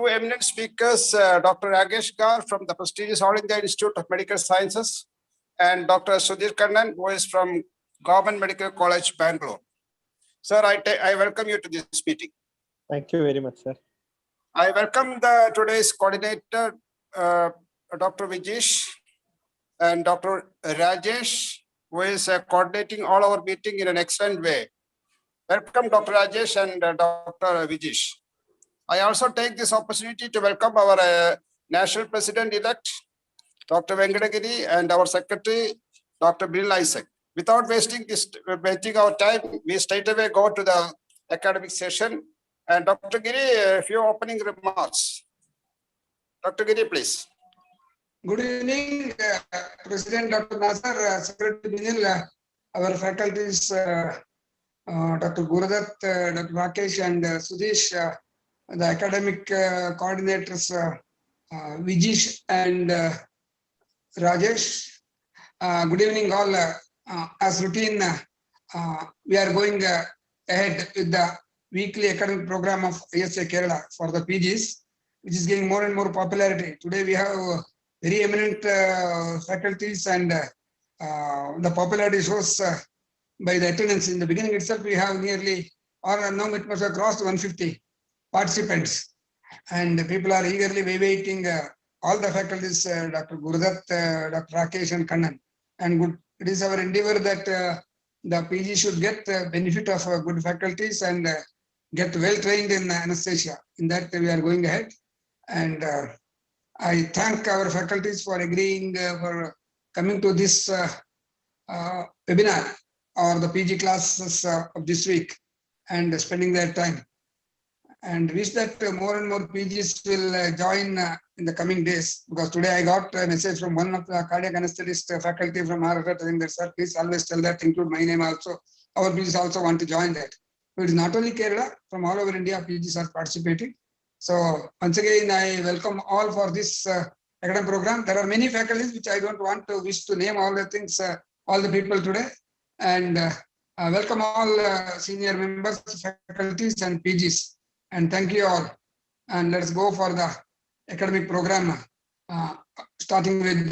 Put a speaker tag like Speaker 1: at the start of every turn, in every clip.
Speaker 1: eminent speakers, Dr. Rajesh Gar from the prestigious All India Institute of Medical Sciences and Dr. Sudhir Kannan, who is from Government Medical College, Bangalore. Sir, I welcome you to this meeting.
Speaker 2: Thank you very much, sir.
Speaker 1: I welcome today's coordinator, Dr. Vijesh and Dr. Rajesh, who is coordinating all our meeting in an excellent way. Welcome, Dr. Rajesh and Dr. Vijesh. I also take this opportunity to welcome our National President-elect, Dr. Venkatagiri, and our Secretary, Dr. Bill Isaac. Without wasting our time, we straight away go to the academic session. And Dr. Giri, a few opening remarks. Dr. Giri, please.
Speaker 3: Good evening, President Dr. Nasser, Secretary Binil, our faculties, Dr. Gurudatt, Dr. Rakesh, and Sudesh, the academic coordinators, Vijesh and Rajesh. Good evening, all. As routine, we are going ahead with the weekly academic program of ASA Kerala for the PGs, which is getting more and more popularity. Today we have very eminent faculties, and the popularity shows by the attendance. In the beginning itself, we have nearly, or now it must have crossed 150 participants, and people are eagerly awaiting all the faculties, Dr. Gurudatt, Dr. Rakesh and Kannan. And it is our endeavor that the PG should get the benefit of good faculties and get well trained in anesthesia. In that we are going ahead. And I thank our faculties for agreeing for coming to this webinar or the PG classes of this week and spending their time. And wish that more and more PGs will join in the coming days, because today I got a message from one of the cardiac anesthetist faculty from Maharashtra telling that, sir, please always tell that, include my name also. Our PGs also want to join that. So it is not only Kerala, from all over India, PGs are participating. So once again, I welcome all for this academic program. There are many faculties which I don't want to wish to name all the things, all the people today. And welcome all senior members, faculties and PGs. And thank you all. And let's go for the academic program, starting with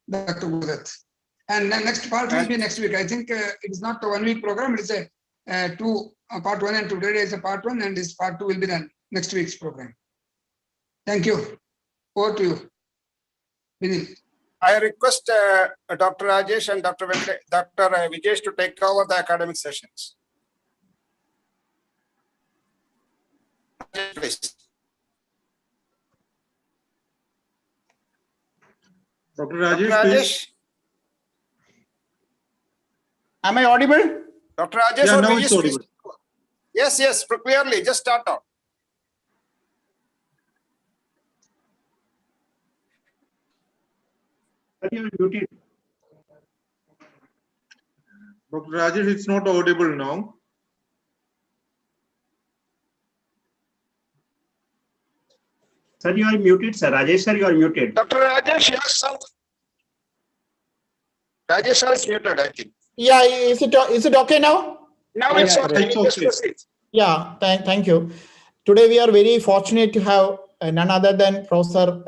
Speaker 3: Dr. Gurudatt. And the next part will be next week. I think it is not a 1 week program. It is a part 1 and 2. Today is a part 1, and this part 2 will be done next week's program. Thank you. Over to you, Binil.
Speaker 1: I request Dr. Rajesh and Dr. Vijesh to take over the academic sessions. Please.
Speaker 4: Dr. Rajesh,
Speaker 1: Dr. Rajesh, am I audible? Dr. Rajesh,
Speaker 4: yeah,
Speaker 1: or
Speaker 4: now it's audible.
Speaker 1: Yes, clearly. Just start out.
Speaker 4: Dr. Rajesh, it's not audible now.
Speaker 5: Sir, you are muted, sir. Rajesh, sir, you are muted.
Speaker 1: Dr. Rajesh, yes, sir. Rajesh, sir is muted, I think.
Speaker 6: Yeah, is it okay now?
Speaker 1: Now it's okay.
Speaker 4: It's okay.
Speaker 6: Yeah, thank you. Today we are very fortunate to have none other than Professor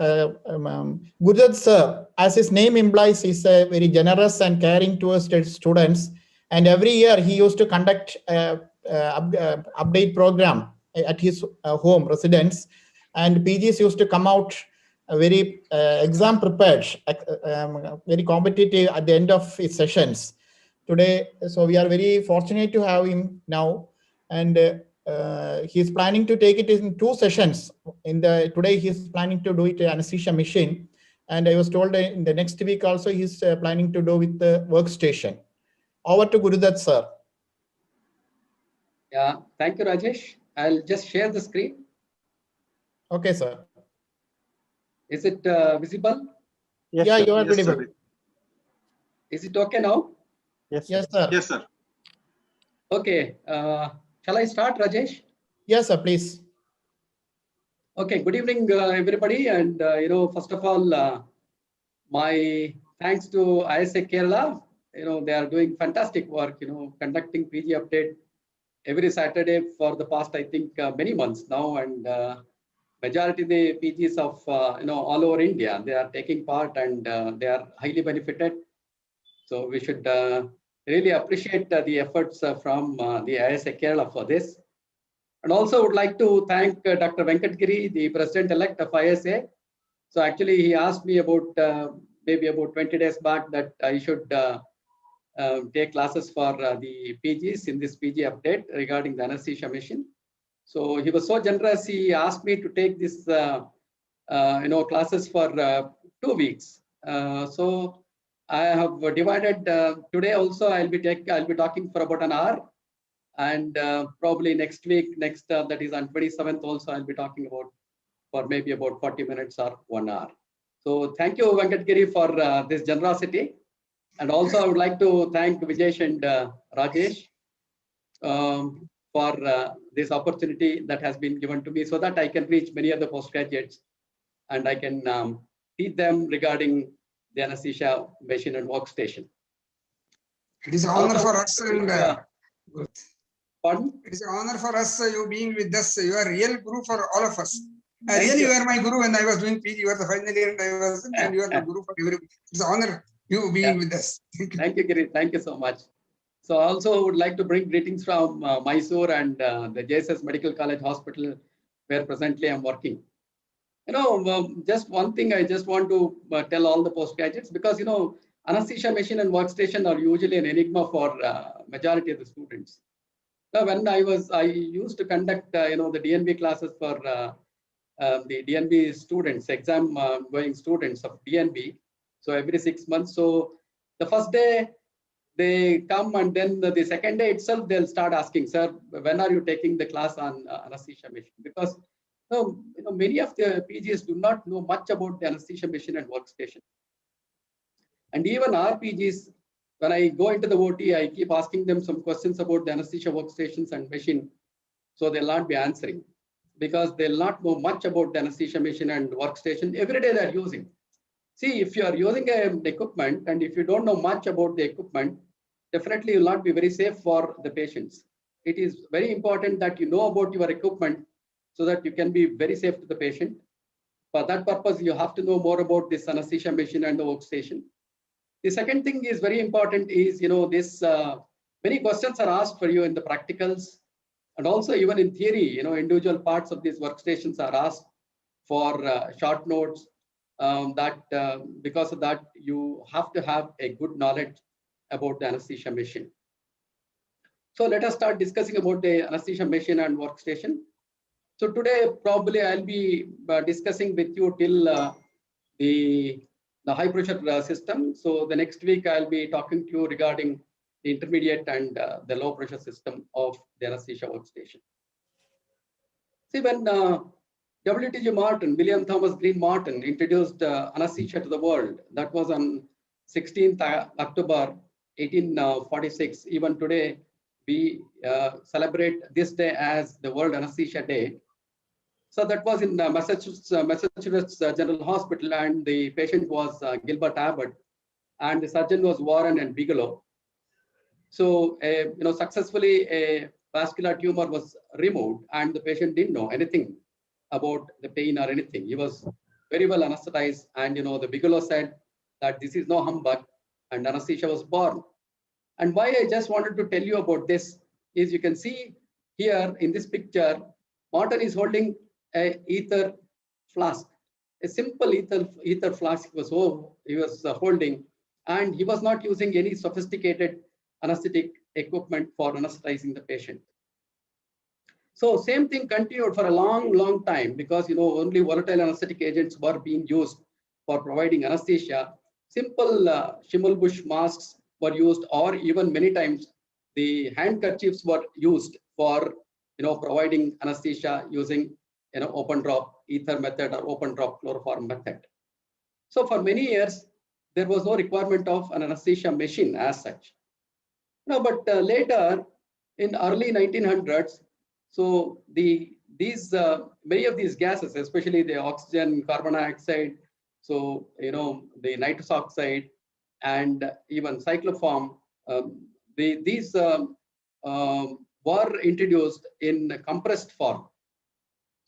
Speaker 6: Gurudatt sir. As his name implies, he's very generous and caring towards his students. And every year he used to conduct update program at his home residence. And PGs used to come out very exam prepared, very competitive at the end of his sessions. Today, so we are very fortunate to have him now, and he's planning to take it in 2 sessions. Today he's planning to do it anesthesia machine, and I was told in the next week also he's planning to do with the workstation. Over to Gurudatt sir.
Speaker 7: Yeah, thank you, Rajesh. I'll just share the screen.
Speaker 6: Okay, sir.
Speaker 7: Is it visible?
Speaker 6: Yes, yeah,
Speaker 4: sir.
Speaker 6: you are
Speaker 4: Yes,
Speaker 6: visible.
Speaker 4: sir.
Speaker 7: Is it okay now?
Speaker 2: Yes,
Speaker 6: Yes, sir.
Speaker 4: Yes, sir.
Speaker 7: Okay. Shall I start, Rajesh?
Speaker 6: Yes, sir, please.
Speaker 7: Okay. Good evening, everybody. And, first of all, my thanks to ISA Kerala. They are doing fantastic work, conducting PG update every Saturday for the past, I think, many months now. And majority of the PGs of all over India, they are taking part and they are highly benefited. So we should really appreciate the efforts from the ISA Kerala for this. And also would like to thank Dr. Venkatgiri, the President-elect of ISA. So actually he asked me about maybe about 20 days back that I should take classes for the PGs in this PG update regarding the anesthesia machine. So he was so generous, he asked me to take this classes for 2 weeks. So I have divided today also I'll be talking for about an hour, and probably next week, that is on 27th also I'll be talking about for maybe about 40 minutes or 1 hour. So thank you, Venkatgiri, for this generosity. And also I would like to thank Vijesh and Rajesh for this opportunity that has been given to me so that I can reach many of the postgraduates and I can teach them regarding the anesthesia machine and workstation.
Speaker 3: It is an honor for us. And,
Speaker 7: Pardon?
Speaker 3: it is an honor for us, you being with us. You are a real guru for all of us.
Speaker 7: Thank
Speaker 3: Really,
Speaker 7: you.
Speaker 3: you are my guru when I was doing PG. You are the final year and I was, and you are the guru for everybody. It's an honor you being with us. Thank you.
Speaker 7: Thank you, Giri. Thank you so much. So I also would like to bring greetings from Mysore and the JSS Medical College Hospital, where presently I'm working. Just one thing I just want to tell all the postgraduates, because anesthesia machine and workstation are usually an enigma for majority of the students. So when I used to conduct the DNB classes for the DNB students, exam going students of DNB. So every 6 months. So the first day they come, and then the second day itself they'll start asking, sir, when are you taking the class on anesthesia machine? Because many of the PGs do not know much about the anesthesia machine and workstation. And even our PGs, when I go into the OT, I keep asking them some questions about the anesthesia workstations and machine. So they'll not be answering because they'll not know much about the anesthesia machine and workstation. Every day they're using. See, if you are using an equipment and if you don't know much about the equipment, definitely you will not be very safe for the patients. It is very important that you know about your equipment so that you can be very safe to the patient. For that purpose, you have to know more about this anesthesia machine and the workstation. The second thing is very important is, many questions are asked for you in the practicals, and also even in theory, individual parts of these workstations are asked for short notes. Because of that, you have to have a good knowledge about the anesthesia machine. So let us start discussing about the anesthesia machine and workstation. So today, probably I'll be discussing with you till the high pressure system. So the next week I'll be talking to you regarding the intermediate and the low pressure system of the anesthesia workstation. See, when W.T.G. Martin, William Thomas Green Martin, introduced anesthesia to the world, that was on 16th October 1846. Even today, we celebrate this day as the World Anesthesia Day. So that was in Massachusetts General Hospital, and the patient was Gilbert Abbott, and the surgeon was Warren and Bigelow. So, successfully a vascular tumor was removed, and the patient didn't know anything about the pain or anything. He was very well anesthetized, and the Bigelow said that this is no humbug, and anesthesia was born. And why I just wanted to tell you about this is, you can see here in this picture, Martin is holding a ether flask, a simple ether flask he was holding, and he was not using any sophisticated anesthetic equipment for anesthetizing the patient. So same thing continued for a long time, because only volatile anesthetic agents were being used for providing anesthesia. Simple Schimmelbusch masks were used, or even many times the handkerchiefs were used for providing anesthesia using open drop ether method or open drop chloroform method. So for many years there was no requirement of an anesthesia machine as such. But later in early 1900s, so many of these gases, especially the oxygen, carbon dioxide, so the nitrous oxide, and even cycloform, these were introduced in compressed form.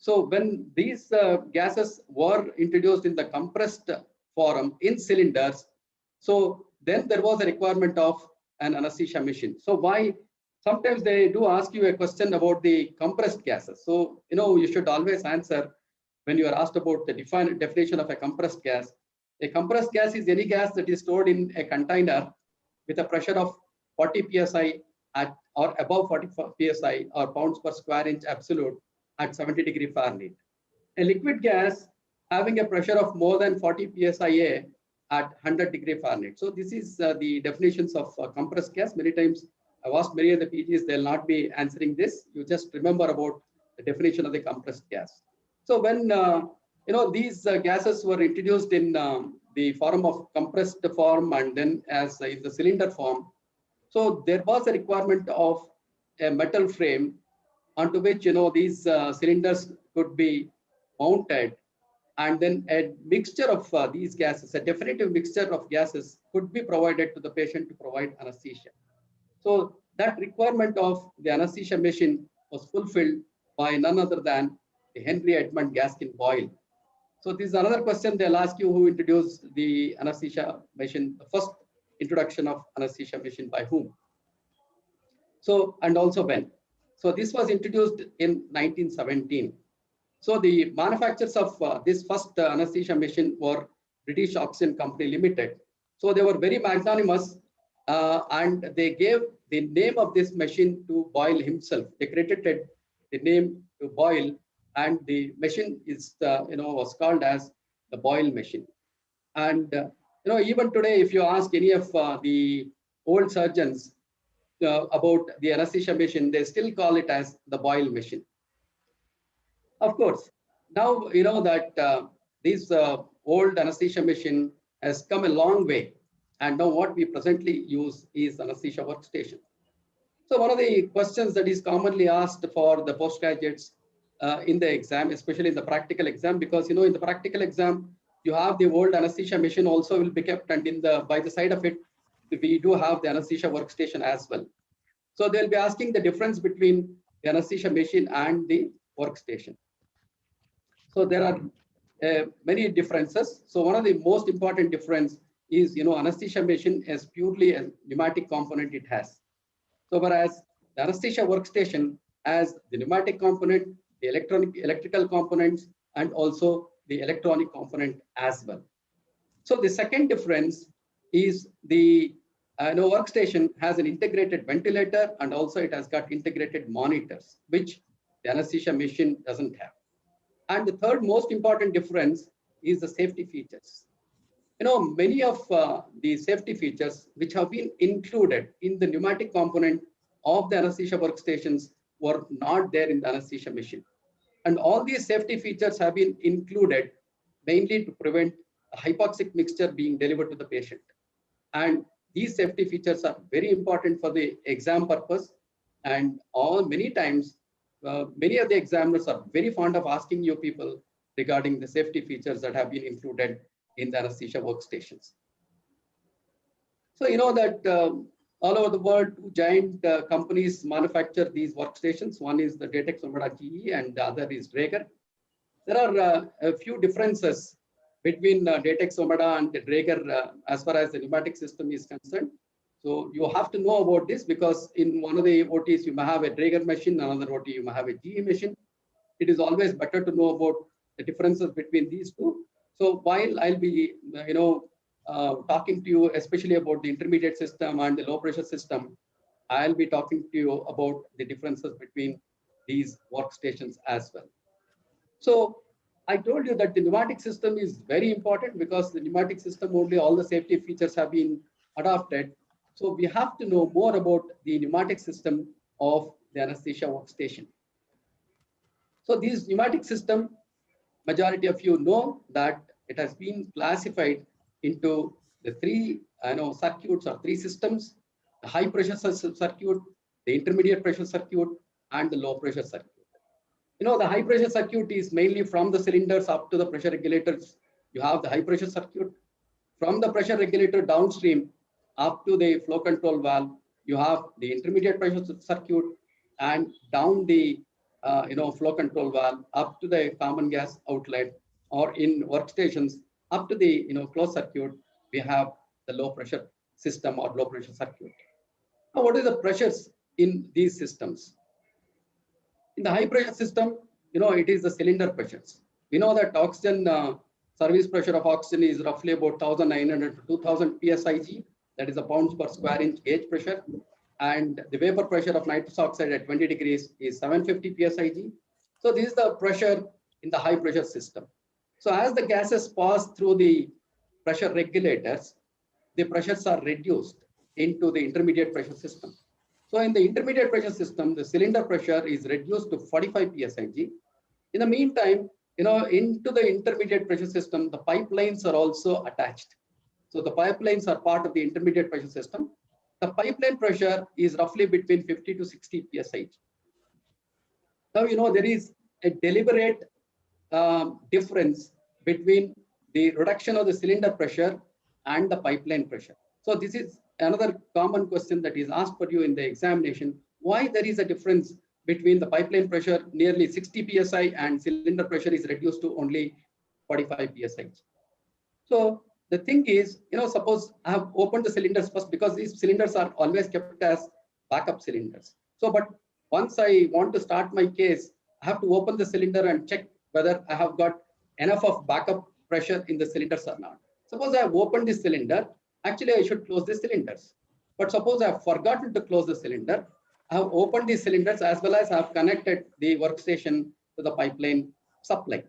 Speaker 7: So when these gases were introduced in the compressed form in cylinders, so then there was a requirement of an anesthesia machine. So why? Sometimes they do ask you a question about the compressed gases. So, you should always answer when you are asked about the definition of a compressed gas. A compressed gas is any gas that is stored in a container with a pressure of 40 psi at or above 40 psi or pounds per square inch absolute at 70° Fahrenheit. A liquid gas having a pressure of more than 40 psi at 100° Fahrenheit. So this is the definitions of compressed gas. Many times I've asked many of the PGs, they'll not be answering this. You just remember about the definition of the compressed gas. So when these gases were introduced in the form of compressed form and then as in the cylinder form, so there was a requirement of a metal frame onto which these cylinders could be mounted, and then a mixture of these gases, a definitive mixture of gases, could be provided to the patient to provide anesthesia. So that requirement of the anesthesia machine was fulfilled by none other than the Henry Edmund Gaskin Boyle. So this is another question they'll ask you: who introduced the anesthesia machine, the first introduction of anesthesia machine by whom? So, and also when. So this was introduced in 1917. So the manufacturers of this first anesthesia machine were British Oxygen Company Limited. So they were very magnanimous and they gave the name of this machine to Boyle himself. They credited the name to Boyle, and the machine is was called as the Boyle machine. And even today, if you ask any of the old surgeons about the anesthesia machine, they still call it as the Boyle machine. Of course, now you know that this old anesthesia machine has come a long way, and now what we presently use is anesthesia workstation. So one of the questions that is commonly asked for the postgraduates in the exam, especially in the practical exam, because in the practical exam you have the old anesthesia machine also will be kept, and by the side of it we do have the anesthesia workstation as well. So they'll be asking the difference between the anesthesia machine and the workstation. So there are many differences. So one of the most important difference is, anesthesia machine is purely a pneumatic component it has. So whereas the anesthesia workstation has the pneumatic component, the electrical components, and also the electronic component as well. So the second difference is the workstation has an integrated ventilator, and also it has got integrated monitors, which the anesthesia machine doesn't have. And the third most important difference is the safety features. Many of the safety features which have been included in the pneumatic component of the anesthesia workstations were not there in the anesthesia machine. And all these safety features have been included mainly to prevent a hypoxic mixture being delivered to the patient. And these safety features are very important for the exam purpose. And many times, many of the examiners are very fond of asking you people regarding the safety features that have been included in the anesthesia workstations. So that all over the world, two giant companies manufacture these workstations. One is the Datex Omada GE and the other is Draeger. There are a few differences between Datex Omada and Draeger as far as the pneumatic system is concerned. So you have to know about this, because in one of the OTs you may have a Draeger machine, another OT you may have a GE machine. It is always better to know about the differences between these two. So while I'll be talking to you especially about the intermediate system and the low pressure system, I'll be talking to you about the differences between these workstations as well. So I told you that the pneumatic system is very important, because the pneumatic system only all the safety features have been adopted. So we have to know more about the pneumatic system of the anesthesia workstation. So this pneumatic system, majority of you know that it has been classified into the three circuits or three systems: the high pressure circuit, the intermediate pressure circuit, and the low pressure circuit. The high pressure circuit is mainly from the cylinders up to the pressure regulators. You have the high pressure circuit. From the pressure regulator downstream up to the flow control valve, you have the intermediate pressure circuit, and down the flow control valve up to the common gas outlet, or in workstations up to the closed circuit, we have the low pressure system or low pressure circuit. Now, what is the pressures in these systems? In the high pressure system, it is the cylinder pressures. We know that oxygen service pressure of oxygen is roughly about 1,900 to 2,000 psig. That is a pounds per square inch gauge pressure. And the vapor pressure of nitrous oxide at 20 degrees is 750 psig. So this is the pressure in the high pressure system. So as the gases pass through the pressure regulators, the pressures are reduced into the intermediate pressure system. So in the intermediate pressure system, the cylinder pressure is reduced to 45 psig. In the meantime, into the intermediate pressure system, the pipelines are also attached. So the pipelines are part of the intermediate pressure system. The pipeline pressure is roughly between 50 to 60 psig. Now, there is a deliberate difference between the reduction of the cylinder pressure and the pipeline pressure. So this is another common question that is asked for you in the examination. Why there is a difference between the pipeline pressure nearly 60 psi and cylinder pressure is reduced to only 45 psi. So the thing is, suppose I have opened the cylinders first, because these cylinders are always kept as backup cylinders. So, but once I want to start my case, I have to open the cylinder and check whether I have got enough of backup pressure in the cylinders or not. Suppose I have opened this cylinder, actually I should close the cylinders. But suppose I have forgotten to close the cylinder, I have opened these cylinders as well as I have connected the workstation to the pipeline supply.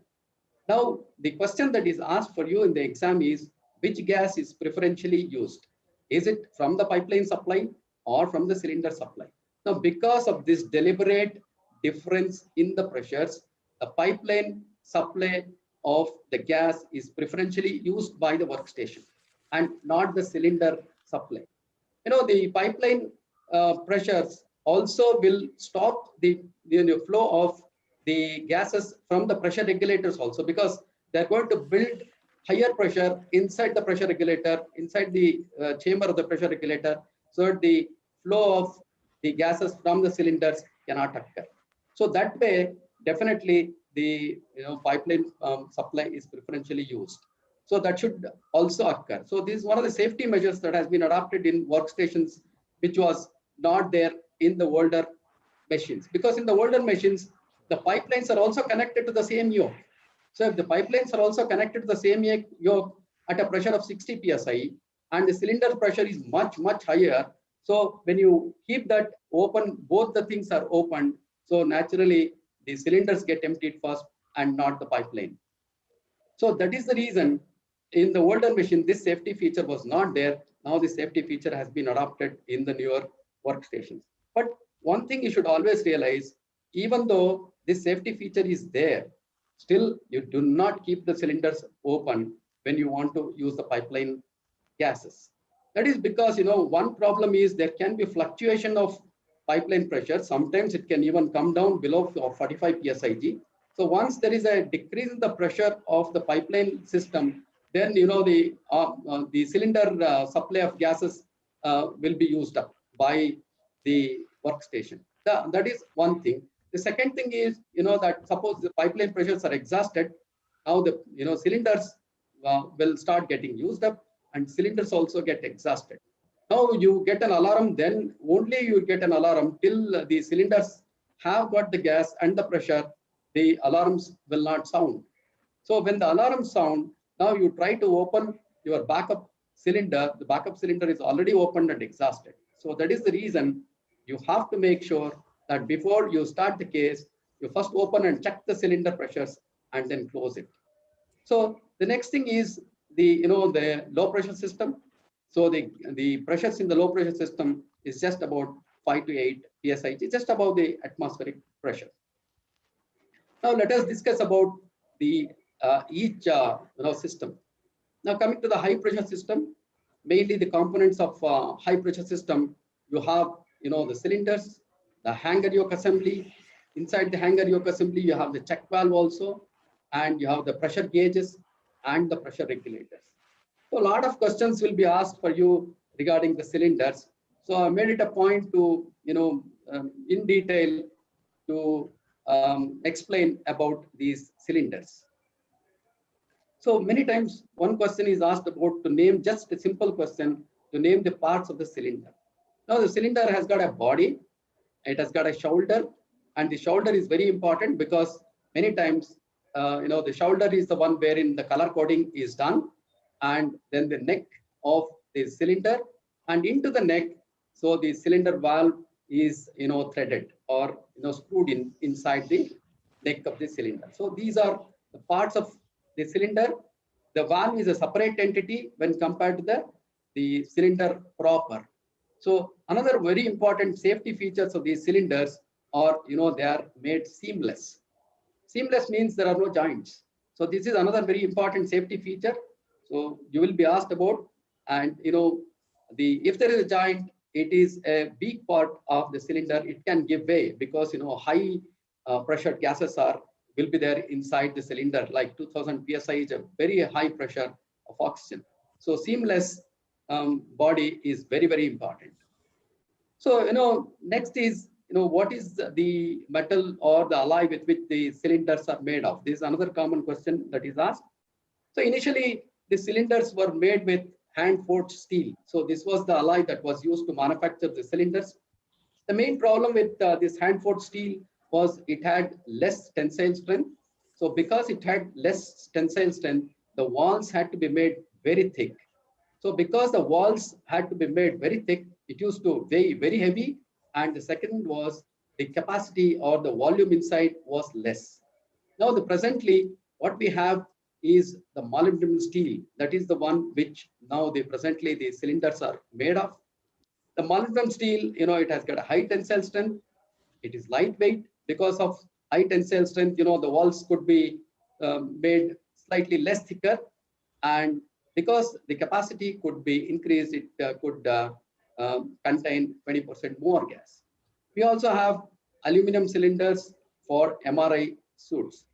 Speaker 7: Now, the question that is asked for you in the exam is, which gas is preferentially used? Is it from the pipeline supply or from the cylinder supply? Now, because of this deliberate difference in the pressures, the pipeline supply of the gas is preferentially used by the workstation and not the cylinder supply. The pipeline pressures also will stop the flow of the gases from the pressure regulators also, because they're going to build higher pressure inside the pressure regulator, inside the chamber of the pressure regulator, so the flow of the gases from the cylinders cannot occur. So that way, definitely the pipeline supply is preferentially used. So that should also occur. So this is one of the safety measures that has been adopted in workstations, which was not there in the older machines. Because in the older machines, the pipelines are also connected to the same yoke. So if the pipelines are also connected to the same yoke at a pressure of 60 psi, and the cylinder pressure is much, much higher. So when you keep that open, both the things are open. So naturally, the cylinders get emptied first and not the pipeline. So that is the reason in the older machine, this safety feature was not there. Now the safety feature has been adopted in the newer workstations. But one thing you should always realize, even though this safety feature is there, still you do not keep the cylinders open when you want to use the pipeline gases. That is because, one problem is there can be fluctuation of pipeline pressure. Sometimes it can even come down below 45 psig. So once there is a decrease in the pressure of the pipeline system, then the cylinder supply of gases will be used up by the workstation. That is one thing. The second thing is, that suppose the pipeline pressures are exhausted, now the cylinders will start getting used up, and cylinders also get exhausted. Now you get an alarm, then only you get an alarm till the cylinders have got the gas and the pressure, the alarms will not sound. So when the alarms sound, now you try to open your backup cylinder, the backup cylinder is already opened and exhausted. So that is the reason you have to make sure that before you start the case, you first open and check the cylinder pressures and then close it. So the next thing is the low pressure system. So the pressures in the low pressure system is just about 5 to 8 psi, just above the atmospheric pressure. Now let us discuss about the each system. Now coming to the high pressure system, mainly the components of high pressure system, you have the cylinders, the hanger yoke assembly. Inside the hanger yoke assembly, you have the check valve also, and you have the pressure gauges and the pressure regulators. So a lot of questions will be asked for you regarding the cylinders. So I made it a point to in detail to explain about these cylinders. So many times one question is asked about to name, just a simple question to name the parts of the cylinder. Now the cylinder has got a body, it has got a shoulder, and the shoulder is very important because many times the shoulder is the one wherein the color coding is done, and then the neck of the cylinder, and into the neck, so the cylinder valve is threaded or screwed inside the neck of the cylinder. So these are the parts of the cylinder. The valve is a separate entity when compared to the cylinder proper. So another very important safety features of these cylinders are, they are made seamless. Seamless means there are no joints. So this is another very important safety feature. So you will be asked about, and if there is a joint, it is a big part of the cylinder. It can give way because high pressure gases will be there inside the cylinder. Like 2000 psi is a very high pressure of oxygen. So seamless body is very, very important. So next is what is the metal or the alloy with which the cylinders are made of? This is another common question that is asked. So initially the cylinders were made with hand forged steel. So this was the alloy that was used to manufacture the cylinders. The main problem with this hand forged steel was it had less tensile strength. So because it had less tensile strength, the walls had to be made very thick. So because the walls had to be made very thick, it used to weigh very heavy. And the second was the capacity or the volume inside was less. Now presently what we have is the molybdenum steel. That is the one which now presently the cylinders are made of. The molybdenum steel, it has got a high tensile strength. It is lightweight. Because of high tensile strength, the walls could be made slightly less thicker, and because the capacity could be increased, it could contain 20% more gas. We also have aluminum cylinders for MRI suits.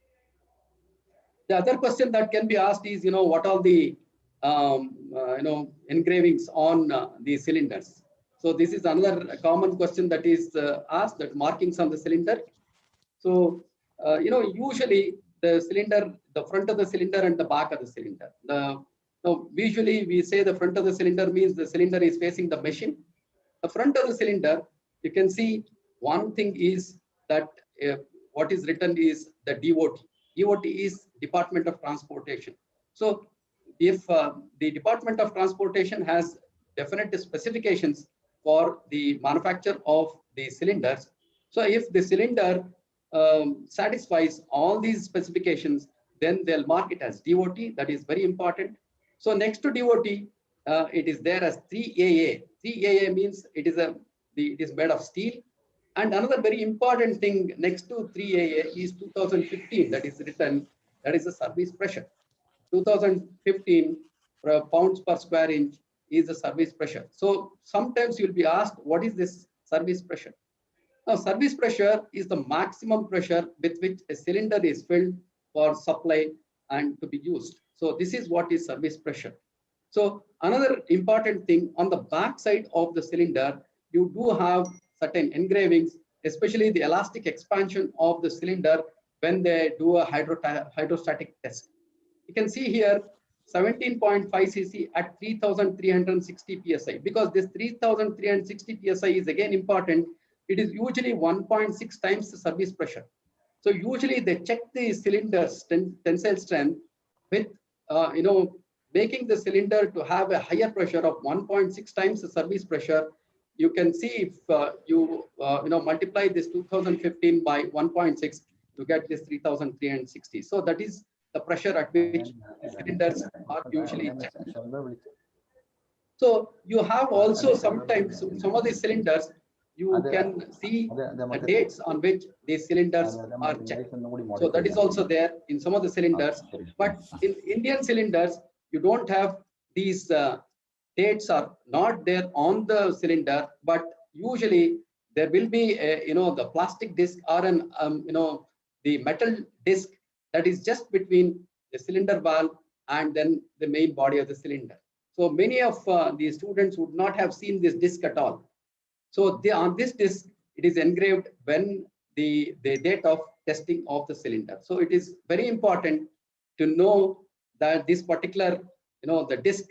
Speaker 7: The other question that can be asked is, what are the engravings on the cylinders? So this is another common question that is asked, that markings on the cylinder. So usually the cylinder, the front of the cylinder and the back of the cylinder. Usually we say the front of the cylinder means the cylinder is facing the machine. The front of the cylinder, you can see one thing is that what is written is the DOT. DOT is Department of Transportation. So if the Department of Transportation has definite specifications for the manufacture of the cylinders, so if the cylinder satisfies all these specifications, then they'll mark it as DOT. That is very important. So next to DOT, it is there as 3AA. 3AA means it is made of steel. And another very important thing next to 3AA is 2015. That is written. That is the service pressure. 2015 pounds per square inch is the service pressure. So sometimes you'll be asked, what is this service pressure? Now, service pressure is the maximum pressure with which a cylinder is filled for supply and to be used. So this is what is service pressure. So another important thing, on the back side of the cylinder, you do have certain engravings, especially the elastic expansion of the cylinder when they do a hydrostatic test. You can see here 17.5 cc at 3360 psi. Because this 3360 psi is again important, it is usually 1.6 times the service pressure. So usually they check the cylinder's tensile strength with making the cylinder to have a higher pressure of 1.6 times the service pressure. You can see if you multiply this 2015 by 1.6, you get this 3360. So that is the pressure at which the cylinders are usually checked. So you have also sometimes some of these cylinders, you can see the dates on which these cylinders are checked. So that is also there in some of the cylinders. But in Indian cylinders, you don't have these dates are not there on the cylinder, but usually there will be the plastic disc or an the metal disc that is just between the cylinder valve and then the main body of the cylinder. So many of the students would not have seen this disc at all. So on this disc, it is engraved when the date of testing of the cylinder. So it is very important to know that this particular, the disc.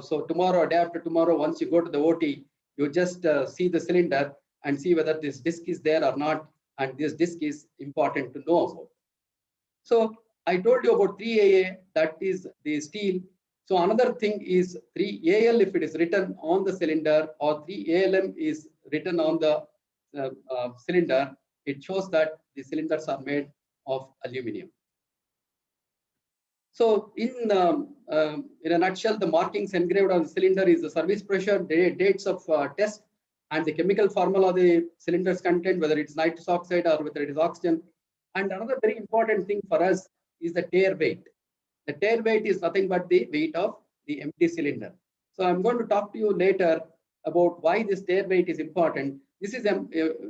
Speaker 7: So tomorrow or day after tomorrow, once you go to the OT, you just see the cylinder and see whether this disc is there or not. And this disc is important to know about. So I told you about 3AA, that is the steel. So another thing is 3AL if it is written on the cylinder, or 3ALM is written on the cylinder. It shows that the cylinders are made of aluminum. So in a nutshell, the markings engraved on the cylinder is the service pressure, dates of test, and the chemical formula the cylinders contain, whether it's nitrous oxide or whether it is oxygen. And another very important thing for us is the tear weight. The tear weight is nothing but the weight of the empty cylinder. So I'm going to talk to you later about why this tear weight is important. This is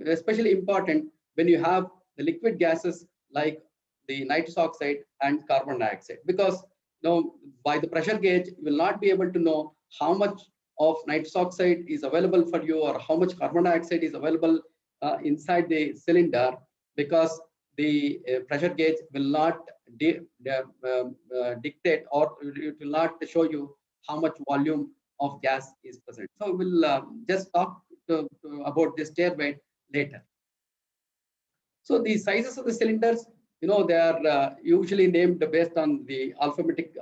Speaker 7: especially important when you have the liquid gases like the nitrous oxide and carbon dioxide, because by the pressure gauge, you will not be able to know how much of nitrous oxide is available for you or how much carbon dioxide is available inside the cylinder, because the pressure gauge will not dictate, or it will not show you how much volume of gas is present. So we'll just talk about this tear weight later. So the sizes of the cylinders, they are usually named based on the alphabets.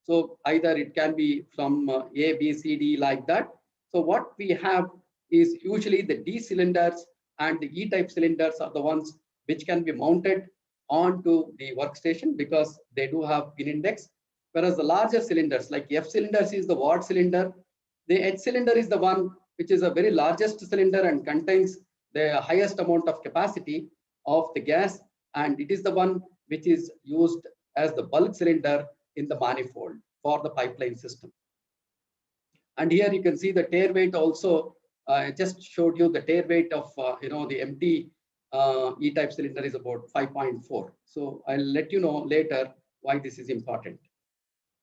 Speaker 7: So either it can be from A, B, C, D like that. So what we have is usually the D cylinders and the E-type cylinders are the ones which can be mounted onto the workstation because they do have pin index. Whereas the larger cylinders like F cylinders is the ward cylinder. The H cylinder is the one which is the very largest cylinder and contains the highest amount of capacity of the gas, and it is the one which is used as the bulk cylinder in the manifold for the pipeline system. And here you can see the tear weight also. I just showed you the tear weight of the empty E-type cylinder is about 5.4. So I'll let you know later why this is important.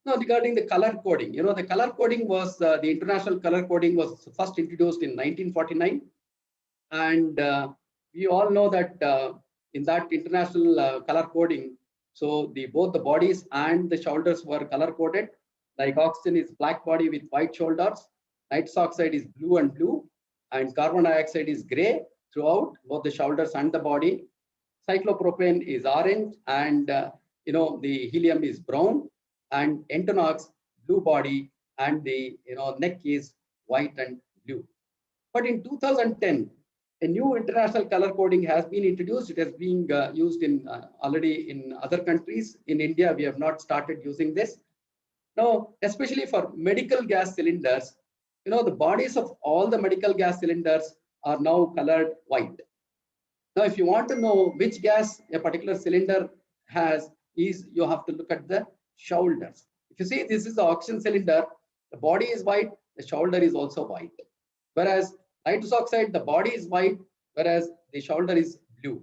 Speaker 7: Now regarding the color coding, the color coding was the international color coding was first introduced in 1949. And we all know that in that international color coding, so both the bodies and the shoulders were color coded. Like oxygen is black body with white shoulders, nitrous oxide is blue and blue, and carbon dioxide is gray throughout both the shoulders and the body. Cyclopropane is orange, and the helium is brown, and Entonox blue body, and the neck is white and blue. But in 2010, a new international color coding has been introduced. It has been used in already in other countries. In India, we have not started using this. Now, especially for medical gas cylinders, the bodies of all the medical gas cylinders are now colored white. Now, if you want to know which gas a particular cylinder has, you have to look at the shoulders. If you see, this is the oxygen cylinder, the body is white, the shoulder is also white. Whereas nitrous oxide, the body is white, whereas the shoulder is blue.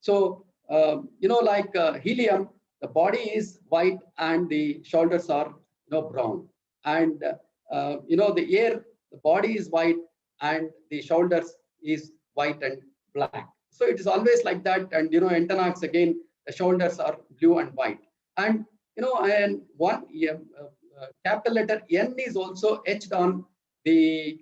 Speaker 7: So, like helium, the body is white and the shoulders are brown. And the air, the body is white and the shoulders is white and black. So it is always like that. And Entonox again, the shoulders are blue and white. And and one capital letter N is also etched on the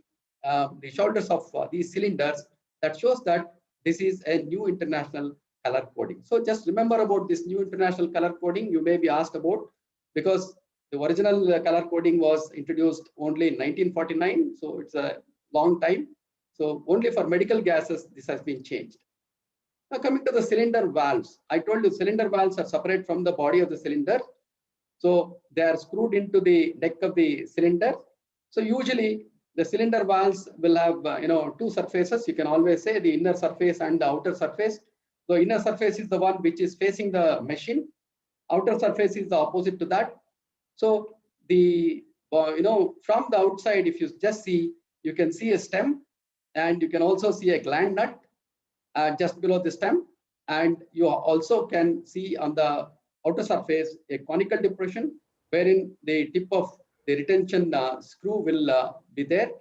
Speaker 7: shoulders of these cylinders. That shows that this is a new international color coding. So just remember about this new international color coding. You may be asked about, because the original color coding was introduced only in 1949. So it's a long time. So only for medical gases, this has been changed. Now coming to the cylinder valves, I told you cylinder valves are separate from the body of the cylinder. So they are screwed into the neck of the cylinder. So usually the cylinder valves will have two surfaces. You can always say the inner surface and the outer surface. So inner surface is the one which is facing the machine. Outer surface is the opposite to that. So the from the outside, if you just see, you can see a stem, and you can also see a gland nut just below the stem, and you also can see on the outer surface a conical depression wherein the tip of the retention screw will be there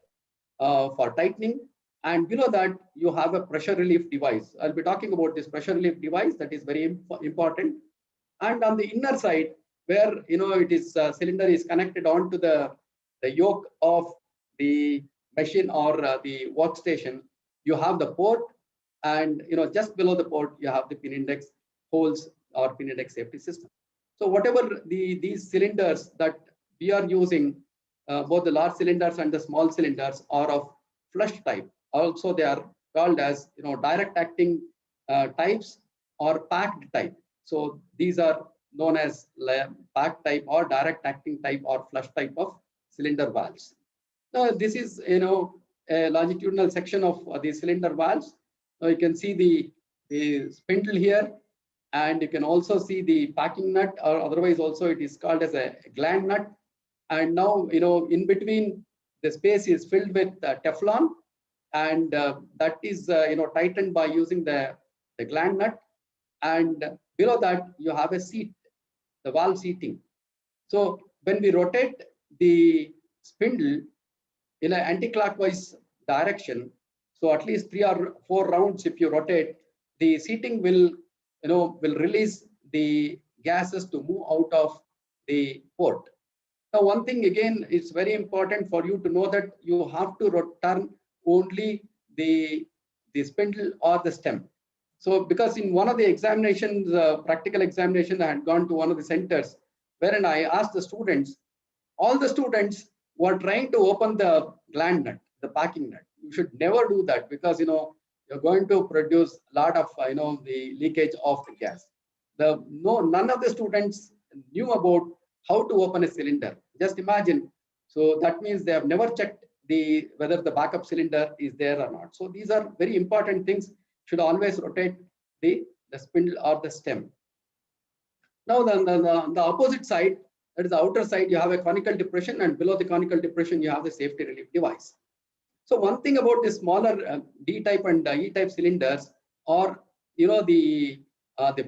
Speaker 7: for tightening, And below that, you have a pressure relief device. I'll be talking about this pressure relief device that is very important. And on the inner side, where it is cylinder is connected onto the yoke of the machine or the workstation, you have the port, and just below the port you have the pin index holes or pin index safety system. So whatever these cylinders that we are using, both the large cylinders and the small cylinders are of flush type. Also, they are called as direct acting types or packed type. So these are known as packed type or direct acting type or flush type of cylinder valves. Now this is a longitudinal section of the cylinder valves. Now you can see the spindle here, and you can also see the packing nut, or otherwise also it is called as a gland nut. And now in between the space is filled with Teflon, and that is tightened by using the gland nut. And below that you have a seat, the valve seating. So when we rotate the spindle in an anti-clockwise direction, so at least 3 or 4 rounds if you rotate, the seating will release the gases to move out of the port. Now one thing again, it's very important for you to know that you have to turn only the spindle or the stem. So because in one of the examinations, practical examination, I had gone to one of the centers wherein I asked the students, all the students were trying to open the gland nut, the packing nut. You should never do that, because you're going to produce a lot of the leakage of the gas. None of the students knew about how to open a cylinder. Just imagine. So that means they have never checked whether the backup cylinder is there or not. So these are very important things. Should always rotate the spindle or the stem. Now the opposite side, that is the outer side, you have a conical depression, and below the conical depression you have the safety relief device. So one thing about the smaller D-type and E-type cylinders, or the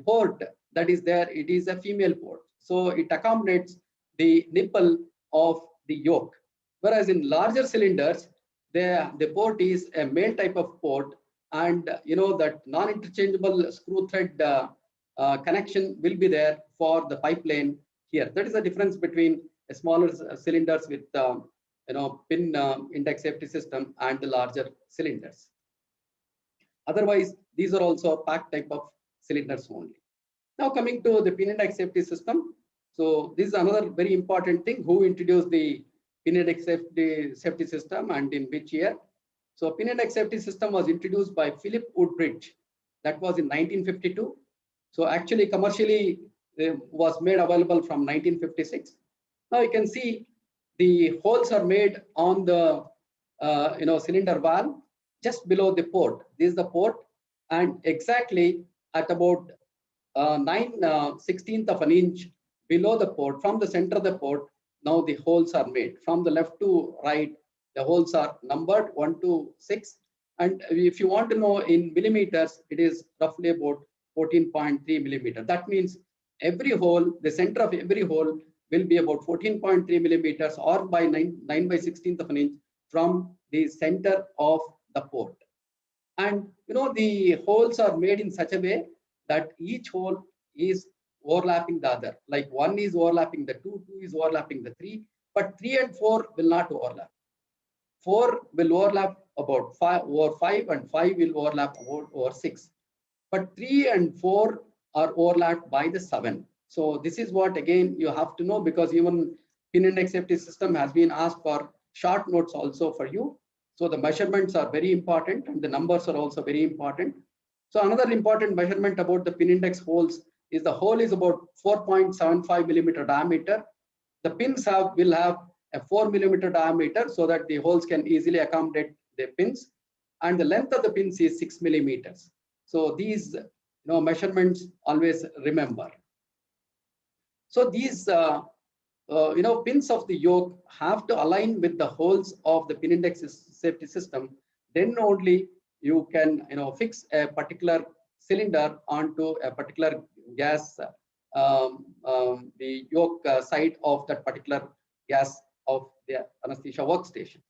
Speaker 7: port that is there, it is a female port. So it accommodates the nipple of the yoke. Whereas in larger cylinders, the port is a male type of port, and that non-interchangeable screw thread connection will be there for the pipeline here. That is the difference between a smaller cylinders with pin index safety system and the larger cylinders. Otherwise, these are also packed type of cylinders only. Now coming to the pin index safety system. So this is another very important thing. Who introduced the pin index safety system and in which year? So pin index safety system was introduced by Philip Woodbridge. That was in 1952. So actually commercially was made available from 1956. Now you can see the holes are made on the cylinder valve just below the port. This is the port, and exactly at about 9/16 of an inch below the port, from the center of the port, now the holes are made. From the left to right, the holes are numbered 1 to 6. And if you want to know in millimeters, it is roughly about 14.3 millimeter. That means every hole, the center of every hole will be about 14.3 millimeters, or by 9/16 of an inch from the center of the port. And the holes are made in such a way that each hole is overlapping the other. Like 1 is overlapping the 2, 2 is overlapping the 3, but 3 and 4 will not overlap. 4 will overlap about 5 over 5, and 5 will overlap about over 6. But 3 and 4 are overlapped by the 7. So this is what again you have to know, because even pin index safety system has been asked for short notes also for you. So the measurements are very important, and the numbers are also very important. So another important measurement about the pin index holes is the hole is about 4.75 millimeter diameter. The pins will have a 4 millimeter diameter, so that the holes can easily accommodate the pins, and the length of the pins is 6 millimeters. So these measurements always remember. So these pins of the yoke have to align with the holes of the pin index safety system. Then only you can fix a particular cylinder onto a particular gas, the yoke side of that particular gas of the anesthesia workstation.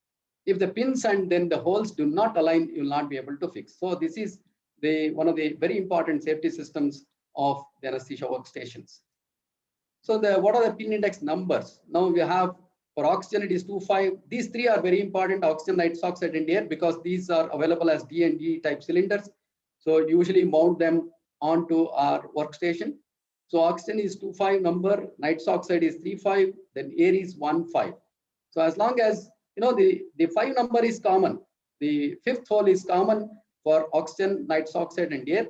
Speaker 7: If the pins and then the holes do not align, you will not be able to fix. So this is one of the very important safety systems of the anesthesia workstations. So what are the pin index numbers? Now we have for oxygen it is 2.5. These three are very important: oxygen, nitrous oxide, and air, because these are available as D and E type cylinders. So usually mount them onto our workstation. So oxygen is 2.5 number, nitrous oxide is 3.5, then air is 1.5. So as long as the 5 number is common, the fifth hole is common for oxygen, nitrous oxide, and air,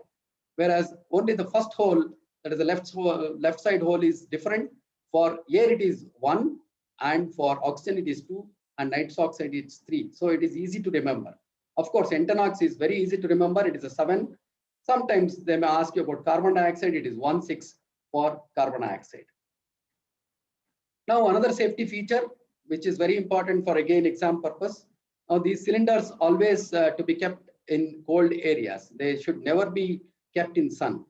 Speaker 7: whereas only the first hole, that is the left side hole, is different. For air it is 1, and for oxygen it is 2, and nitrous oxide is 3. So it is easy to remember. Of course, Entanox is very easy to remember. It is a 7. Sometimes they may ask you about carbon dioxide. It is 1.6 for carbon dioxide. Now another safety feature which is very important for again exam purpose. Now these cylinders always to be kept in cold areas. They should never be kept in sun.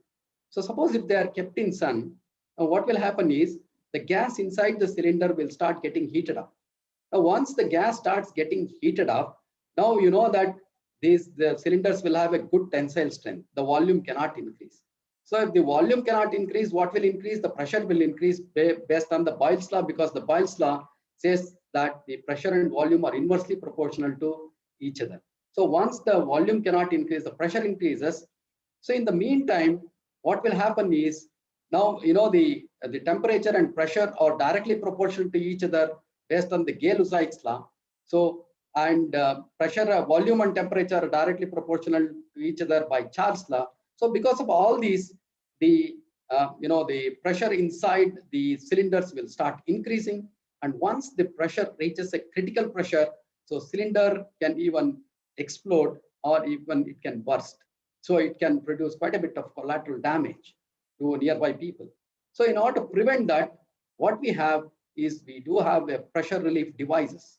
Speaker 7: So suppose if they are kept in sun, what will happen is the gas inside the cylinder will start getting heated up. Now once the gas starts getting heated up, now you know that the cylinders will have a good tensile strength. The volume cannot increase. So if the volume cannot increase, what will increase? The pressure will increase based on the Boyle's law, because the Boyle's law says that the pressure and volume are inversely proportional to each other. So once the volume cannot increase, the pressure increases. So in the meantime, what will happen is, now the temperature and pressure are directly proportional to each other based on the Gay-Lussac's law. So pressure, volume, and temperature are directly proportional to each other by Charles' law. So because of all these, the pressure inside the cylinders will start increasing, and once the pressure reaches a critical pressure, so cylinder can even explode, or even it can burst. So it can produce quite a bit of collateral damage to nearby people. So in order to prevent that, what we have is we do have a pressure relief devices.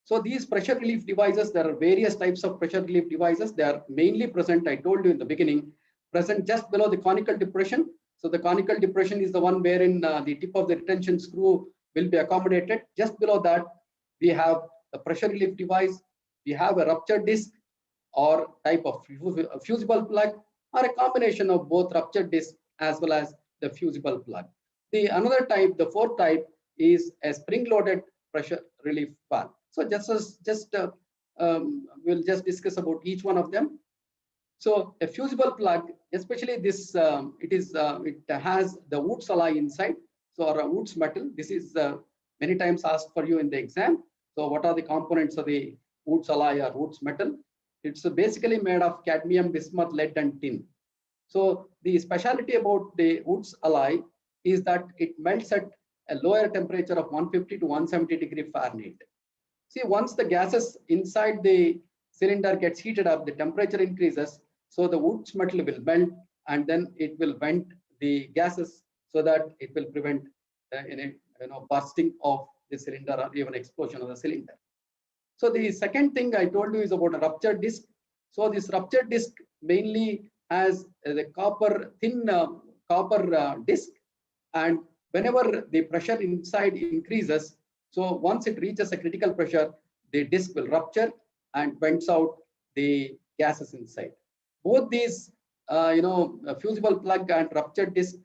Speaker 7: So these pressure relief devices, there are various types of pressure relief devices. They are mainly present, I told you in the beginning, present just below the conical depression. So the conical depression is the one wherein the tip of the retention screw will be accommodated. Just below that, we have the pressure relief device. We have a ruptured disc or type of fusible plug, or a combination of both ruptured disc as well as the fusible plug. The another type, the fourth type, is a spring-loaded pressure relief valve. So we'll just discuss about each one of them. So a fusible plug, especially this, it has the Woods alloy inside, so or a Woods metal. This is many times asked for you in the exam. So what are the components of the Woods alloy or Woods metal? It's basically made of cadmium, bismuth, lead, and tin. So the specialty about the Woods alloy is that it melts at a lower temperature of 150 to 170 degree Fahrenheit. See, once the gases inside the cylinder gets heated up, the temperature increases, so the Woods metal will melt, and then it will vent the gases so that it will prevent bursting of the cylinder or even explosion of the cylinder. So the second thing I told you is about a ruptured disc. So this ruptured disc mainly has the thin copper disc, and whenever the pressure inside increases, so once it reaches a critical pressure, the disc will rupture and vents out the gases inside. Both these, fusible plug and ruptured disc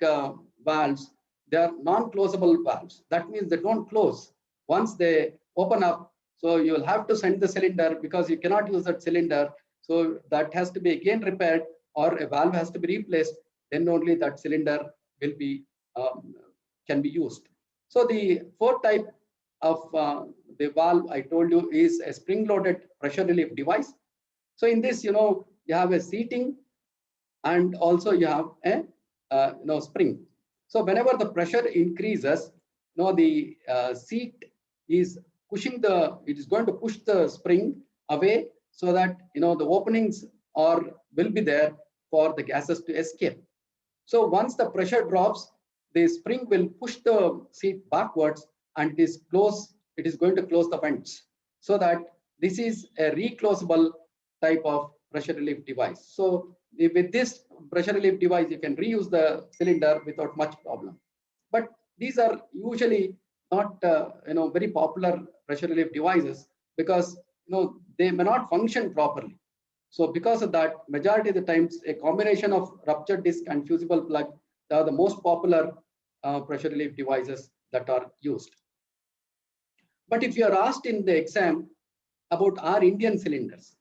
Speaker 7: valves, they are non-closable valves. That means they don't close once they open up. So you will have to send the cylinder, because you cannot use that cylinder. So that has to be again repaired, or a valve has to be replaced. Then only that cylinder will be can be used. So the fourth type of the valve I told you is a spring-loaded pressure relief device. So in this, you have a seating, and also you have a spring. So whenever the pressure increases, the seat is pushing it is going to push the spring away, so that the openings will be there for the gases to escape. So once the pressure drops, the spring will push the seat backwards, and it is going to close the vents, so that this is a reclosable type of pressure relief device. So with this pressure relief device, you can reuse the cylinder without much problem. But these are usually not very popular pressure relief devices, because they may not function properly. So because of that, majority of the times, a combination of ruptured disc and fusible plug are the most popular pressure relief devices that are used. But if you are asked in the exam about our Indian cylinders,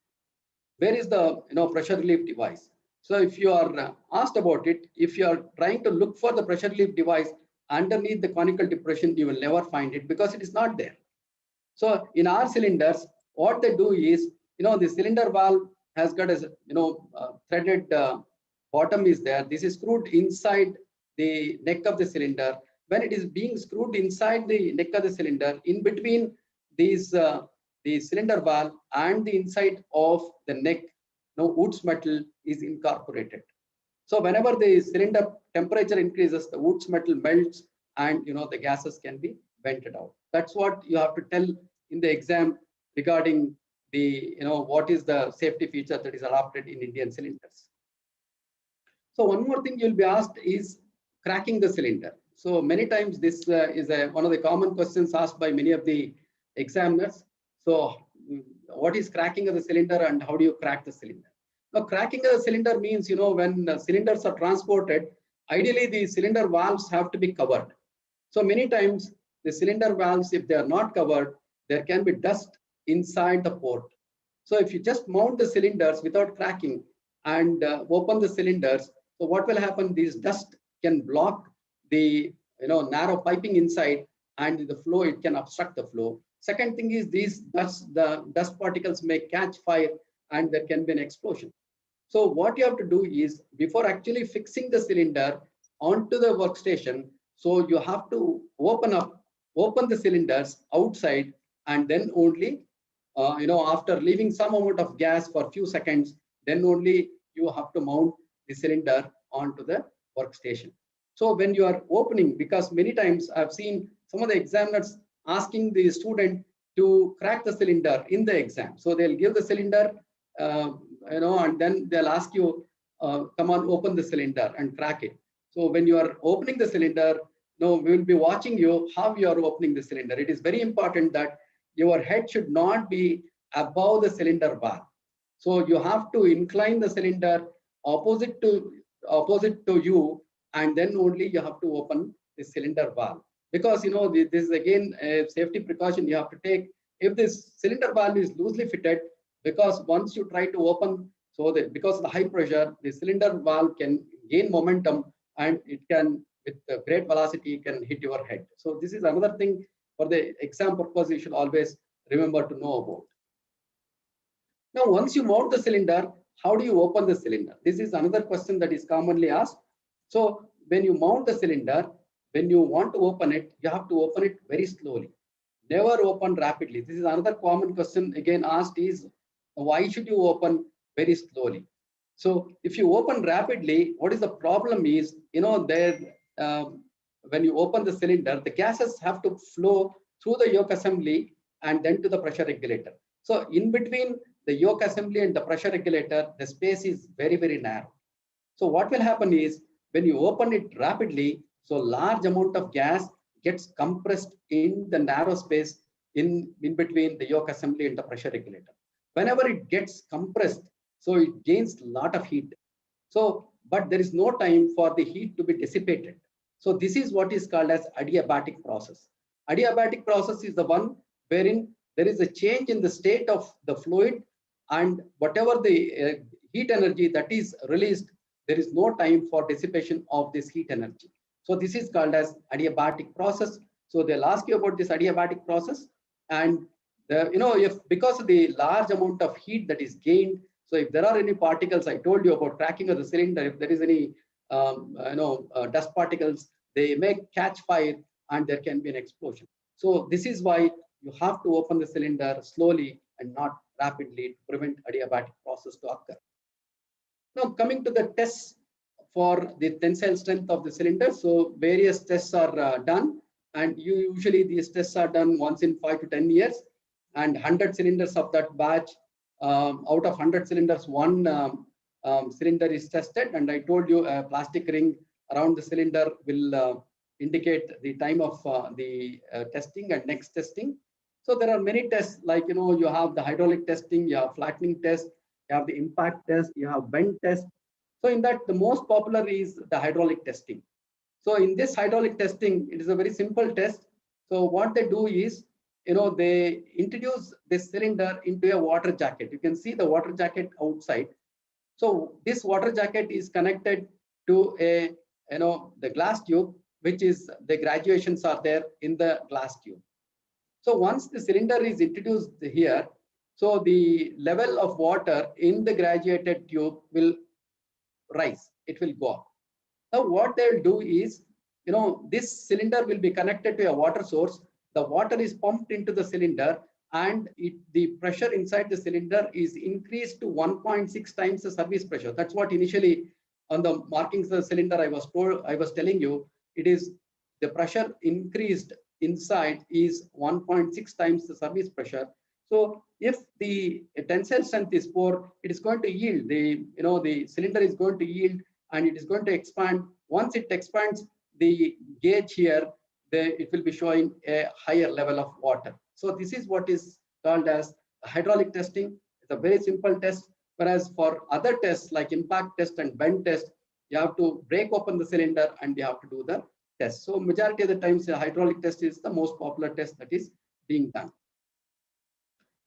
Speaker 7: where is the pressure relief device? So if you are asked about it, if you are trying to look for the pressure relief device underneath the conical depression, you will never find it because it is not there. So in our cylinders, what they do is, the cylinder valve has got a threaded bottom is there. This is screwed inside the neck of the cylinder. When it is being screwed inside the neck of the cylinder, in between these the cylinder valve and the inside of the neck, Wood's metal is incorporated. So whenever the cylinder temperature increases, the Wood's metal melts and the gases can be vented out. That's what you have to tell in the exam regarding the what is the safety feature that is adopted in Indian cylinders. So one more thing you'll be asked is cracking the cylinder. So many times this is one of the common questions asked by many of the examiners. So what is cracking of the cylinder and how do you crack the cylinder? Now cracking of the cylinder means, when the cylinders are transported, ideally the cylinder valves have to be covered. So many times the cylinder valves, if they are not covered, there can be dust inside the port. So if you just mount the cylinders without cracking and open the cylinders, so what will happen? These dust can block the narrow piping inside, and the flow, it can obstruct the flow. Second thing is the dust particles may catch fire and there can be an explosion. So what you have to do is, before actually fixing the cylinder onto the workstation, so you have to open the cylinders outside, and then only after leaving some amount of gas for a few seconds, then only you have to mount the cylinder onto the workstation. So when you are opening, because many times I've seen some of the examiners asking the student to crack the cylinder in the exam. So they'll give the cylinder, and then they'll ask you, come on, open the cylinder and crack it. So when you are opening the cylinder, we will be watching you how you are opening the cylinder. It is very important that your head should not be above the cylinder valve. So you have to incline the cylinder opposite to you, and then only you have to open the cylinder valve. Because this is again a safety precaution you have to take. If this cylinder valve is loosely fitted, because once you try to open, because of the high pressure, the cylinder valve can gain momentum and it can, with great velocity, can hit your head. So this is another thing for the exam purpose you should always remember to know about. Now, once you mount the cylinder, how do you open the cylinder? This is another question that is commonly asked. So when you mount the cylinder, when you want to open it, you have to open it very slowly. Never open rapidly. This is another common question again asked is, why should you open very slowly? So if you open rapidly, what is the problem is, when you open the cylinder, the gases have to flow through the yoke assembly and then to the pressure regulator. So in between the yoke assembly and the pressure regulator, the space is very, very narrow. So what will happen is, when you open it rapidly, so large amount of gas gets compressed in the narrow space in between the yoke assembly and the pressure regulator. Whenever it gets compressed, so it gains a lot of heat. So, but there is no time for the heat to be dissipated. So this is what is called as adiabatic process. Adiabatic process is the one wherein there is a change in the state of the fluid, and whatever the heat energy that is released, there is no time for dissipation of this heat energy. So this is called as adiabatic process. So they'll ask you about this adiabatic process, and if because of the large amount of heat that is gained, so if there are any particles, I told you about cracking of the cylinder, if there is any dust particles, they may catch fire and there can be an explosion. So this is why you have to open the cylinder slowly and not rapidly to prevent adiabatic process to occur. Now coming to the tests for the tensile strength of the cylinder. So various tests are done, and usually these tests are done once in 5 to 10 years, and 100 cylinders of that batch, out of 100 cylinders, one cylinder is tested. And I told you a plastic ring around the cylinder will indicate the time of the testing and next testing. So there are many tests, like, you have the hydraulic testing, you have flattening test, you have the impact test, you have bend test. So in that, the most popular is the hydraulic testing. So in this hydraulic testing, it is a very simple test. So what they do is, they introduce this cylinder into a water jacket. You can see the water jacket outside. So this water jacket is connected to a, the glass tube, which is the graduations are there in the glass tube. So once the cylinder is introduced here, so the level of water in the graduated tube will rise, it will go up. Now what they'll do is, this cylinder will be connected to a water source. The water is pumped into the cylinder, and the pressure inside the cylinder is increased to 1.6 times the service pressure. That's what initially on the markings of the cylinder I was telling you, it is the pressure increased inside is 1.6 times the service pressure. So if the tensile strength is poor, it is going to yield, the cylinder is going to yield, and it is going to expand. Once it expands, the gauge here, it will be showing a higher level of water. So this is what is called as hydraulic testing. It's a very simple test. Whereas for other tests like impact test and bend test, you have to break open the cylinder and you have to do the test. So majority of the times, the hydraulic test is the most popular test that is being done.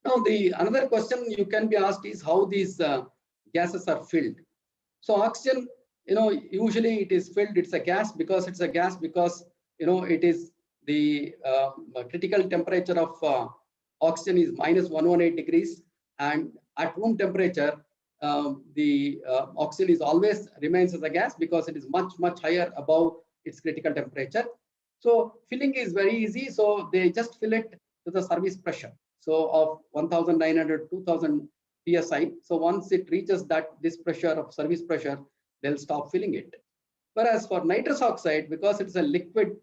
Speaker 7: Now, another question you can be asked is how these gases are filled. So oxygen, usually it is filled. It's a gas because it is the critical temperature of oxygen is -118 degrees, and at room temperature, the oxygen is always remains as a gas because it is much higher above its critical temperature. So filling is very easy. So they just fill it to the service pressure. So of 1900, 2000 psi. So once it reaches this pressure of service pressure, they'll stop filling it. Whereas for nitrous oxide, because it's a liquid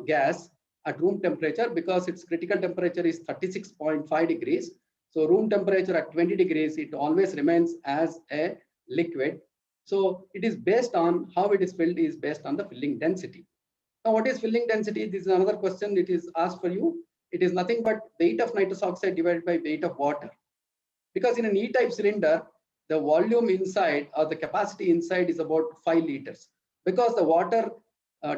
Speaker 7: gas at room temperature, because its critical temperature is 36.5 degrees. So room temperature at 20 degrees, it always remains as a liquid. So it is based on how it is filled is based on the filling density. Now, what is filling density? This is another question it is asked for you. It is nothing but weight of nitrous oxide divided by weight of water. Because in an E-type cylinder, the volume inside or the capacity inside is about 5 liters. Because the water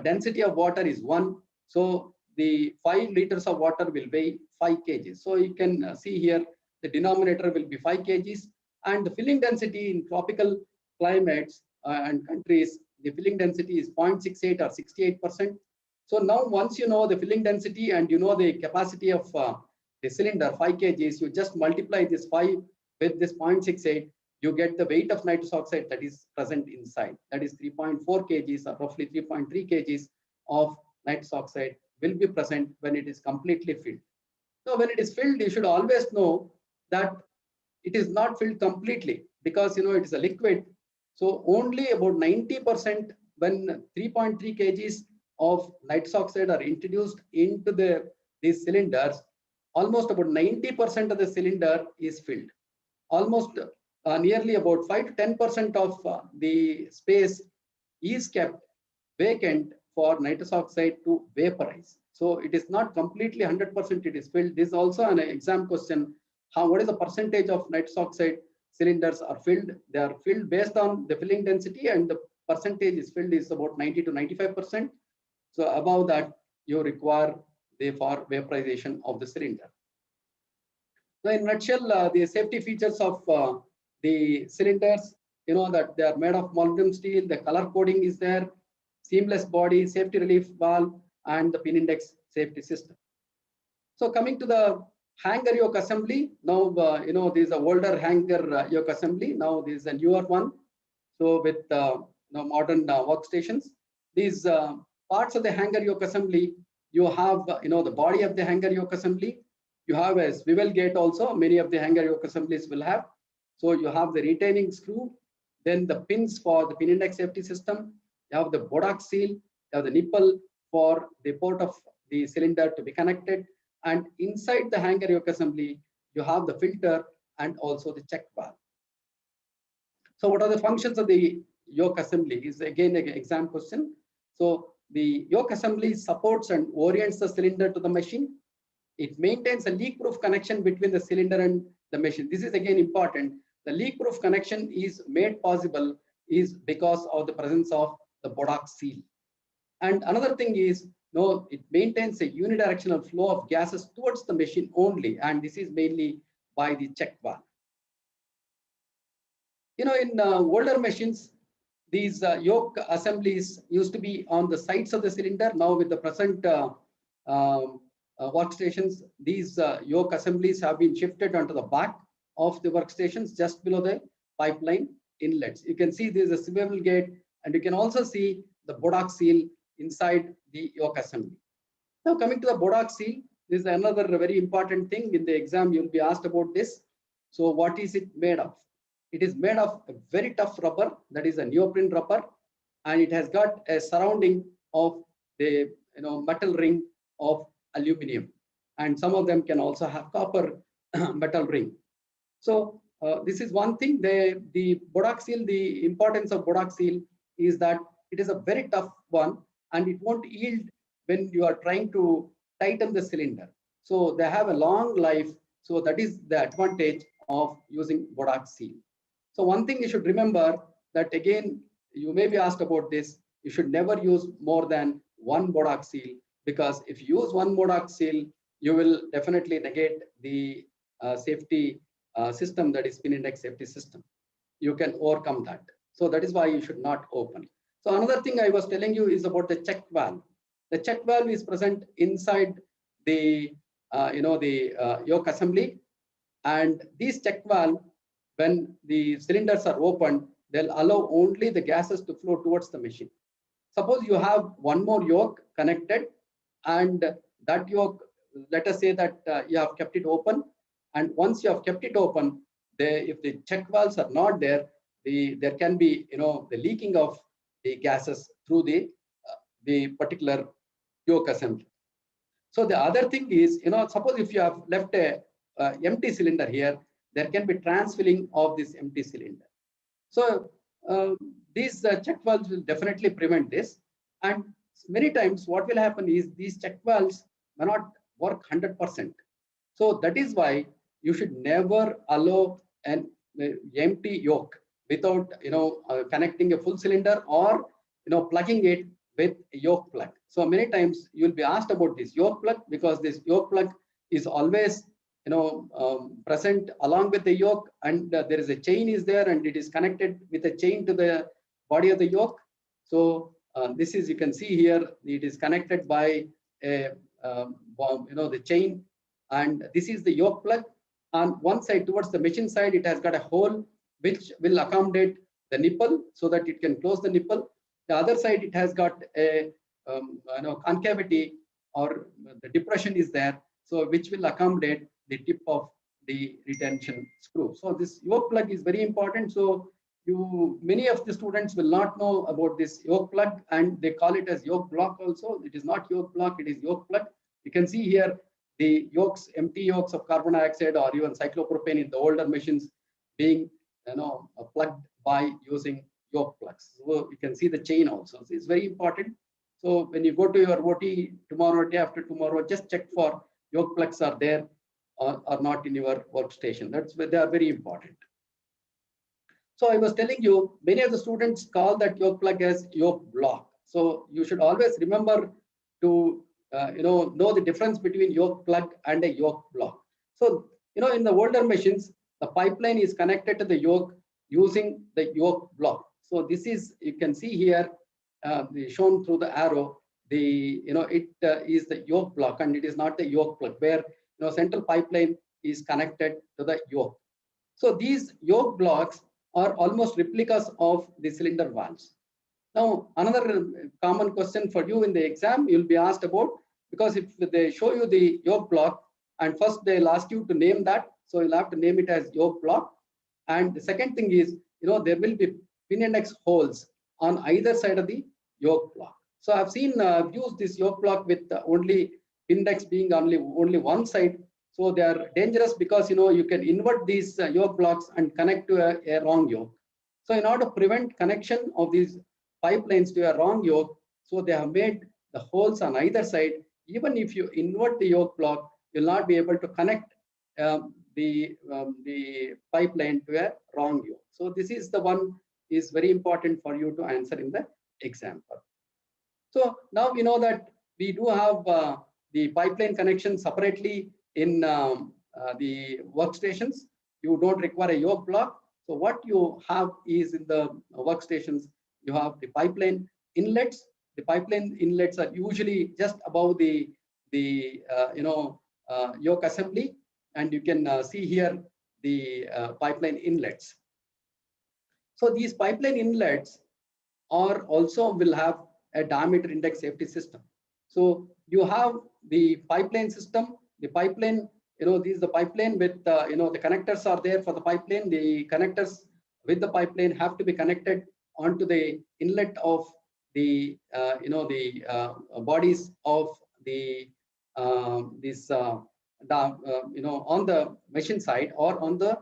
Speaker 7: density of water is 1, so the 5 liters of water will weigh 5 kgs. So you can see here the denominator will be 5 kgs, and the filling density in tropical climates and countries, the filling density is 0.68 or 68%. So now once you know the filling density and you know the capacity of the cylinder 5 kgs, you just multiply this 5 with this 0.68, you get the weight of nitrous oxide that is present inside. That is 3.4 kgs or roughly 3.3 kgs of nitrous oxide will be present when it is completely filled. So when it is filled, you should always know that it is not filled completely because it is a liquid. So only about 90% when 3.3 kgs of nitrous oxide are introduced into these cylinders, almost about 90% of the cylinder is filled. Almost nearly about 5 to 10% of the space is kept vacant for nitrous oxide to vaporize. So it is not completely 100% it is filled. This is also an exam question. What is the percentage of nitrous oxide cylinders are filled? They are filled based on the filling density, and the percentage is filled is about 90 to 95%. So above that, you require for vaporization of the cylinder. So in a nutshell, the safety features of the cylinders, that they are made of molybdenum steel, the color coding is there, seamless body, safety relief valve, and the pin index safety system. So coming to the hanger yoke assembly, now there is a older hanger yoke assembly. Now there is a newer one. So with modern workstations, these parts of the hanger yoke assembly, you have the body of the hanger yoke assembly. You have a swivel gate also. Many of the hanger yoke assemblies will have. So you have the retaining screw, then the pins for the pin index safety system. You have the Bodak seal. You have the nipple for the port of the cylinder to be connected. And inside the hanger yoke assembly, you have the filter and also the check valve. So what are the functions of the yoke assembly is again an exam question. So the yoke assembly supports and orients the cylinder to the machine. it maintains a leak-proof connection between the cylinder and the machine. This is again important. The leak-proof connection is made possible is because of the presence of the Bodak seal. And another thing is, it maintains a unidirectional flow of gases towards the machine only, and this is mainly by the check valve. In older machines, these yoke assemblies used to be on the sides of the cylinder. Now with the present workstations, these yoke assemblies have been shifted onto the back of the workstations just below the pipeline inlets. You can see there is a swivel gate, and you can also see the Bodak seal inside the yoke assembly. Now coming to the Bodak seal, this is another very important thing. In the exam, you'll be asked about this. So what is it made of? It is made of a very tough rubber, that is a neoprene rubber, and it has got a surrounding of the metal ring of aluminum, and some of them can also have copper metal ring. So this is one thing. The Bodak seal, the importance of Bodak seal is that it is a very tough one, and it won't yield when you are trying to tighten the cylinder. So they have a long life. So that is the advantage of using Bodak seal. So one thing you should remember, that again, you may be asked about this, you should never use more than one Bodak seal, because if you use one Bodak seal, you will definitely negate the safety system, that is pin index safety system. You can overcome that. So that is why you should not open. So another thing I was telling you is about the check valve. The check valve is present inside the yoke assembly, and these check valve, when the cylinders are opened, they'll allow only the gases to flow towards the machine. Suppose you have one more yoke connected, and that yoke, let us say that you have kept it open, and once you have kept it open, if the check valves are not there, there can be the leaking of the gases through the particular yoke assembly. So the other thing is, suppose if you have left a empty cylinder here, there can be transfilling of this empty cylinder. So these check valves will definitely prevent this. And many times what will happen is these check valves may not work 100%. So that is why you should never allow an empty yoke without connecting a full cylinder or plugging it with a yoke plug. So many times you will be asked about this yoke plug, because this yoke plug is always present along with the yoke, and there is a chain is there, and it is connected with a chain to the body of the yoke. So this is, you can see here, it is connected by a the chain, and this is the yoke plug. On one side towards the machine side, it has got a hole which will accommodate the nipple so that it can close the nipple. The other side, it has got a concavity, or the depression is there, so which will accommodate the tip of the retention screw. So this yoke plug is very important. So many of the students will not know about this yoke plug, and they call it as yoke block also. It is not yoke block, it is yoke plug. You can see here the yokes, empty yokes of carbon dioxide or even cyclopropane in the older machines being plugged by using yoke plugs. So you can see the chain also. So it's very important. So when you go to your OT tomorrow, day after tomorrow, just check for yoke plugs are there or not in your workstation. That's where they are very important. So I was telling you, many of the students call that yoke plug as yoke block. So you should always remember to know the difference between yoke plug and a yoke block. So in the older machines, the pipeline is connected to the yoke using the yoke block. So this is, you can see here, shown through the arrow. It is the yoke block, and it is not the yoke plug, where central pipeline is connected to the yoke. So these yoke blocks are almost replicas of the cylinder valves. Now, another common question for you in the exam, you'll be asked about, because if they show you the yoke block, and first they'll ask you to name that, so you'll have to name it as yoke block. And the second thing is, there will be pin index holes on either side of the yoke block. So I've used this yoke block with only pin index being only one side. So they are dangerous, because you can invert these yoke blocks and connect to a wrong yoke. So in order to prevent connection of these pipelines to a wrong yoke, so they have made the holes on either side. Even if you invert the yoke block, you'll not be able to connect the pipeline to a wrong yoke. So this is the one is very important for you to answer in the example. So now we know that we do have the pipeline connection separately in the workstations. You don't require a yoke block. So what you have is in the workstations, you have the pipeline inlets. The pipeline inlets are usually just above the yoke assembly, and you can see here the pipeline inlets. So these pipeline inlets are also will have a diameter index safety system. So you have the pipeline system, the pipeline, this is the pipeline with, the connectors are there for the pipeline. The connectors with the pipeline have to be connected onto the inlet of the, bodies of the, on the machine side or on the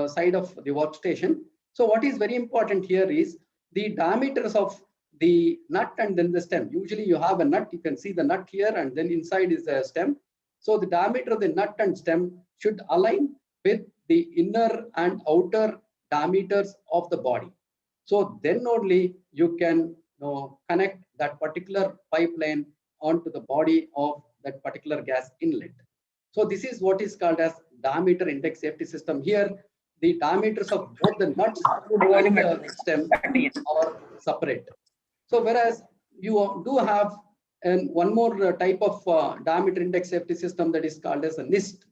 Speaker 7: side of the workstation. So what is very important here is the diameters of the nut and then the stem. Usually you have a nut, you can see the nut here, and then inside is a stem. So the diameter of the nut and stem should align with the inner and outer diameters of the body. So then only you can connect that particular pipeline onto the body of that particular gas inlet. So this is what is called as diameter index safety system. Here, the diameters of both the nuts and the stem are separate. So whereas you do have one more type of diameter index safety system that is called as a NIST.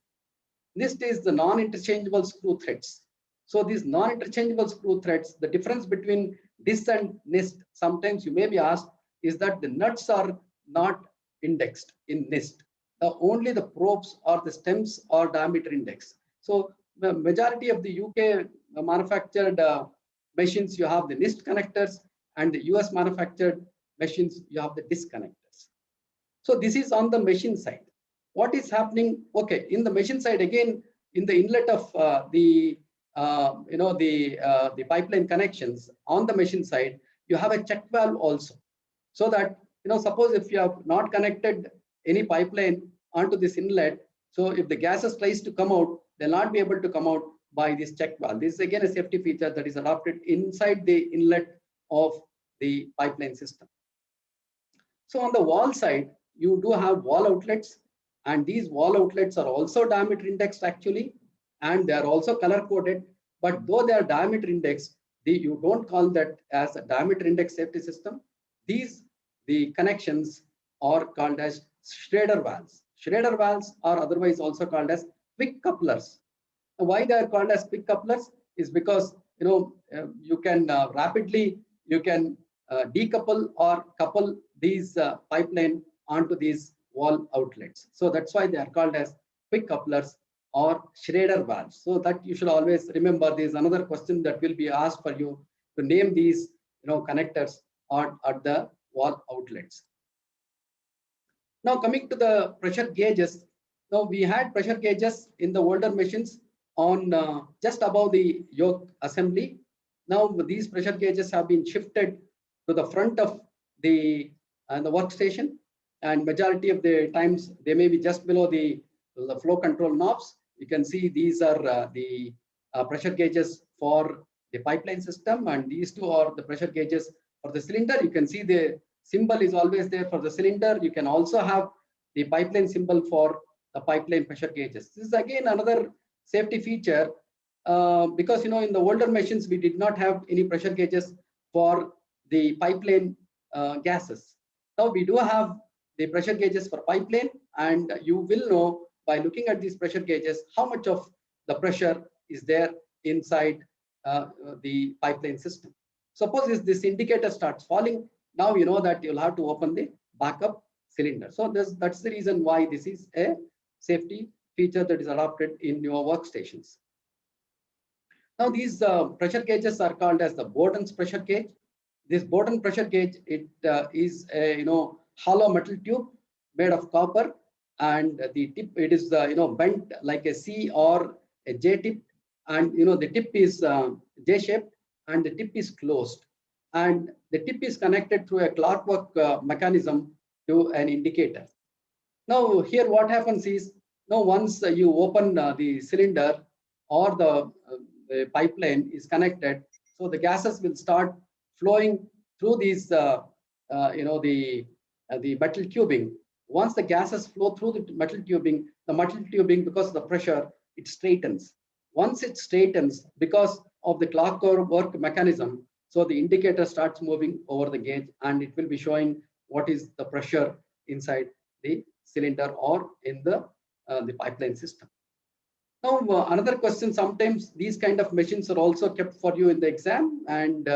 Speaker 7: NIST is the non-interchangeable screw threads. So these non-interchangeable screw threads, the difference between this and NIST, sometimes you may be asked, is that the nuts are not indexed in NIST. Only the probes or the stems are diameter index. So the majority of the UK manufactured machines, you have the NIST connectors, and the US manufactured machines, you have the disconnectors. So this is on the machine side. What is happening? Okay, in the machine side, again, in the inlet of the pipeline connections on the machine side, you have a check valve also. So that, suppose if you have not connected any pipeline onto this inlet, so if the gases tries to come out, they'll not be able to come out by this check valve. This is again a safety feature that is adopted inside the inlet of the pipeline system. So on the wall side, you do have wall outlets, and these wall outlets are also diameter indexed actually, and they are also color coded. But though they are diameter indexed, you don't call that as a diameter index safety system. The connections are called as Schrader valves. Schrader valves are otherwise also called as quick couplers. Why they are called as quick couplers is because you can rapidly decouple or couple these pipeline onto these wall outlets. So that's why they are called as quick couplers or Schrader valves. So that you should always remember. There is another question that will be asked for you to name these connectors at the wall outlets. Now coming to the pressure gauges. Now we had pressure gauges in the older machines on just above the yoke assembly. Now these pressure gauges have been shifted to the front of the workstation, and majority of the times they may be just below the flow control knobs. You can see these are the pressure gauges for the pipeline system, and these two are the pressure gauges for the cylinder. You can see the symbol is always there for the cylinder. You can also have the pipeline symbol for the pipeline pressure gauges. This is again another safety feature because in the older machines we did not have any pressure gauges for the pipeline gases. Now we do have the pressure gauges for pipeline, and you will know by looking at these pressure gauges how much of the pressure is there inside the pipeline system. Suppose if this indicator starts falling, now you know that you'll have to open the backup cylinder. So that's the reason why this is a safety feature that is adopted in your workstations. Now these pressure gauges are called as the Borden's pressure gauge. This Borden pressure gauge, it is a hollow metal tube made of copper, and the tip, it is bent like a C or a J tip, and the tip is J shaped and the tip is closed, and the tip is connected through a clockwork mechanism to an indicator. Now here what happens is, Now, once you open the cylinder or the pipeline is connected, so the gases will start flowing through these, the metal tubing. Once the gases flow through the metal tubing, because of the pressure, it straightens. Once it straightens, because of the clockwork mechanism, so the indicator starts moving over the gauge and it will be showing what is the pressure inside the cylinder or in the pipeline system. Now, another question, sometimes these kind of machines are also kept for you in the exam. And,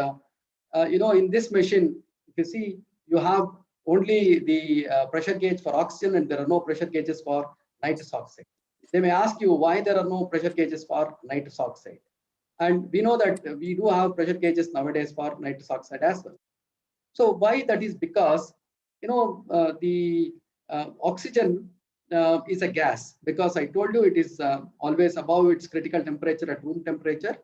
Speaker 7: in this machine, if you see, you have only the pressure gauge for oxygen and there are no pressure gauges for nitrous oxide. They may ask you why there are no pressure gauges for nitrous oxide. And we know that we do have pressure gauges nowadays for nitrous oxide as well. So why that is because, the oxygen is a gas, because I told you it is always above its critical temperature at room temperature.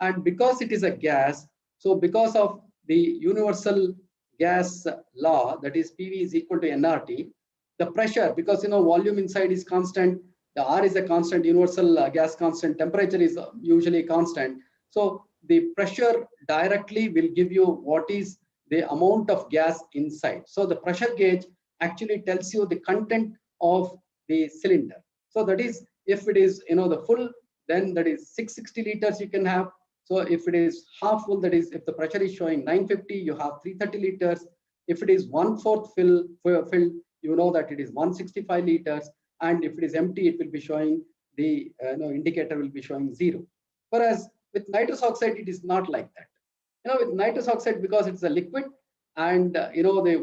Speaker 7: And because it is a gas, so because of the universal gas law, that is PV is equal to nRT, the pressure, because volume inside is constant, the R is a constant, universal gas constant, temperature is usually constant. So the pressure directly will give you what is the amount of gas inside. So the pressure gauge actually tells you the content of the cylinder. So that is, if it is the full, then that is 660 liters you can have. So if it is half full, that is, if the pressure is showing 950, you have 330 liters. If it is 1/4 filled, you know that it is 165 liters. And if it is empty, it will be showing the indicator will be showing 0. Whereas with nitrous oxide, it is not like that. With nitrous oxide, because it's a liquid, and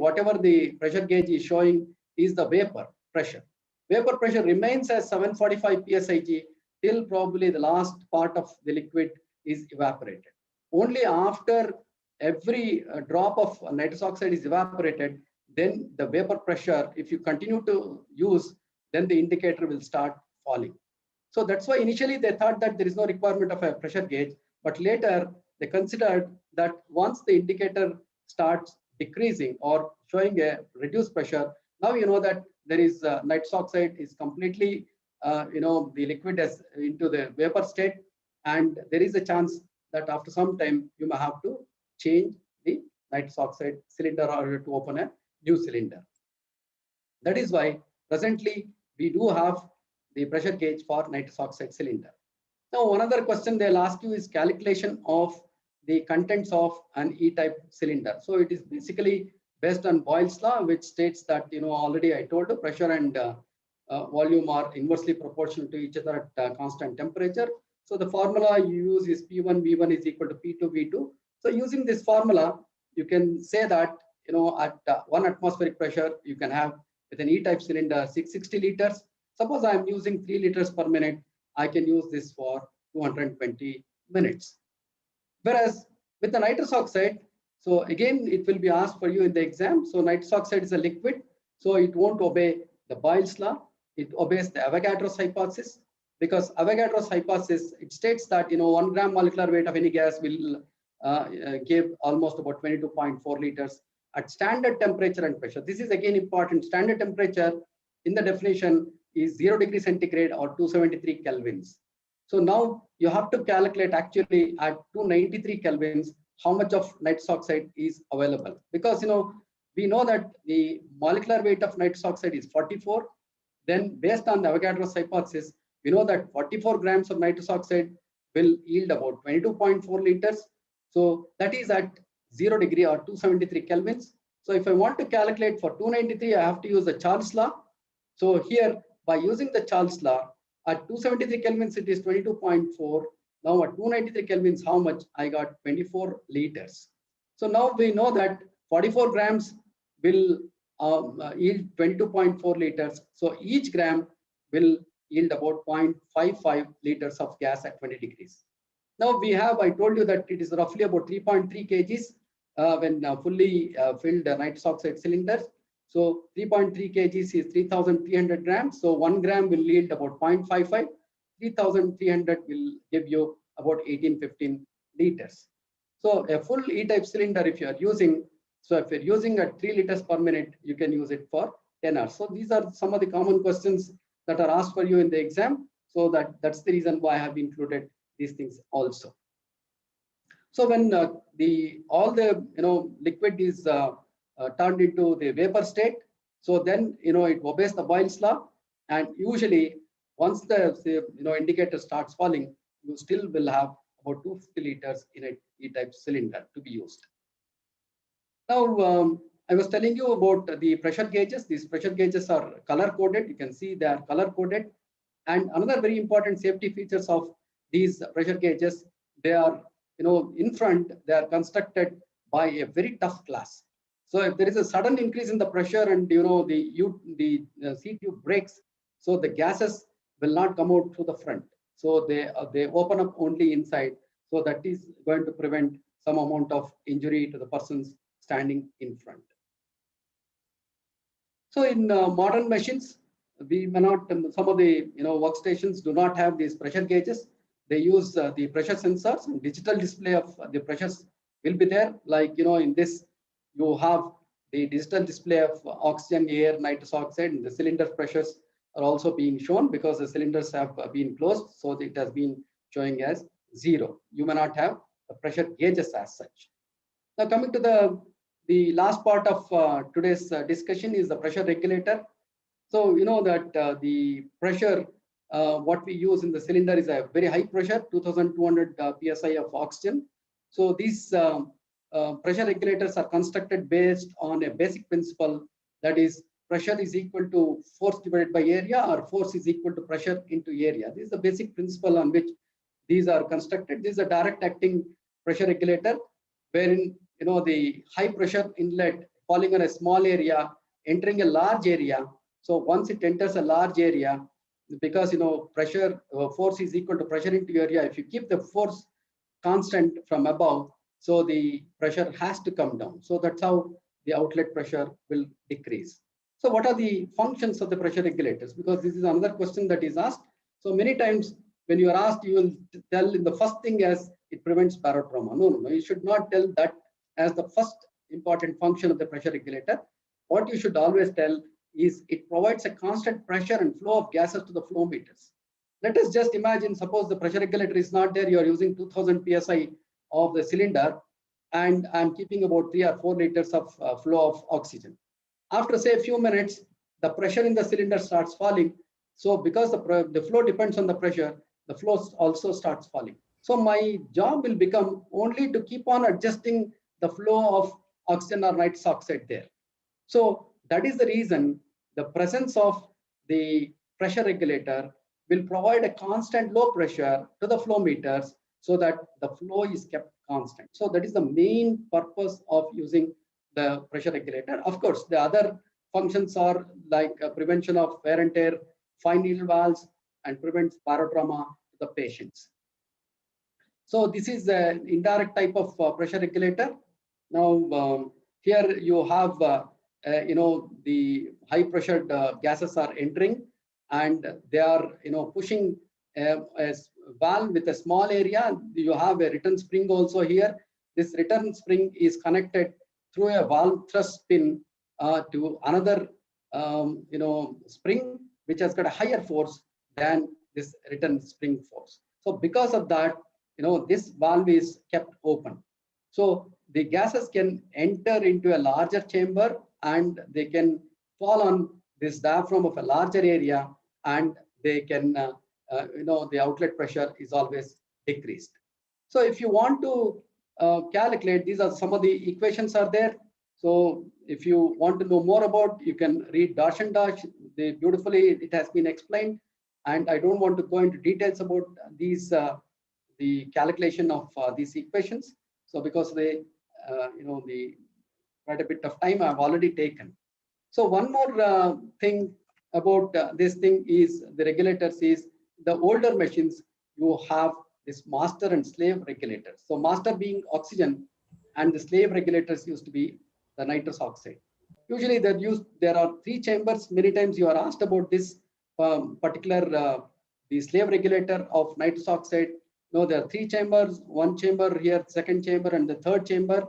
Speaker 7: whatever the pressure gauge is showing is the vapor pressure. Vapor pressure remains as 745 psig till probably the last part of the liquid is evaporated. Only after every drop of nitrous oxide is evaporated, then the vapor pressure, if you continue to use, then the indicator will start falling. So that's why initially they thought that there is no requirement of a pressure gauge, but later they considered that once the indicator starts decreasing or showing a reduced pressure, now you know that there is nitrous oxide is completely, the liquid is into the vapor state, and there is a chance that after some time you may have to change the nitrous oxide cylinder or to open a new cylinder. That is why presently we do have the pressure gauge for nitrous oxide cylinder. Now, another question they'll ask you is calculation of the contents of an E-type cylinder. So it is basically based on Boyle's law, which states that, already I told you, pressure and volume are inversely proportional to each other at constant temperature. So the formula you use is P1 V1 is equal to P2 V2. So using this formula, you can say that, at 1 atmospheric pressure, you can have with an E-type cylinder 660 liters. Suppose I am using 3 liters per minute, I can use this for 220 minutes. Whereas with the nitrous oxide, so again, it will be asked for you in the exam. So nitrous oxide is a liquid, so it won't obey the Boyle's law. It obeys the Avogadro's hypothesis, because Avogadro's hypothesis, it states that 1 gram molecular weight of any gas will give almost about 22.4 liters at standard temperature and pressure. This is again important. Standard temperature in the definition is 0 degrees centigrade or 273 kelvins. So now you have to calculate actually at 293 kelvins how much of nitrous oxide is available, because we know that the molecular weight of nitrous oxide is 44. Then based on the Avogadro's hypothesis, we know that 44 grams of nitrous oxide will yield about 22.4 liters. So that is at 0 degree or 273 kelvins. So if I want to calculate for 293, I have to use the Charles law. So here, by using the Charles law, at 273 kelvins, it is 22.4. Now at 293 kelvins, how much? I got 24 liters. So now we know that 44 grams will yield 22.4 liters. So each gram will yield about 0.55 liters of gas at 20 degrees. Now we have, I told you that it is roughly about 3.3 kgs when fully filled nitrous oxide cylinders. So 3.3 kgs is 3,300 grams. So 1 gram will yield about 0.55. 3,300 will give you about 18-15 liters. So a full E-type cylinder, if you are using, so if you're using at 3 liters per minute, you can use it for 10 hours. So these are some of the common questions that are asked for you in the exam. So that's the reason why I have included these things also. So when all the liquid is turned into the vapor state, so then it obeys the Boyle's law, and usually once the indicator starts falling, you still will have about 250 liters in a E-type cylinder to be used. Now I was telling you about the pressure gauges. These pressure gauges are color coded. You can see they are color coded. And another very important safety features of these pressure gauges, they are in front, they are constructed by a very tough glass. So if there is a sudden increase in the pressure and the seat tube breaks, so the gases will not come out through the front. So they open up only inside. So that is going to prevent some amount of injury to the persons standing in front. So in modern machines, we may not, some of the workstations do not have these pressure gauges. They use the pressure sensors, and digital display of the pressures will be there. Like in this, you have the digital display of oxygen, air, nitrous oxide, and the cylinder pressures are also being shown because the cylinders have been closed, so it has been showing as 0. You may not have the pressure gauges as such. Now coming to the last part of today's discussion is the pressure regulator. So you know that the pressure what we use in the cylinder is a very high pressure, 2200 psi of oxygen. So these pressure regulators are constructed based on a basic principle, that is pressure is equal to force divided by area, or force is equal to pressure into area. This is the basic principle on which these are constructed. This is a direct acting pressure regulator, wherein the high pressure inlet falling on a small area entering a large area. So once it enters a large area, because pressure force is equal to pressure into area, if you keep the force constant from above, so the pressure has to come down. So that's how the outlet pressure will decrease. So what are the functions of the pressure regulators? Because this is another question that is asked. So many times when you are asked, you will tell in the first thing as it prevents barotrauma. No, you should not tell that as the first important function of the pressure regulator. What you should always tell is it provides a constant pressure and flow of gases to the flow meters. Let us just imagine, suppose the pressure regulator is not there, you are using 2000 psi of the cylinder, and I'm keeping about 3 or 4 liters of flow of oxygen. After say a few minutes, the pressure in the cylinder starts falling. So because the flow depends on the pressure, the flow also starts falling. So my job will become only to keep on adjusting the flow of oxygen or nitrous oxide there. So that is the reason the presence of the pressure regulator will provide a constant low pressure to the flow meters so that the flow is kept constant. So that is the main purpose of using the pressure regulator. Of course, the other functions are like prevention of wear and tear, fine needle valves, and prevents barotrauma to the patients. So this is the indirect type of pressure regulator. Now here you have the high pressured gases are entering, and they are pushing a valve with a small area. You have a return spring also here. This return spring is connected through a valve thrust pin to another spring which has got a higher force than this return spring force. So because of that, this valve is kept open. So the gases can enter into a larger chamber and they can fall on this diaphragm of a larger area, and they can, the outlet pressure is always decreased. So if you want to calculate, these are some of the equations are there. So if you want to know more about, you can read Dash and Dash. Beautifully, it has been explained, and I don't want to go into details about these, the calculation of these equations. So because they, quite a bit of time I've already taken. So one more thing about this thing is the regulators is the older machines, you have this master and slave regulators. So master being oxygen and the slave regulators used to be the nitrous oxide. Usually there are 3 chambers. Many times you are asked about this particular, the slave regulator of nitrous oxide. No, there are 3 chambers, 1 chamber here, 2nd chamber, and the 3rd chamber.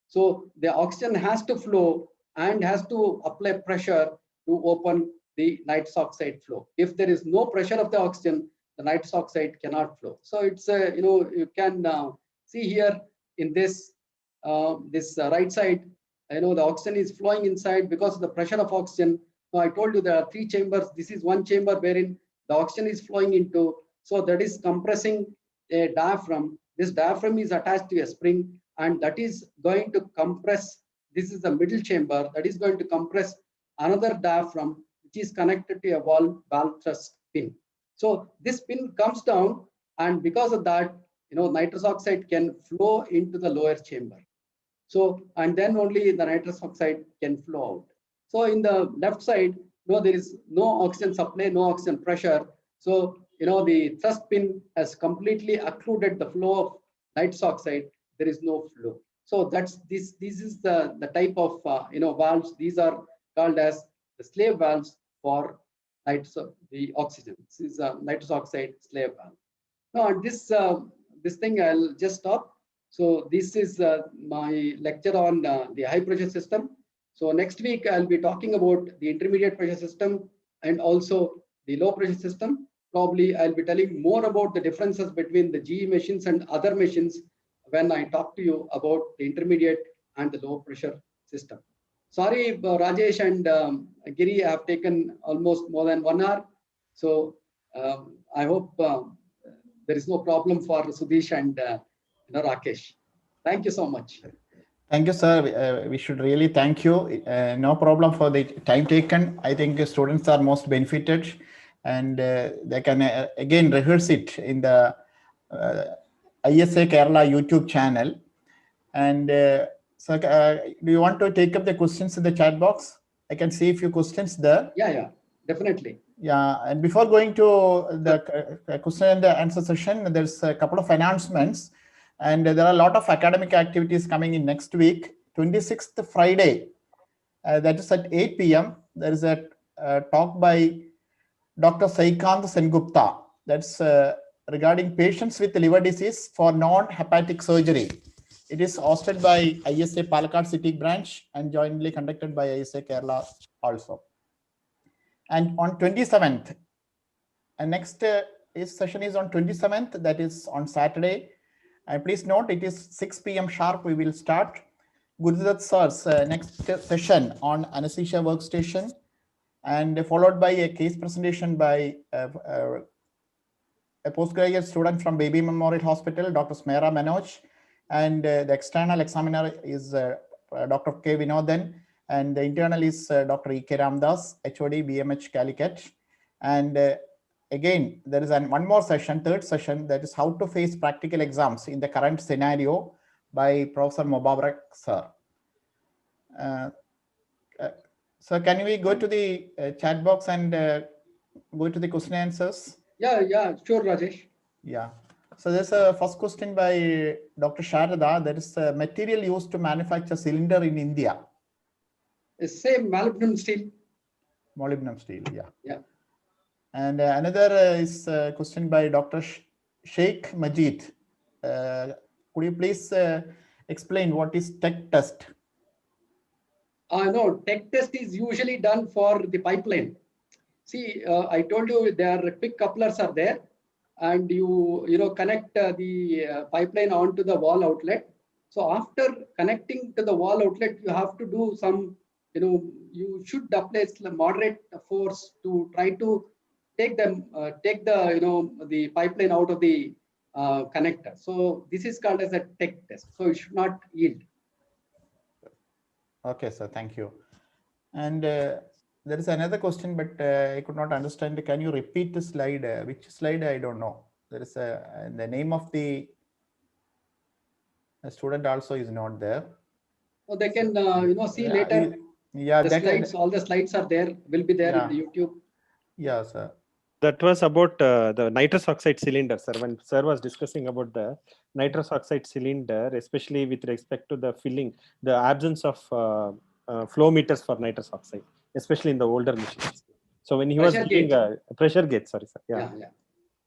Speaker 7: So the oxygen has to flow and has to apply pressure to open the nitrous oxide flow. If there is no pressure of the oxygen, the nitrous oxide cannot flow. So it's you can see here in this right side, the oxygen is flowing inside because of the pressure of oxygen. So I told you there are 3 chambers. This is one chamber wherein the oxygen is flowing into. So that is compressing a diaphragm. This diaphragm is attached to a spring, and that is going to compress. This is the middle chamber that is going to compress another diaphragm, which is connected to a valve thrust pin. So this pin comes down, and because of that, nitrous oxide can flow into the lower chamber. So, and then only the nitrous oxide can flow out. So in the left side, there is no oxygen supply, no oxygen pressure. So, the thrust pin has completely occluded the flow of nitrous oxide. There is no flow. So that's this is the type of valves. These are called as the slave valves for the oxygen. This is a nitrous oxide slave valve. Now this thing I'll just stop. So this is my lecture on the high pressure system. So next week I'll be talking about the intermediate pressure system and also the low pressure system. Probably I'll be telling more about the differences between the GE machines and other machines when I talk to you about the intermediate and the low pressure system. Sorry, Rajesh and Giri have taken almost more than 1 hour. So I hope there is no problem for Sudesh and Rakesh. Thank you so much.
Speaker 6: Thank you, sir. We should really thank you. No problem for the time taken. I think students are most benefited, and they can again rehearse it in the ISA Kerala YouTube channel. And so, do you want to take up the questions in the chat box? I can see a few questions there.
Speaker 7: Yeah, definitely.
Speaker 6: Yeah, and before going to the question and answer session, there's a couple of announcements. And there are a lot of academic activities coming in next week, 26th Friday, that is at 8 p.m. There is a talk by Dr. Saikant Sengupta. That's regarding patients with liver disease for non-hepatic surgery. It is hosted by ISA Palakkad City branch and jointly conducted by ISA Kerala also. And on 27th, and next session is on 27th, that is on Saturday. And please note, it is 6 p.m. sharp. We will start Gurudatt sir's next session on anesthesia workstation, and followed by a case presentation by a postgraduate student from Baby Memorial Hospital, Dr. Smera Manoj, and the external examiner is Dr. K. Vinodhan, and the internal is Dr. E.K. Ramdas, HOD, BMH Calicut. And again, there is one more session, third session, that is how to face practical exams in the current scenario by Professor Mobarak sir. So can we go to the chat box and go to the question answers?
Speaker 7: Yeah, sure, Rajesh.
Speaker 6: Yeah. So there's a first question by Dr. Sharada. There is a material used to manufacture cylinder in India.
Speaker 7: The same molybdenum steel.
Speaker 6: Molybdenum steel, yeah.
Speaker 7: Yeah.
Speaker 6: And another is a question by Dr. Sheikh Majid. Could you please explain what is tech test?
Speaker 7: No, tech test is usually done for the pipeline. See, I told you there are quick couplers are there, and you connect the pipeline onto the wall outlet. So after connecting to the wall outlet, you have to do some, you should apply moderate force to try to take the pipeline out of the connector. So this is called as a tech test. So it should not yield.
Speaker 6: Okay, sir. Thank you. And there is another question, but I could not understand. Can you repeat the slide? Which slide? I don't know. There is the name of the student also is not there.
Speaker 7: So they can see later.
Speaker 6: Yeah,
Speaker 7: the slides, all the slides are there. Will be there in the YouTube.
Speaker 6: Yeah, sir.
Speaker 2: That was about the nitrous oxide cylinder, sir. When sir was discussing about the nitrous oxide cylinder, especially with respect to the filling, the absence of flow meters for nitrous oxide, especially in the older machines. So when he was giving a pressure gauge, sorry, sir. Yeah.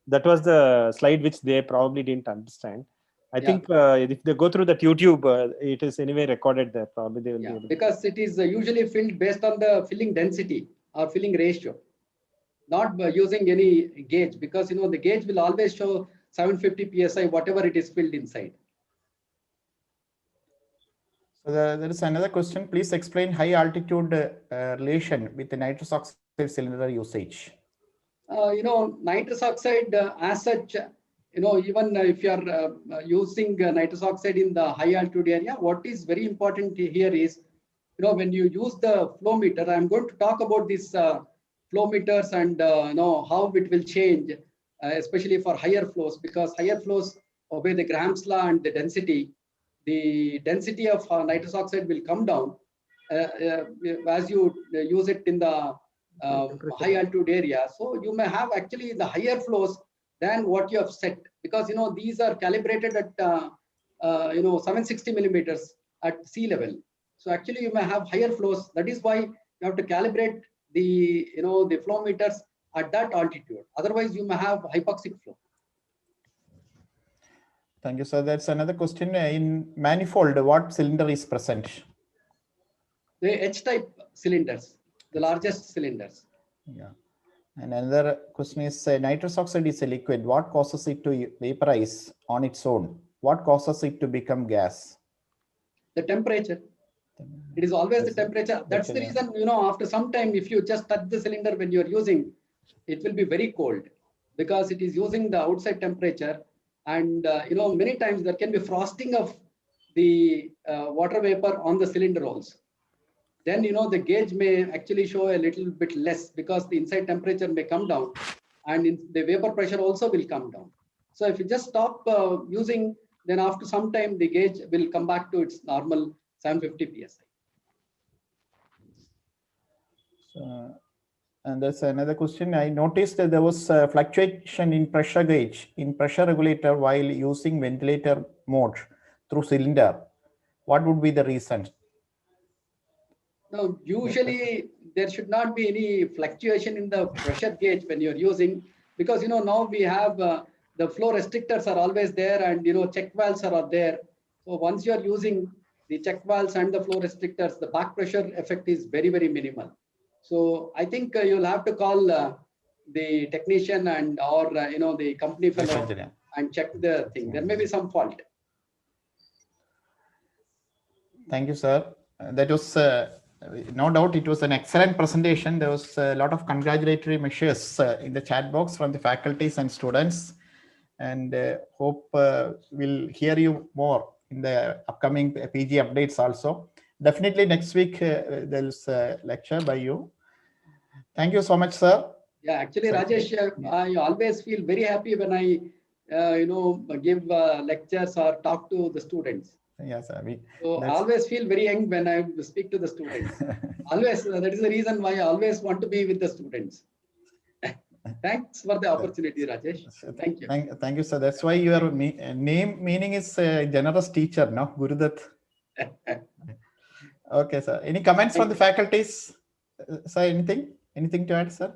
Speaker 2: That was the slide which they probably didn't understand. I think if they go through that YouTube, it is anyway recorded there. Probably they will be able
Speaker 7: because it is usually filled based on the filling density or filling ratio, not by using any gauge, because the gauge will always show 750 psi, whatever it is filled inside.
Speaker 6: So there is another question. Please explain high altitude relation with the nitrous oxide cylinder usage.
Speaker 7: Nitrous oxide as such, even if you are using nitrous oxide in the high altitude area, what is very important here is, when you use the flow meter, I'm going to talk about these flow meters and how it will change, especially for higher flows, because higher flows obey the Graham's law and the density. The density of nitrous oxide will come down as you use it in the high altitude area. So you may have actually the higher flows than what you have set, because these are calibrated at 760 millimeters at sea level. So actually you may have higher flows. That is why you have to calibrate the the flow meters at that altitude. Otherwise you may have hypoxic flow.
Speaker 6: Thank you, sir. That's another question. In manifold, what cylinder is present?
Speaker 7: The H-type cylinders, the largest cylinders.
Speaker 6: Yeah. And another question is, nitrous oxide is a liquid. What causes it to vaporize on its own? What causes it to become gas?
Speaker 7: The temperature. It is always the temperature. That's the reason, after some time, if you just touch the cylinder when you're using, it will be very cold, because it is using the outside temperature. And, many times there can be frosting of the water vapor on the cylinder also. Then, the gauge may actually show a little bit less, because the inside temperature may come down and the vapor pressure also will come down. So if you just stop using, then after some time, the gauge will come back to its normal 750 psi.
Speaker 6: And there's another question. I noticed that there was a fluctuation in pressure gauge in pressure regulator while using ventilator mode through cylinder. What would be the reason?
Speaker 7: Now, usually there should not be any fluctuation in the pressure gauge when you're using, because now we have the flow restrictors are always there, and check valves are there. So once you are using the check valves and the flow restrictors, the back pressure effect is very, very minimal. So I think you'll have to call the technician and or the company fellow and check the thing. There may be some fault.
Speaker 6: Thank you, sir. That was no doubt it was an excellent presentation. There was a lot of congratulatory measures in the chat box from the faculties and students, and hope we'll hear you more in the upcoming PG updates also. Definitely next week there's a lecture by you. Thank you so much, sir.
Speaker 7: Yeah, actually, Rajesh, I always feel very happy when I give lectures or talk to the students.
Speaker 6: Yes, sir.
Speaker 7: So I always feel very young when I speak to the students. Always, that is the reason why I always want to be with the students. Thanks for the opportunity, Rajesh. Thank you.
Speaker 6: Thank you, sir. That's why your name meaning is generous teacher, no? Gurudatt. Okay, sir. Any comments from the faculties? Sir, anything to add, sir?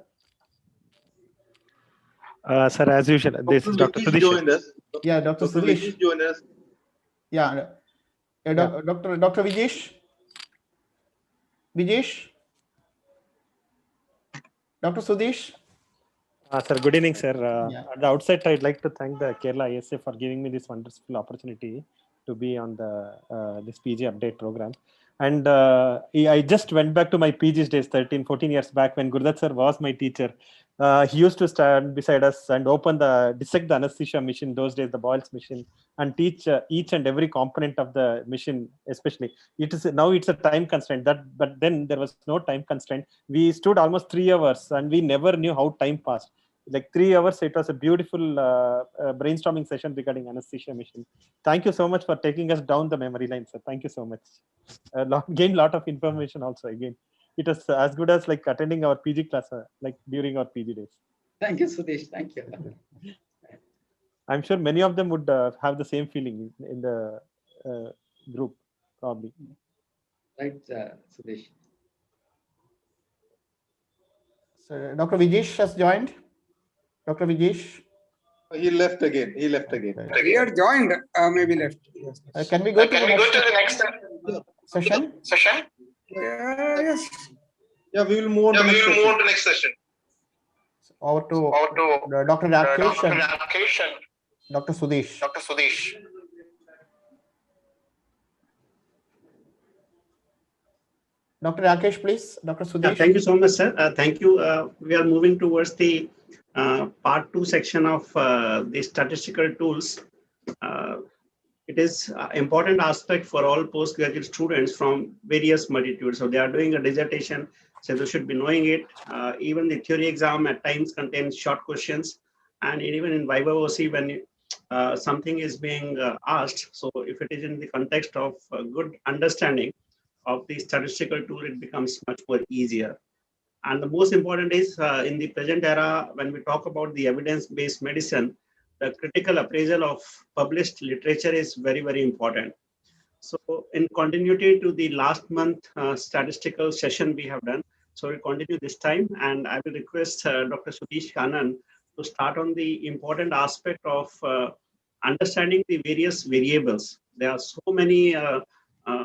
Speaker 2: Sir, as usual, this is Dr. Sudesh.
Speaker 6: Yeah, Dr. Sudesh.
Speaker 4: Join us.
Speaker 6: Yeah, Dr. Vijesh. Dr. Sudesh.
Speaker 2: Sir, good evening, sir.
Speaker 6: Yeah.
Speaker 2: At the outset, I'd like to thank the Kerala ISA for giving me this wonderful opportunity to be on the this PG update program. And I just went back to my PG's days, 13, 14 years back, when Gurudatt sir was my teacher. He used to stand beside us and dissect the anesthesia machine, those days, the Boyle's machine, and teach each and every component of the machine, especially. Now it's a time constraint, but then there was no time constraint. We stood almost 3 hours and we never knew how time passed. Like 3 hours, it was a beautiful brainstorming session regarding anesthesia machine. Thank you so much for taking us down the memory lane, sir. Thank you so much. Gained a lot of information also again. It was as good as like attending our PG class, like during our PG days.
Speaker 7: Thank you, Sudesh. Thank you.
Speaker 2: I'm sure many of them would have the same feeling in the group, probably.
Speaker 7: Right, Sudesh.
Speaker 6: So Dr. Vijesh has joined. Dr. Vijesh.
Speaker 4: He left again.
Speaker 1: He had joined, maybe left. Yes.
Speaker 6: Can we go to the next session?
Speaker 1: Yes.
Speaker 4: Yeah, we will move on to next session.
Speaker 6: Over to Dr. Rakesh and Dr. Sudesh. Dr. Rakesh, please. Dr.
Speaker 5: Yeah,
Speaker 6: Sudesh.
Speaker 5: thank you so much, sir. Thank you. We are moving towards the part 2 section of the statistical tools. It is an important aspect for all postgraduate students from various multitudes. So they are doing a dissertation, so they should be knowing it. Even the theory exam at times contains short questions, and even in Viva OC when something is being asked. So if it is in the context of good understanding of the statistical tool, it becomes much more easier. And the most important is in the present era, when we talk about the evidence-based medicine, the critical appraisal of published literature is very, very important. So in continuity to the last month statistical session we have done, so we'll continue this time, and I will request Dr. Sudesh Kannan to start on the important aspect of understanding the various variables. There are so many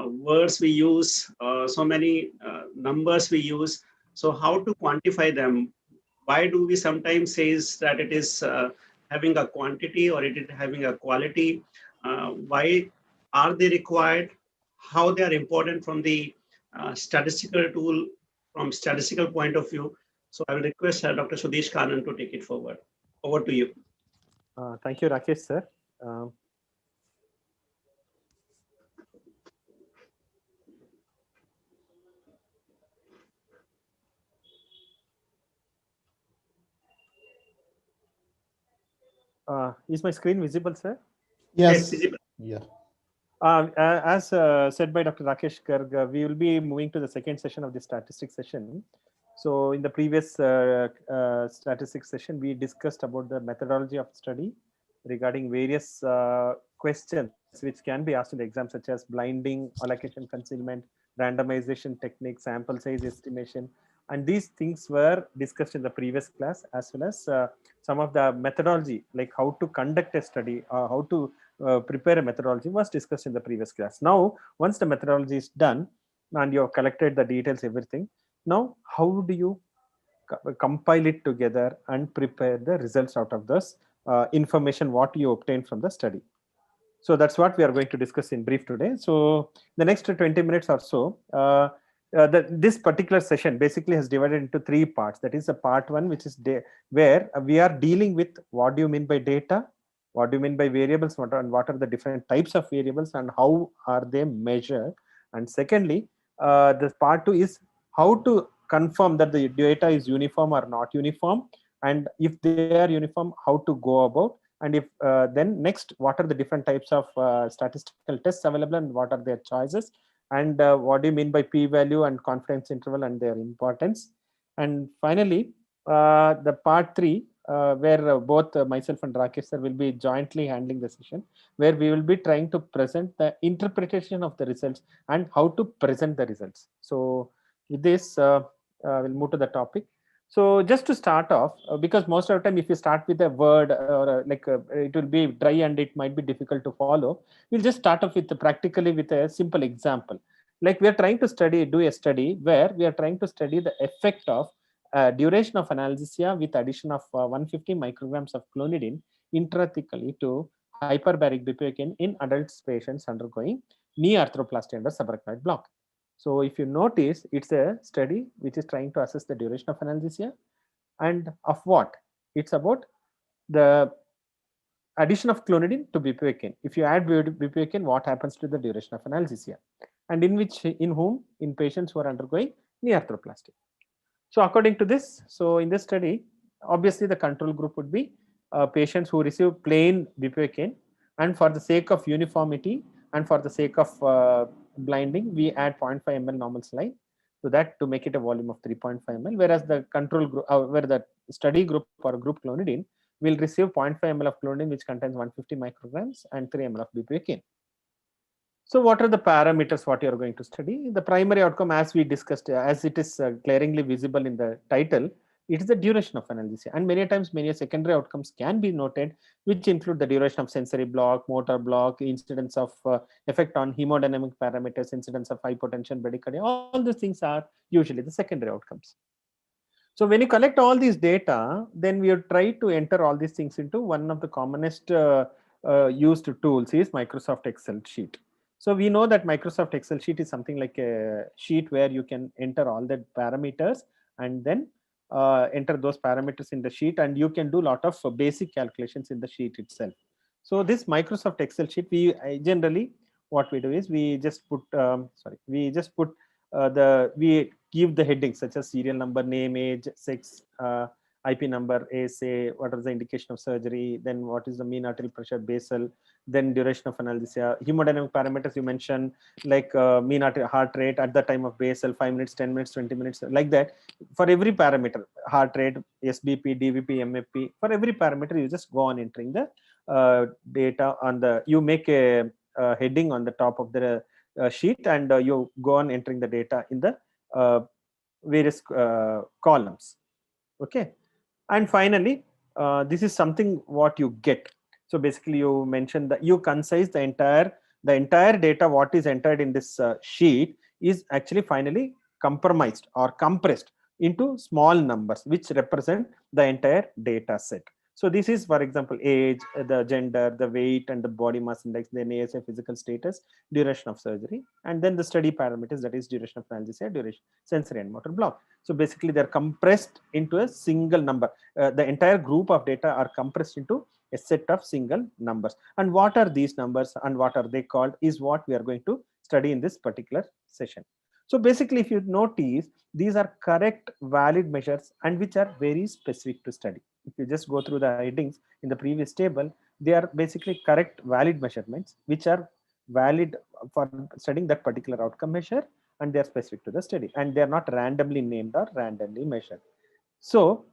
Speaker 5: words we use, so many numbers we use. So how to quantify them? Why do we sometimes say that it is having a quantity or it is having a quality? Why are they required? How they are important from the statistical tool, from statistical point of view? So I will request Dr. Sudesh Kannan to take it forward. Over to you.
Speaker 2: Thank you, Rakesh, sir. Is my screen visible, sir?
Speaker 6: Yes.
Speaker 5: visible.
Speaker 6: Yeah.
Speaker 2: As said by Dr. Rakesh Garg, we will be moving to the second session of the statistics session. So in the previous statistics session, we discussed about the methodology of study regarding various questions which can be asked in the exam, such as blinding, allocation concealment, randomization technique, sample size estimation. And these things were discussed in the previous class, as well as some of the methodology, like how to conduct a study, how to prepare a methodology was discussed in the previous class. Now, once the methodology is done and you have collected the details, everything, now how do you compile it together and prepare the results out of this information what you obtain from the study? So that's what we are going to discuss in brief today. So the next 20 minutes or so, this particular session basically has divided into 3 parts. That is a part 1, which is where we are dealing with what do you mean by data, what do you mean by variables, what are the different types of variables and how are they measured. And secondly, the part 2 is how to confirm that the data is uniform or not uniform, and if they are uniform, how to go about. And if then next, what are the different types of statistical tests available and what are their choices, and what do you mean by p-value and confidence interval and their importance. And finally, the part 3, where both myself and Rakesh sir will be jointly handling the session, where we will be trying to present the interpretation of the results and how to present the results. So with this, we'll move to the topic. So just to start off, because most of the time if you start with a word or it will be dry and it might be difficult to follow, we'll just start off with practically with a simple example. Like we are trying to do a study where we are trying to study the effect of duration of anaesthesia with addition of 150 micrograms of clonidine intrathecally to hyperbaric bupivacaine in adult patients undergoing knee arthroplasty under subarachnoid block. So if you notice, it's a study which is trying to assess the duration of analgesia and of what? It's about the addition of clonidine to bupivacaine. If you add bupivacaine, what happens to the duration of analgesia? And in whom? In patients who are undergoing knee arthroplasty. So according to this, so in this study, obviously the control group would be patients who receive plain bupivacaine, and for the sake of uniformity and for the sake of blinding, we add 0.5 ml normal saline to that to make it a volume of 3.5 ml, whereas the control group, where the study group or group clonidine will receive 0.5 ml of clonidine, which contains 150 micrograms and 3 ml of bupivacaine. So what are the parameters what you are going to study? The primary outcome, as we discussed, as it is glaringly visible in the title, It is the duration of analgesia, and many times many secondary outcomes can be noted, which include the duration of sensory block, motor block, incidence of effect on hemodynamic parameters, incidence of hypotension, bradycardia. All these things are usually the secondary outcomes. So when you collect all these data, then we try to enter all these things into one of the commonest used tools is Microsoft Excel sheet. So we know that Microsoft Excel sheet is something like a sheet where you can enter all the parameters and then enter those parameters in the sheet, and you can do a lot of basic calculations in the sheet itself. So this Microsoft Excel sheet, we generally what we do is we just put we give the headings such as serial number, name, age, sex, IP number, ASA, what is the indication of surgery, then what is the mean arterial pressure, basal, then duration of analgesia, hemodynamic parameters you mentioned, like mean arterial heart rate at the time of basal, 5 minutes, 10 minutes, 20 minutes, like that. For every parameter, heart rate, SBP, DVP, MFP, for every parameter you just go on entering the data on the, you make a heading on the top of the sheet, and you go on entering the data in the various columns. Okay, and finally this is something what you get. So basically you mentioned that you concise the entire data what is entered in this sheet is actually finally compromised or compressed into small numbers which represent the entire data set. So this is, for example, age, the gender, the weight, and the body mass index, then ASA physical status, duration of surgery, and then the study parameters, that is duration of analgesia, duration, sensory and motor block. So basically they're compressed into a single number. The entire group of data are compressed into a set of single numbers. And what are these numbers and what are they called is what we are going to study in this particular session. So basically, if you notice, these are correct, valid measures and which are very specific to study. If you just go through the headings in the previous table, they are basically correct, valid measurements which are valid for studying that particular outcome measure, and they are specific to the study, and they are not randomly named or randomly measured. So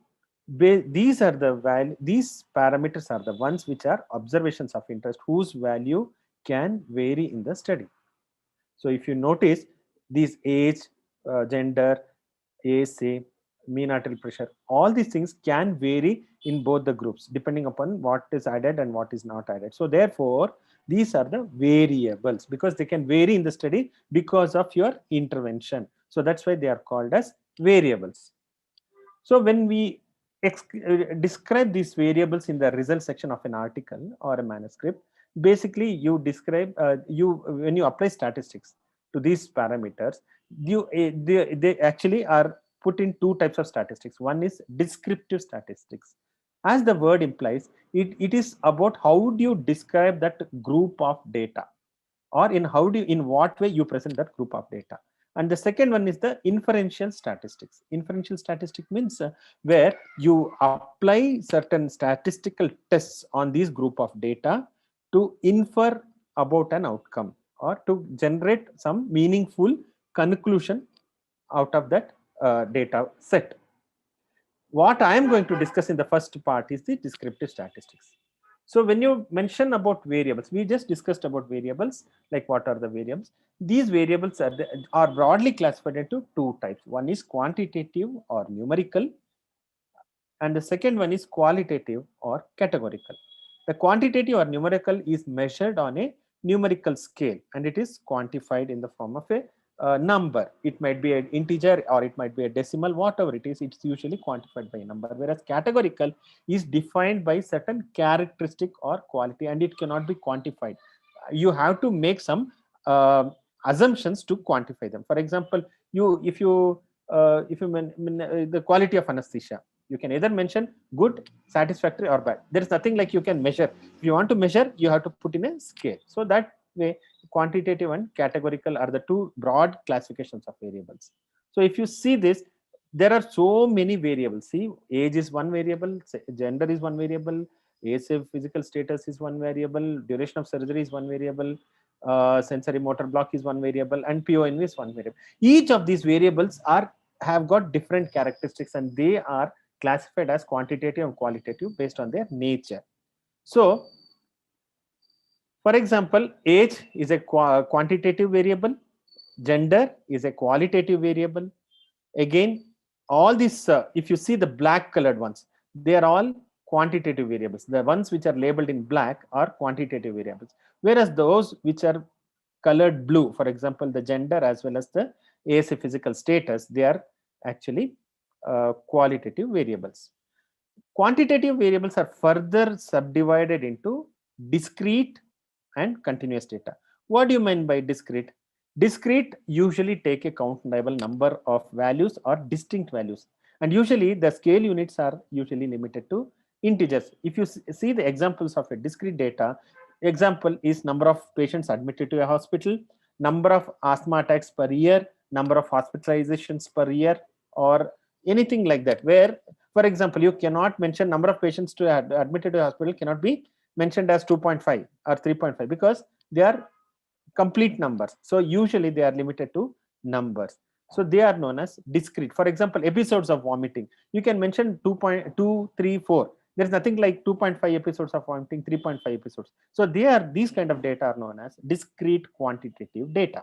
Speaker 2: these are the these parameters are the ones which are observations of interest whose value can vary in the study. So if you notice, these age, gender, ASA, mean arterial pressure, all these things can vary in both the groups depending upon what is added and what is not added. So therefore, these are the variables because they can vary in the study because of your intervention. So that's why they are called as variables. So when we describe these variables in the result section of an article or a manuscript, basically you describe when you apply statistics to these parameters, they actually are put in two types of statistics. One is descriptive statistics. As the word implies, it is about how do you describe that group of data, or in what way you present that group of data. And the second one is the inferential statistics. Inferential statistic means where you apply certain statistical tests on this group of data to infer about an outcome or to generate some meaningful conclusion out of that data set. What I am going to discuss in the first part is the descriptive statistics. So when you mention about variables, we just discussed about variables, like what are the variables. These variables are broadly classified into two types. One is quantitative or numerical, and the second one is qualitative or categorical. The quantitative or numerical is measured on a numerical scale, and it is quantified in the form of a number. It might be an integer or it might be a decimal, whatever it is, it's usually quantified by a number. Whereas categorical is defined by certain characteristic or quality, and it cannot be quantified. You have to make some assumptions to quantify them. For example, if you the quality of anesthesia, you can either mention good, satisfactory, or bad. There is nothing like you can measure. If you want to measure, you have to put in a scale. So that way, quantitative and categorical are the two broad classifications of variables. So if you see this, there are so many variables. See, age is one variable, gender is one variable, ASA physical status is one variable, duration of surgery is one variable, sensory motor block is one variable, and PONV is one variable. Each of these variables have got different characteristics, and they are classified as quantitative and qualitative based on their nature. So, for example, age is a quantitative variable, gender is a qualitative variable. Again, all these, if you see the black colored ones, they are all quantitative variables. The ones which are labeled in black are quantitative variables, whereas those which are colored blue, for example, the gender as well as the ASA physical status, they are actually qualitative variables. Quantitative variables are further subdivided into discrete and continuous data. What do you mean by discrete? Discrete usually take a countable number of values or distinct values, and usually the scale units are usually limited to integers. If you see the examples of a discrete data, example is number of patients admitted to a hospital, number of asthma attacks per year, number of hospitalizations per year, or anything like that, where, for example, you cannot mention number of patients to admitted to a hospital cannot be mentioned as 2.5 or 3.5 because they are complete numbers. So usually they are limited to numbers. So they are known as discrete. For example, episodes of vomiting, you can mention 2.2, 3, 4. There's nothing like 2.5 episodes of vomiting, 3.5 episodes. So these kind of data are known as discrete quantitative data.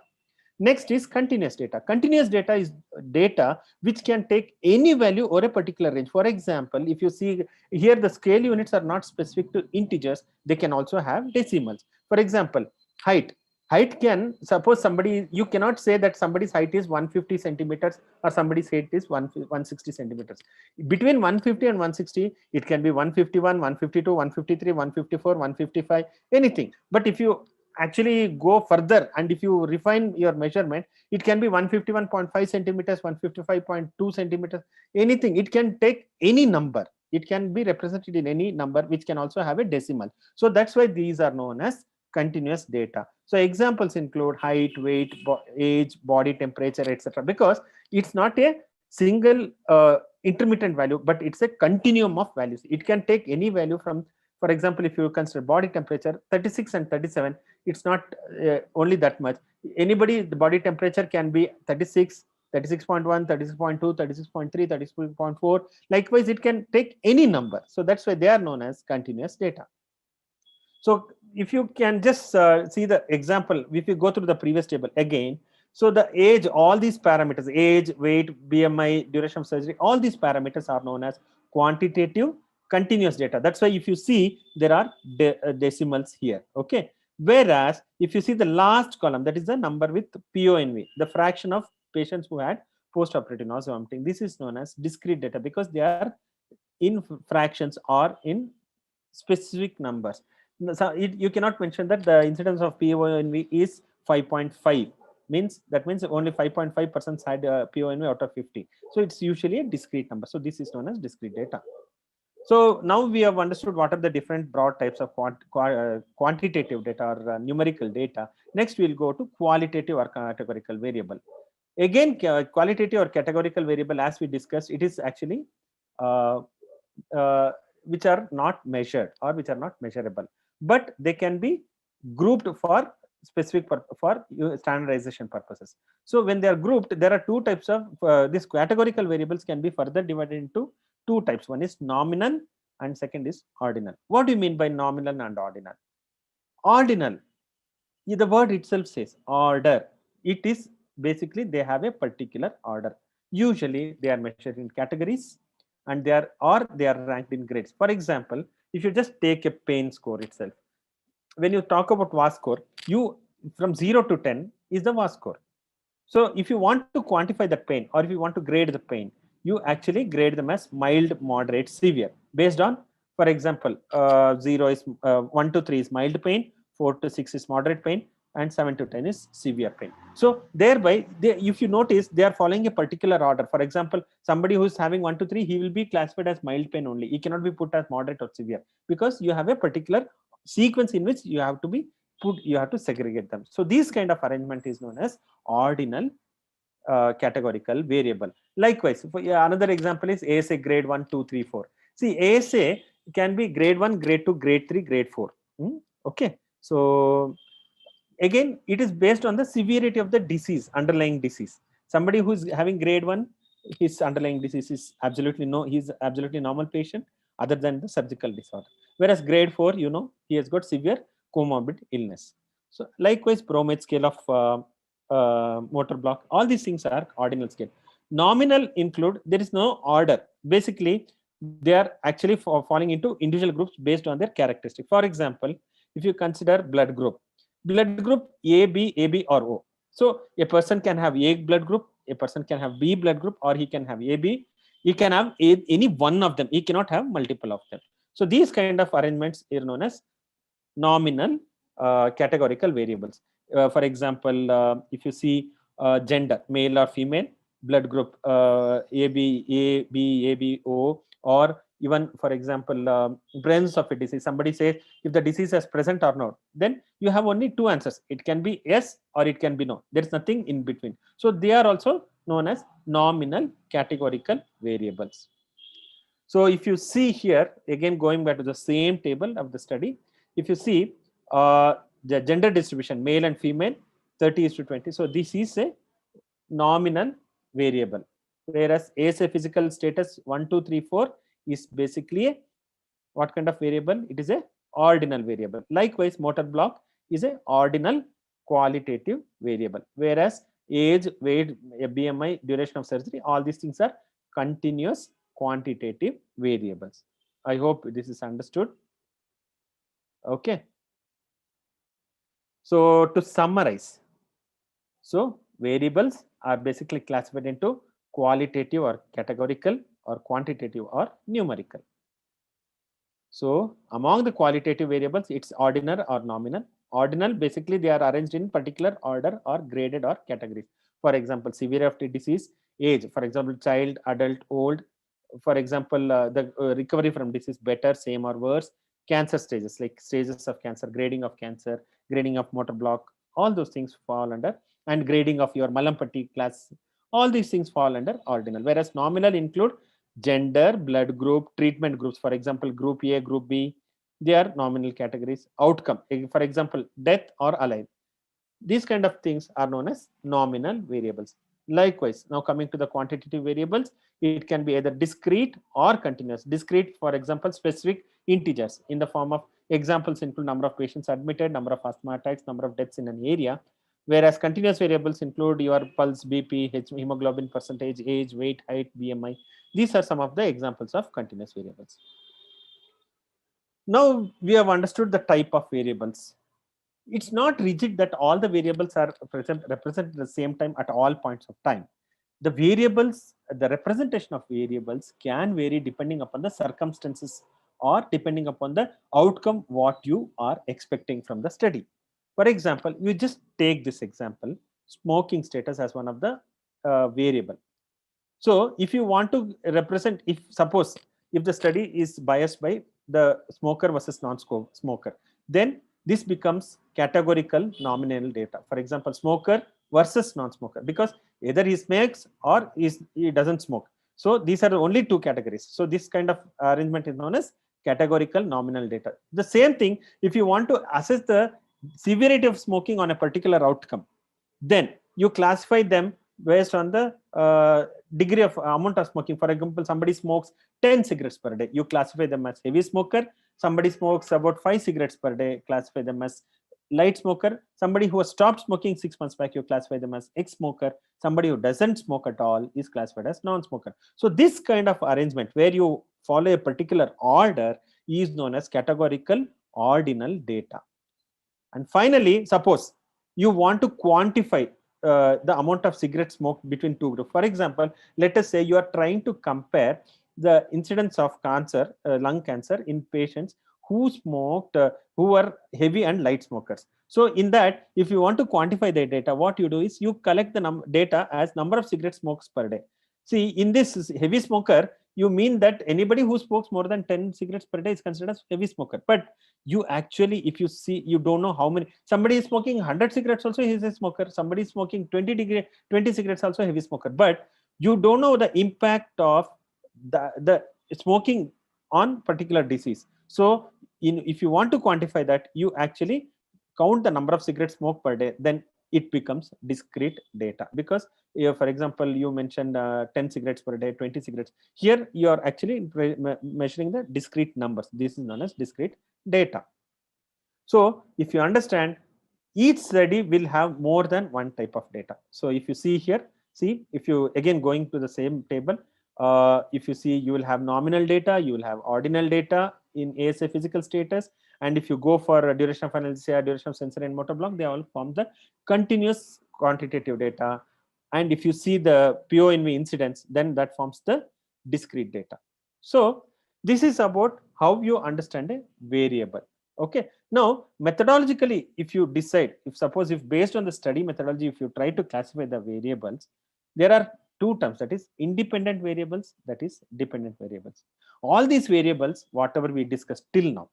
Speaker 2: Next is continuous data. Continuous data is data which can take any value or a particular range. For example, if you see here, the scale units are not specific to integers, they can also have decimals. For example, height. Height can, suppose somebody, you cannot say that somebody's height is 150 centimeters or somebody's height is 160 centimeters. Between 150 and 160, it can be 151, 152, 153, 154, 155, anything. But if you actually go further and if you refine your measurement, it can be 151.5 centimeters, 155.2 centimeters, anything. It can take any number. It can be represented in any number, which can also have a decimal. So that's why these are known as continuous data. So examples include height, weight, age, body temperature, etc. Because it's not a single intermittent value, but it's a continuum of values. It can take any value from, for example, if you consider body temperature 36 and 37, it's not only that much. Anybody, the body temperature can be 36, 36.1, 36.2, 36.3, 36.4. Likewise, it can take any number. So that's why they are known as continuous data. So if you can just see the example, if you go through the previous table again, so the age, all these parameters, age, weight, BMI, duration of surgery, all these parameters are known as quantitative continuous data. That's why if you see, there are decimals here, okay? Whereas if you see the last column, that is the number with PONV, the fraction of patients who had post-operative nausea vomiting. This is known as discrete data because they are in fractions or in specific numbers. So you cannot mention that the incidence of PONV is 5.5. That means only 5.5% had PONV out of 50. So it's usually a discrete number. So this is known as discrete data. So now we have understood what are the different broad types of quantitative data or numerical data. Next, we'll go to qualitative or categorical variable. Again, qualitative or categorical variable, as we discussed, it is actually which are not measured or which are not measurable, but they can be grouped for specific for standardization purposes. So when they are grouped, there are two types of these categorical variables can be further divided into two types. One is nominal and second is ordinal. What do you mean by nominal and ordinal? Ordinal, the word itself says order. It is basically they have a particular order. Usually they are measured in categories and they are ranked in grades. For example, if you just take a pain score itself, when you talk about VAS score, you from 0 to 10 is the VAS score. So if you want to quantify the pain or if you want to grade the pain, you actually grade them as mild, moderate, severe based on, for example, 1 to 3 is mild pain, 4 to 6 is moderate pain, and 7 to 10 is severe pain. So thereby, if you notice, they are following a particular order. For example, somebody who is having 1 to 3, he will be classified as mild pain only. He cannot be put as moderate or severe because you have a particular sequence in which you have to be you have to segregate them. So this kind of arrangement is known as ordinal categorical variable. Likewise, for another example is ASA grade 1, 2, 3, 4. See, ASA can be grade 1, grade 2, grade 3, grade 4. Okay. So again, it is based on the severity of the disease, underlying disease. Somebody who is having grade 1, his underlying disease is he's absolutely normal patient other than the surgical disorder. Whereas grade 4, he has got severe comorbid illness. So likewise, Bromide scale of motor block, all these things are ordinal scale. Nominal include, there is no order. Basically, they are actually falling into individual groups based on their characteristic. For example, if you consider blood group AB or O. So a person can have A blood group, a person can have B blood group, or he can have AB. He can have any one of them. He cannot have multiple of them. So these kind of arrangements are known as nominal categorical variables. For example, if you see gender, male or female, blood group AB, O, or even, for example, presence of a disease. Somebody says if the disease is present or not, then you have only two answers. It can be yes or it can be no. There is nothing in between. So they are also known as nominal categorical variables. So if you see here, again going back to the same table of the study, if you see the gender distribution, male and female, 30:20. So this is a nominal variable, whereas as a physical status 1, 2, 3, 4 is basically a what kind of variable? It is a ordinal variable. Likewise, motor block is a ordinal qualitative variable, whereas age, weight, BMI, duration of surgery, all these things are continuous quantitative variables. I hope this is understood. Okay. So to summarize, so variables are basically classified into qualitative or categorical, or quantitative or numerical. So among the qualitative variables, it's ordinal or nominal. Ordinal, basically they are arranged in particular order or graded or categories. For example, severity of the disease, age, for example, child, adult, old. For example, the recovery from disease, better, same or worse. Cancer stages, like stages of cancer, grading of motor block, all those things fall under, and grading of your Malampati class, all these things fall under ordinal. Whereas nominal include gender, blood group, treatment groups. For example, group A, group B, they are nominal categories. Outcome, for example, death or alive. These kind of things are known as nominal variables. Likewise, now coming to the quantitative variables, it can be either discrete or continuous. Discrete, for example, specific integers in the form of examples include number of patients admitted, number of asthma attacks, number of deaths in an area. Whereas continuous variables include your pulse, BP, hemoglobin percentage, age, weight, height, BMI. These are some of the examples of continuous variables. Now we have understood the type of variables. It's not rigid that all the variables are represented at the same time at all points of time. The variables, the representation of variables can vary depending upon the circumstances or depending upon the outcome what you are expecting from the study. For example, you just take this example, smoking status as one of the variable. So if you want to represent, if suppose if the study is biased by the smoker versus non-smoker, then this becomes categorical nominal data. For example, smoker versus non-smoker, because either he smokes or he doesn't smoke. So these are only two categories. So this kind of arrangement is known as categorical nominal data. The same thing, if you want to assess the severity of smoking on a particular outcome, then you classify them based on the degree of amount of smoking. For example, somebody smokes 10 cigarettes per day, you classify them as heavy smoker. Somebody smokes about 5 cigarettes per day, classify them as light smoker. Somebody who has stopped smoking 6 months back, you classify them as ex-smoker. Somebody who doesn't smoke at all is classified as non-smoker. So this kind of arrangement where you follow a particular order is known as categorical ordinal data. And finally, suppose you want to quantify the amount of cigarette smoked between two groups. For example, let us say you are trying to compare the incidence of cancer, lung cancer in patients who smoked, who were heavy and light smokers. So in that, if you want to quantify the data, what you do is you collect the data as number of cigarette smokes per day. See, in this heavy smoker, you mean that anybody who smokes more than 10 cigarettes per day is considered as heavy smoker. But you actually, if you see, you don't know how many. Somebody is smoking 100 cigarettes also, he is a smoker. Somebody is smoking 20 cigarettes also, heavy smoker. But you don't know the impact of the smoking on particular disease. So if you want to quantify that, you actually count the number of cigarettes smoked per day, then it becomes discrete data. Because for example, you mentioned 10 cigarettes per day, 20 cigarettes. Here you are actually measuring the discrete numbers. This is known as discrete data. So if you understand, each study will have more than one type of data. So if you see here, See, if you again going to the same table, if you see, you will have nominal data, you will have ordinal data in ASA physical status, and if you go for duration of analgesia, duration of sensory and motor block, they all form the continuous quantitative data. And if you see the PONV incidence, then that forms the discrete data. So this is about how you understand a variable. Okay. Now, methodologically, if you decide, if based on the study methodology, if you try to classify the variables, there are two terms, that is independent variables, that is dependent variables. All these variables, whatever we discussed till now,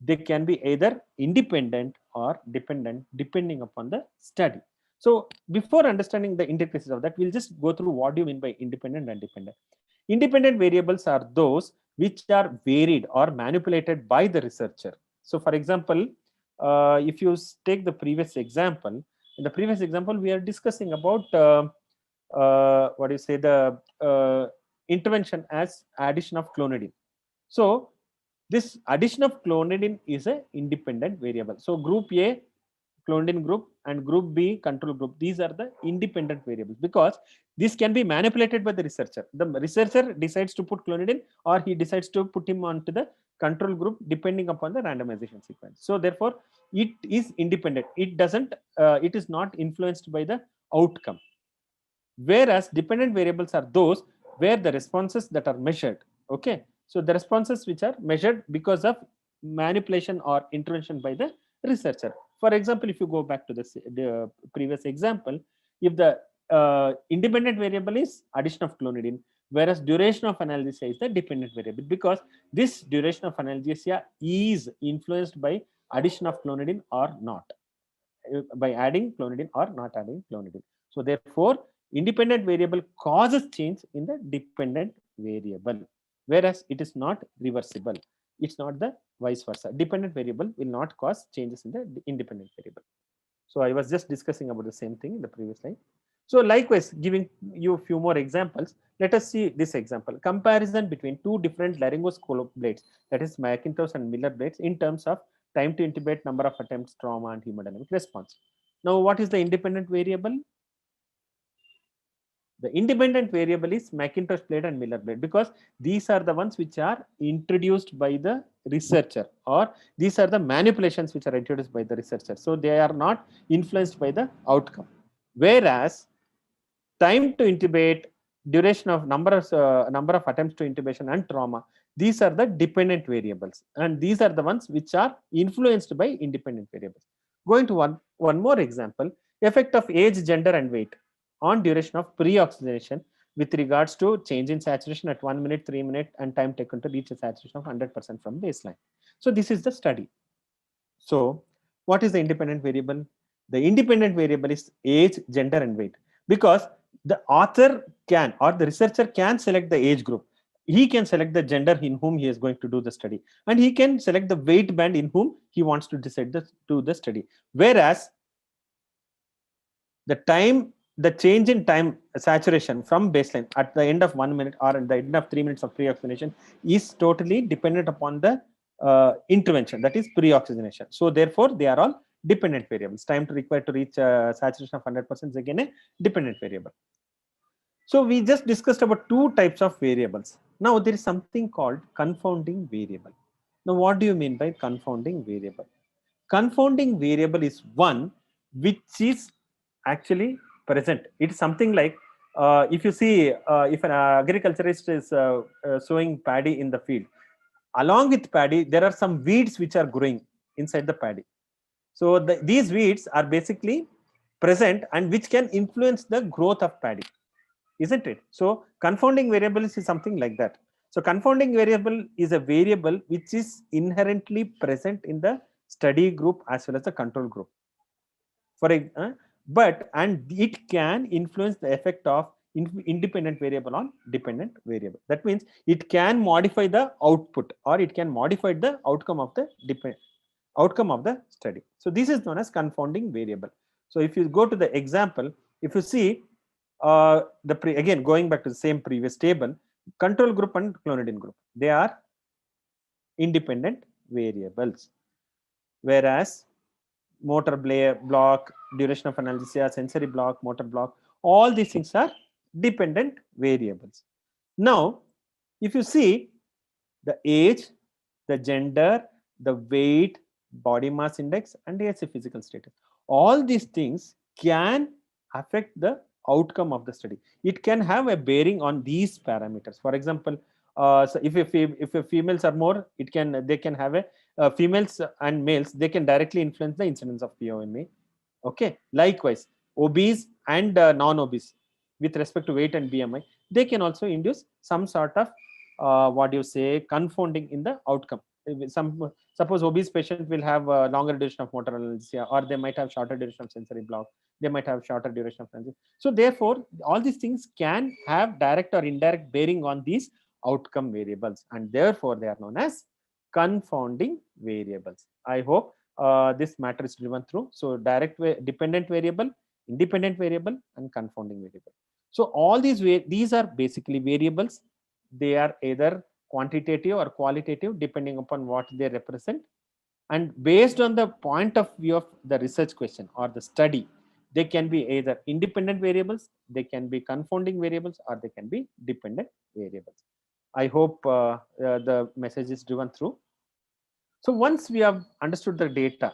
Speaker 2: they can be either independent or dependent depending upon the study. So before understanding the intricacies of that, we'll just go through what do you mean by independent and dependent. Independent variables are those which are varied or manipulated by the researcher. So for example, if you take the previous example, in the previous example, we are discussing about what do you say, the intervention as addition of clonidine. So this addition of clonidine is an independent variable. So group A, clonidine group, and group B, control group, these are the independent variables, because this can be manipulated by the researcher. The researcher decides to put clonidine, or he decides to put him onto the control group depending upon the randomization sequence. So therefore it is independent. It doesn't it is not influenced by the outcome. Whereas dependent variables are those where the responses that are measured, okay, so the responses which are measured because of manipulation or intervention by the researcher. For example, if you go back to the previous example, if the independent variable is addition of clonidine, whereas duration of analgesia is the dependent variable, because this duration of analgesia is influenced by addition of clonidine or not, by adding clonidine or not adding clonidine. So therefore independent variable causes change in the dependent variable, whereas it is not reversible. It's not the vice versa. Dependent variable will not cause changes in the independent variable. So I was just discussing about the same thing in the previous slide. So likewise, giving you a few more examples, let us see this example. Comparison between two different laryngoscope blades, that is McIntosh and Miller blades, in terms of time to intubate, number of attempts, trauma, and hemodynamic response. Now, what is the independent variable? The independent variable is McIntosh blade and Miller blade, because these are the ones which are introduced by the researcher, or these are the manipulations which are introduced by the researcher. So they are not influenced by the outcome. Whereas time to intubate, duration of number of attempts to intubation, and trauma, these are the dependent variables, and these are the ones which are influenced by independent variables. Going to one more example, effect of age, gender, and weight on duration of pre-oxygenation with regards to change in saturation at 1 minute, 3 minutes, and time taken to reach a saturation of 100% from baseline. So this is the study. So what is the independent variable? The independent variable is age, gender, and weight, because the author can, or the researcher can, select the age group. He can select the gender in whom he is going to do the study, and he can select the weight band in whom he wants to decide to do the study. Whereas the change in time saturation from baseline at the end of 1 minute or at the end of 3 minutes of pre-oxygenation is totally dependent upon the intervention, that is pre-oxygenation. So therefore they are all dependent variables. Time to required to reach saturation of 100% is again a dependent variable. So we just discussed about two types of variables. Now there is something called confounding variable. Now what do you mean by confounding variable? Confounding variable is one which is actually present. It's something like if you see if an agriculturist is sowing paddy in the field, along with paddy there are some weeds which are growing inside the paddy. So these weeds are basically present and which can influence the growth of paddy, isn't it? So confounding variable is something like that. So confounding variable is a variable which is inherently present in the study group as well as the control group. And it can influence the effect of independent variable on dependent variable. That means it can modify the output, or it can modify the outcome of the study. So this is known as confounding variable. So if you go to the example, if you see again going back to the same previous table, control group and clonidine group, they are independent variables, whereas motor block, duration of analgesia, sensory block, motor block, All these things are dependent variables. Now, if you see the age, the gender, the weight, body mass index, and ASA physical status, all these things can affect the outcome of the study. It can have a bearing on these parameters. For example, so if females are more, they can have a females and males, they can directly influence the incidence of POMA. Okay, likewise, obese and non-obese with respect to weight and BMI, they can also induce some sort of what you say confounding in the outcome. Some suppose obese patient will have a longer duration of motor analgesia, or they might have shorter duration of sensory block, they might have shorter duration of transit. So therefore all these things can have direct or indirect bearing on these outcome variables, and therefore they are known as confounding variables. I hope this matter is driven through. So dependent variable, independent variable, and confounding variable. So all these are basically variables. They are either quantitative or qualitative depending upon what they represent, and based on the point of view of the research question or the study, they can be either independent variables, they can be confounding variables, or they can be dependent variables. I hope the message is driven through. So once we have understood the data,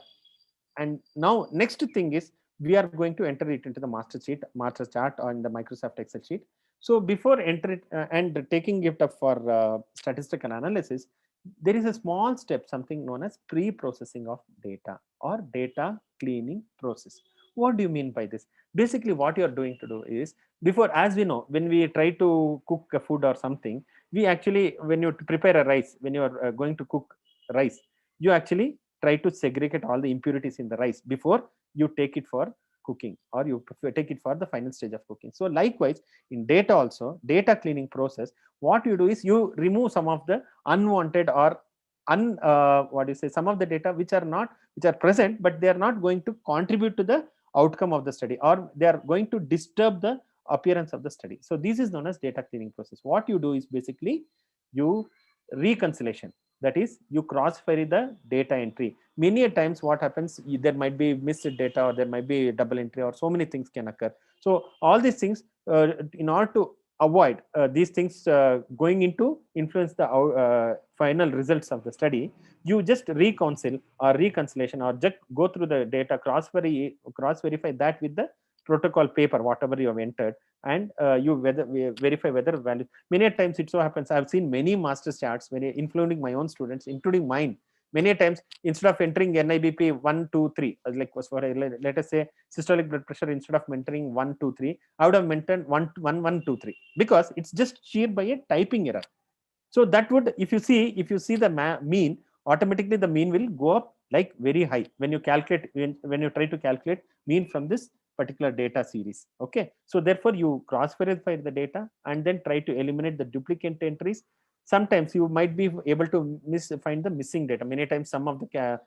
Speaker 2: and now next thing is we are going to enter it into the master chart on the Microsoft Excel sheet. So before enter it and taking it up for statistical analysis, there is a small step, something known as pre-processing of data or data cleaning process. What do you mean by this? Basically what you are doing to do is, before, as we know, when we try to cook a food or something, we actually, when you prepare a rice, when you are going to cook rice, you actually try to segregate all the impurities in the rice before you take it for cooking, or you take it for the final stage of cooking. So likewise in data also, data cleaning process, what you do is you remove some of the unwanted or some of the data which are present, but they are not going to contribute to the outcome of the study, or they are going to disturb the appearance of the study. So this is known as data cleaning process. What you do is basically you reconciliation, that is you cross query the data entry. Many a times what happens, there might be missed data, or there might be double entry, or so many things can occur. So all these things, in order to avoid these things going into influence the final results of the study, you just reconcile or reconciliation, or just go through the data, cross verify that with the protocol paper whatever you have entered, and you verify whether value. Many times it so happens, I have seen many master charts, including my own students, including mine. Many times, instead of entering NIBP 1, 2, 3, like was for let us say systolic blood pressure, instead of mentoring 1, 2, 3, I would have mentioned 1, 1, 1, 2, 3, because it's just sheer by a typing error. So that would, if you see the mean, automatically the mean will go up like very high when you calculate, when you try to calculate mean from this particular data series. Okay, so therefore you cross verify the data and then try to eliminate the duplicate entries. Sometimes you might be able to find the missing data. Many times some of the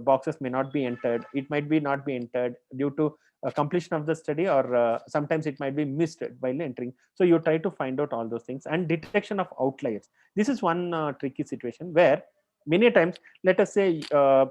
Speaker 2: boxes may not be entered. It might be not be entered due to completion of the study, or sometimes it might be missed while entering. So you try to find out all those things. And detection of outliers, this is one tricky situation where many times, let us say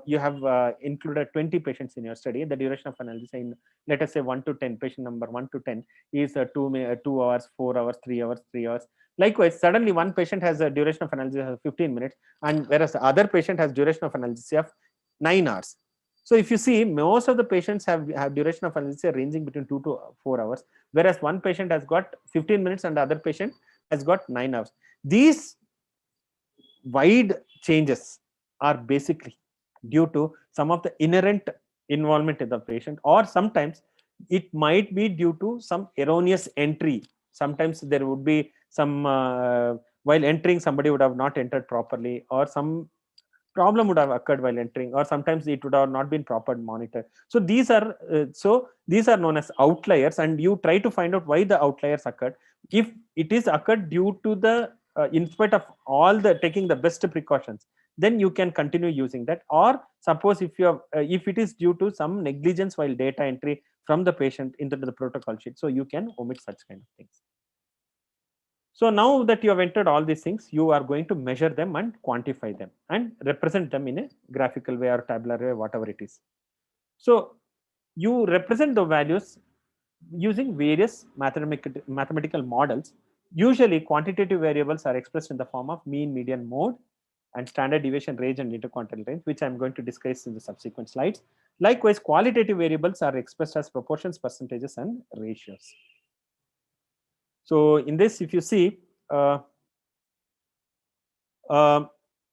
Speaker 2: you have included 20 patients in your study. The duration of analysis in, let us say 1 to 10, patient number 1 to 10 is 2 hours, 4 hours, 3 hours, 3 hours. Likewise, suddenly one patient has a duration of analysis of 15 minutes, and whereas the other patient has duration of analysis of 9 hours. So if you see, most of the patients have duration of analysis ranging between 2 to 4 hours, whereas one patient has got 15 minutes and the other patient has got 9 hours. These wide changes are basically due to some of the inherent involvement in the patient, or sometimes it might be due to some erroneous entry. Sometimes there would be some while entering, somebody would have not entered properly, or some problem would have occurred while entering, or sometimes it would have not been properly monitored. So these are known as outliers, and you try to find out why the outliers occurred. If it is occurred due to the in spite of all the taking the best precautions, then you can continue using that. Or suppose if you have if it is due to some negligence while data entry from the patient into the protocol sheet, so you can omit such kind of things. So now that you have entered all these things, you are going to measure them and quantify them and represent them in a graphical way or tabular way, whatever it is. So you represent the values using various mathematical models. Usually quantitative variables are expressed in the form of mean, median, mode, and standard deviation range and interquartile range, which I'm going to discuss in the subsequent slides. Likewise, qualitative variables are expressed as proportions, percentages, and ratios. So in this, if you see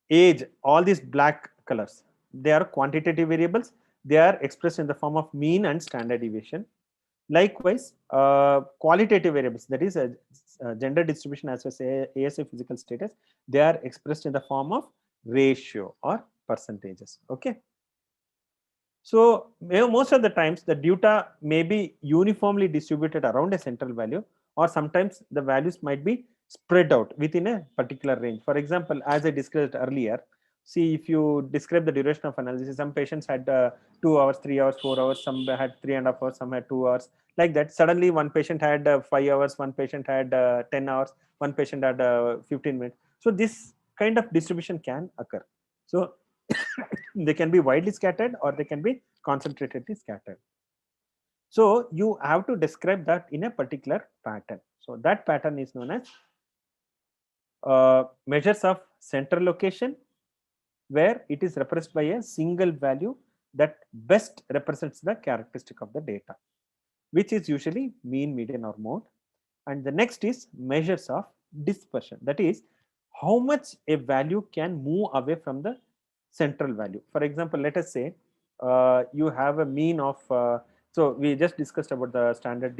Speaker 2: age, all these black colors, they are quantitative variables. They are expressed in the form of mean and standard deviation. Likewise, qualitative variables, that is a gender distribution as well as ASA physical status, they are expressed in the form of ratio or percentages. Okay. So most of the times the data may be uniformly distributed around a central value, or sometimes the values might be spread out within a particular range. For example, as I discussed earlier, see, if you describe the duration of analysis, some patients had 2 hours, 3 hours, 4 hours, some had 3.5 hours, some had 2 hours, like that. Suddenly one patient had 5 hours, one patient had 10 hours, one patient had 15 minutes. So this kind of distribution can occur. So they can be widely scattered or they can be concentratedly scattered. So you have to describe that in a particular pattern. So that pattern is known as measures of central location, where it is represented by a single value that best represents the characteristic of the data, which is usually mean, median, or mode. And the next is measures of dispersion, that is how much a value can move away from the central value. For example, let us say you have a mean of so we just discussed about the standard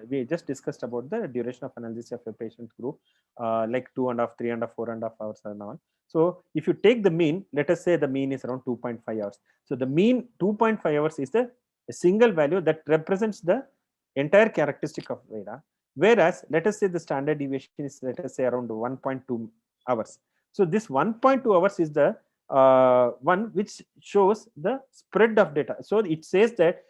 Speaker 2: we just discussed about the duration of analysis of a patient group, like 2.5, 3.5, 4.5 hours and all. So if you take the mean, let us say the mean is around 2.5 hours. So the mean 2.5 hours is a single value that represents the entire characteristic of data, whereas let us say the standard deviation is, let us say, around 1.2 hours. So this 1.2 hours is the one which shows the spread of data. So it says that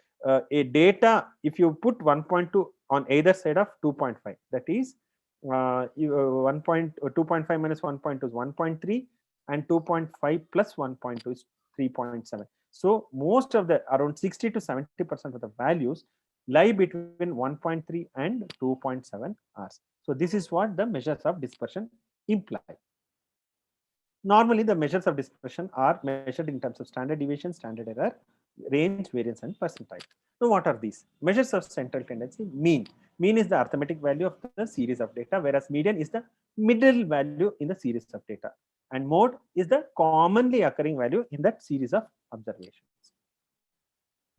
Speaker 2: a data, if you put 1.2 on either side of 2.5, that is 2.5 minus 1.2 is 1.3, and 2.5 plus 1.2 is 3.7. So most of the around 60 to 70% of the values lie between 1.3 and 2.7 hours. So this is what the measures of dispersion imply. Normally the measures of dispersion are measured in terms of standard deviation, standard error, range, variance, and percentile. Now what are these? Measures of central tendency. Mean is the arithmetic value of the series of data, whereas median is the middle value in the series of data, and mode is the commonly occurring value in that series of observations.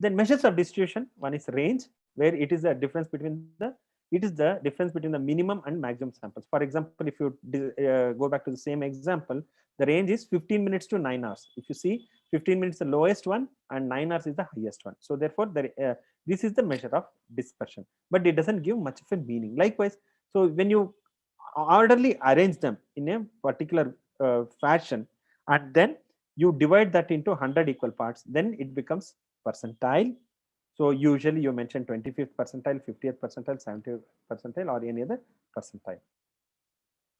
Speaker 2: Then measures of distribution, one is range, where it is the difference between the minimum and maximum samples. For example, if you go back to the same example, the range is 15 minutes to 9 hours. If you see, 15 minutes is the lowest one and 9 hours is the highest one. So therefore this is the measure of dispersion, but it doesn't give much of a meaning. Likewise, so when you orderly arrange them in a particular fashion, and then you divide that into 100 equal parts, then it becomes percentile. So usually you mention 25th percentile, 50th percentile, 70th percentile, or any other percentile.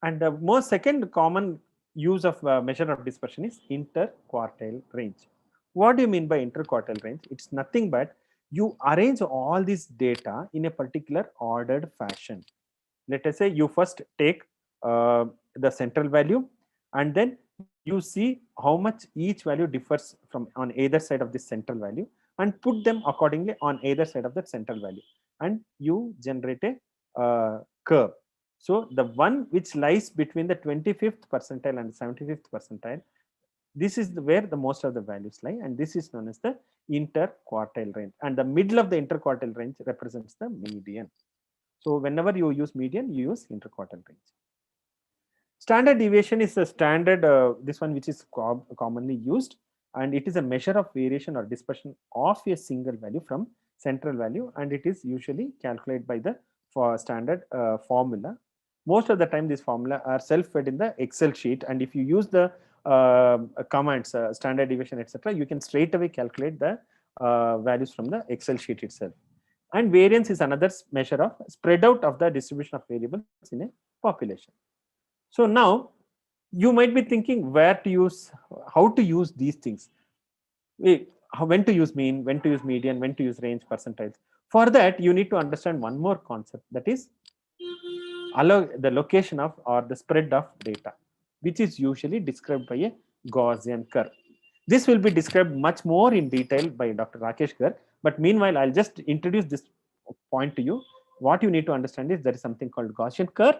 Speaker 2: And the most second common use of measure of dispersion is interquartile range. What do you mean by interquartile range? It's nothing but you arrange all this data in a particular ordered fashion. Let us say you first take the central value, and then you see how much each value differs from on either side of this central value, and put them accordingly on either side of that central value, and you generate a curve. So the one which lies between the 25th percentile and 75th percentile, this is where the most of the values lie, and this is known as the interquartile range, and the middle of the interquartile range represents the median. So whenever you use median, you use interquartile range. Standard deviation is a standard, this one which is commonly used, and it is a measure of variation or dispersion of a single value from central value, and it is usually calculated by the standard formula. Most of the time these formula are self-fed in the Excel sheet, and if you use the commands, standard deviation, etc., you can straight away calculate the values from the Excel sheet itself. And variance is another measure of spread out of the distribution of variables in a population. So now you might be thinking where to use, how to use these things. When to use mean, when to use median, when to use range, percentiles. For that, you need to understand one more concept, that is allow the location of or the spread of data, which is usually described by a Gaussian curve. This will be described much more in detail by Dr. Rakesh Garg, but meanwhile, I'll just introduce this point to you. What you need to understand is there is something called Gaussian curve,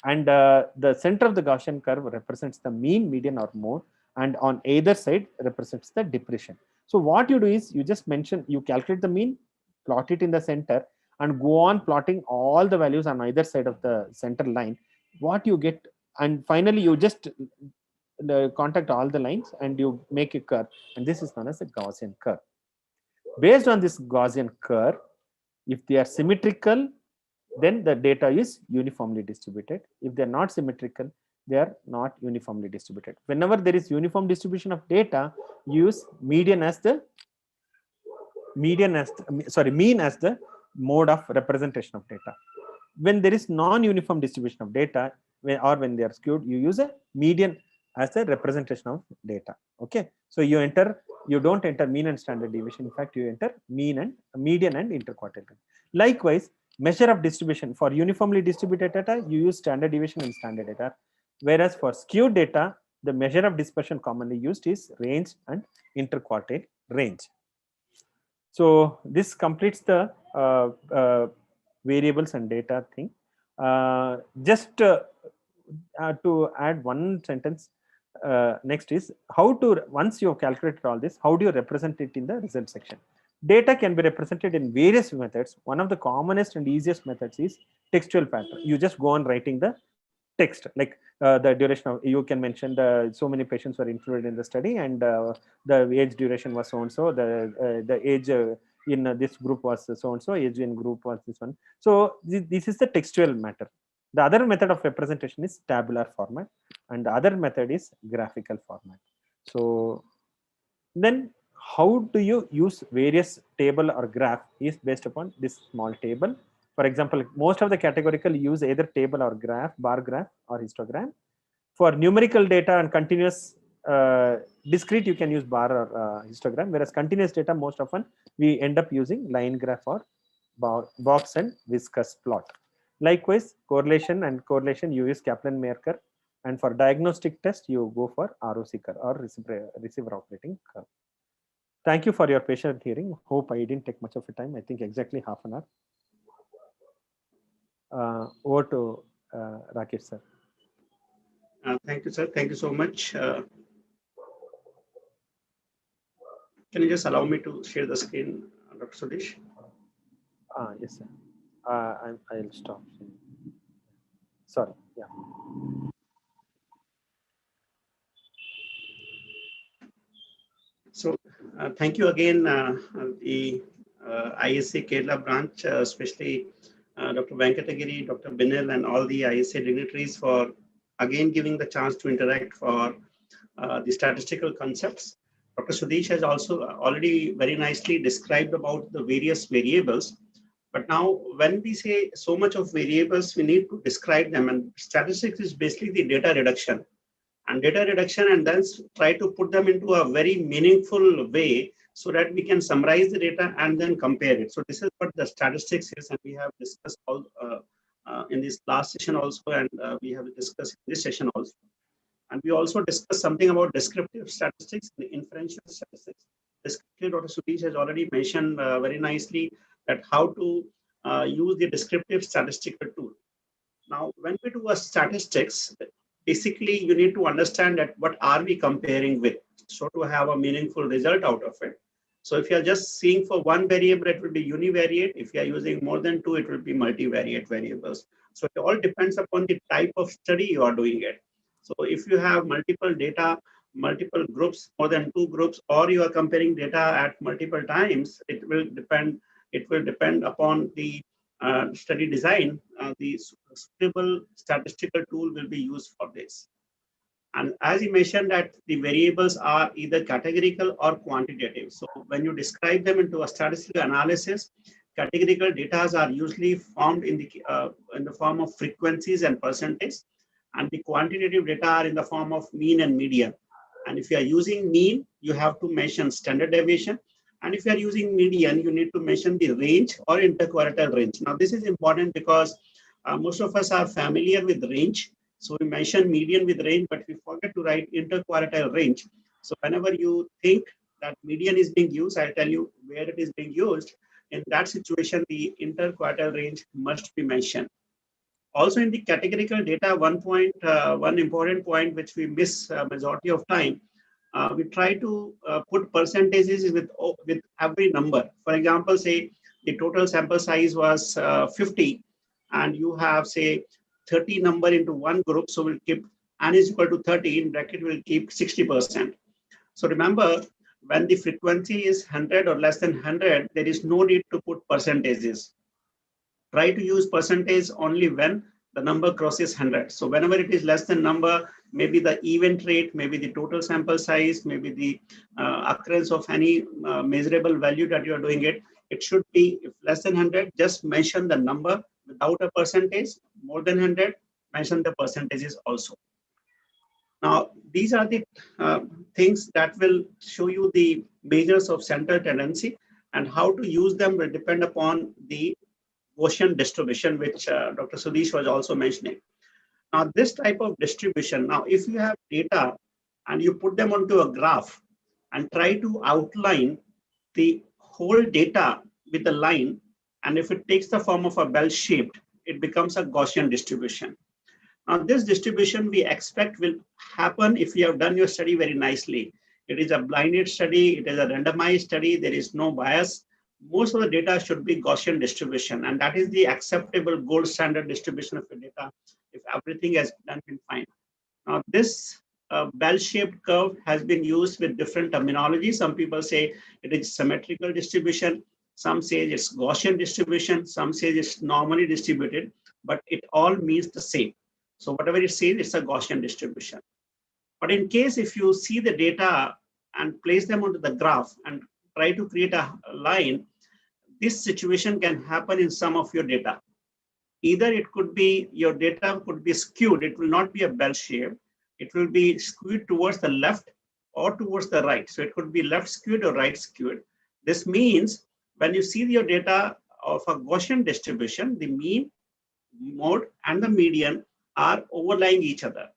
Speaker 2: and the center of the Gaussian curve represents the mean, median, or mode, and on either side represents the depression. So what you do is you just mention, you calculate the mean, plot it in the center, and go on plotting all the values on either side of the center line. What you get, and finally you just contact all the lines and you make a curve, and this is known as a Gaussian curve. Based on this Gaussian curve, if they are symmetrical, then the data is uniformly distributed. If they are not symmetrical, they are not uniformly distributed. Whenever there is uniform distribution of data, use mean as the mode of representation of data. When there is non-uniform distribution of data, or when they are skewed, you use a median as a representation of data. Okay, so you don't enter mean and standard deviation. In fact, you enter median and interquartile. Likewise, measure of distribution for uniformly distributed data, you use standard deviation and standard data. Whereas for skewed data, the measure of dispersion commonly used is range and interquartile range. So this completes the variables and data thing. Just to add one sentence, next is how to, once you have calculated all this, how do you represent it in the result section? Data can be represented in various methods. One of the commonest and easiest methods is textual pattern. You just go on writing the text, like the duration of, you can mention so many patients were included in the study, and the age duration was so and so, the age in this group was so and so, age in group was this one. So this is the textual matter. The other method of representation is tabular format, and the other method is graphical format. So then how do you use various table or graph is based upon this small table. For example, most of the categorical use either table or graph, bar graph or histogram. For numerical data and continuous discrete, you can use bar or histogram, whereas continuous data, most often we end up using line graph or box and viscous plot. Likewise, correlation, you use Kaplan-Meier curve, and for diagnostic test, you go for ROC curve or receiver operating curve. Thank you for your patient hearing. Hope I didn't take much of your time. I think exactly half an hour. Over to Rakesh sir.
Speaker 5: Thank you, sir. Thank you so much. Can you just allow me to share the screen, Dr. Sudesh?
Speaker 2: Yes, sir. I'll stop. Sorry. Yeah.
Speaker 5: So thank you again, the ISA Kerala branch, especially Dr. Venkatagiri, Dr. Binil, and all the ISA dignitaries for again giving the chance to interact for the statistical concepts. Dr. Sudesh has also already very nicely described about the various variables. But now when we say so much of variables, we need to describe them, and statistics is basically the data reduction. And then try to put them into a very meaningful way so that we can summarize the data and then compare it. So this is what the statistics is, and we have discussed all in this last session also, and we have discussed in this session also. And we also discussed something about descriptive statistics, the inferential statistics. Descriptive, Dr. Sudesh has already mentioned very nicely that how to use the descriptive statistical tool. Now, when we do a statistics, basically you need to understand that what are we comparing with, so to have a meaningful result out of it. So if you are just seeing for one variable, it will be univariate. If you are using more than two, it will be multivariate variables. So it all depends upon the type of study you are doing it. So if you have multiple data, multiple groups, more than two groups, or you are comparing data at multiple times, it will depend upon the study design. The suitable statistical tool will be used for this. And as you mentioned that the variables are either categorical or quantitative. So when you describe them into a statistical analysis, categorical data are usually formed in the form of frequencies and percentage, and the quantitative data are in the form of mean and median. And if you are using mean, you have to mention standard deviation, And if you are using median, you need to mention the range or interquartile range. Now, this is important because most of us are familiar with range. So we mention median with range, but we forget to write interquartile range. So whenever you think that median is being used, I'll tell you where it is being used. In that situation, the interquartile range must be mentioned. Also in the categorical data, one important point which we miss majority of time, we try to put percentages with every number. For example, say the total sample size was 50 and you have say 30 number into one group. So we'll keep n is equal to 30 in bracket, we'll keep 60%. So remember, when the frequency is 100 or less than 100, there is no need to put percentages. Try to use percentage only when the number crosses 100. So whenever it is less than number, maybe the event rate, maybe the total sample size, maybe the occurrence of any measurable value that you are doing it, it should be, if less than 100, just mention the number without a percentage. More than 100, mention the percentages also. Now, these are the things that will show you the measures of central tendency, and how to use them will depend upon the Gaussian distribution, which Dr. Sudesh was also mentioning. Now, this type of distribution, now if you have data and you put them onto a graph and try to outline the whole data with a line, and if it takes the form of a bell-shaped, it becomes a Gaussian distribution. Now, this distribution we expect will happen if you have done your study very nicely. It is a blinded study, it is a randomized study, there is no bias. Most of the data should be Gaussian distribution, and that is the acceptable gold standard distribution of the data if everything has been fine. Now, this bell-shaped curve has been used with different terminology. Some people say it is symmetrical distribution, some say it's Gaussian distribution, some say it's normally distributed, but it all means the same. So whatever it says, it's a Gaussian distribution. But in case if you see the data and place them onto the graph and try to create a line, this situation can happen in some of your data. Either it could be, your data could be skewed, it will not be a bell shape, it will be skewed towards the left or towards the right. So it could be left skewed or right skewed. This means when you see your data of a Gaussian distribution, the mean, mode, and the median are overlying each other.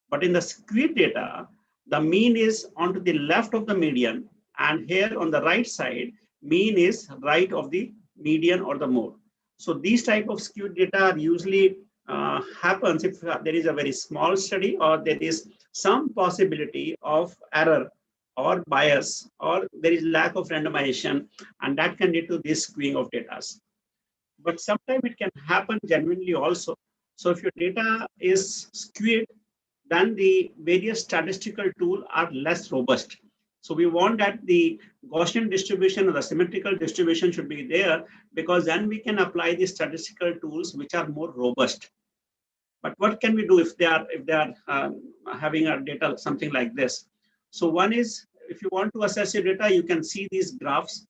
Speaker 5: But in the skewed data, the mean is onto the left of the median, and here on the right side, mean is right of the median or the mode. So these type of skewed data are usually happens if there is a very small study or there is some possibility of error or bias, or there is lack of randomization, and that can lead to this skewing of data. But sometimes it can happen genuinely also. So if your data is skewed, then the various statistical tools are less robust. So we want that the Gaussian distribution or the symmetrical distribution should be there, because then we can apply the statistical tools which are more robust. But what can we do if they are having a data something like this? So one is, if you want to assess your data, you can see these graphs,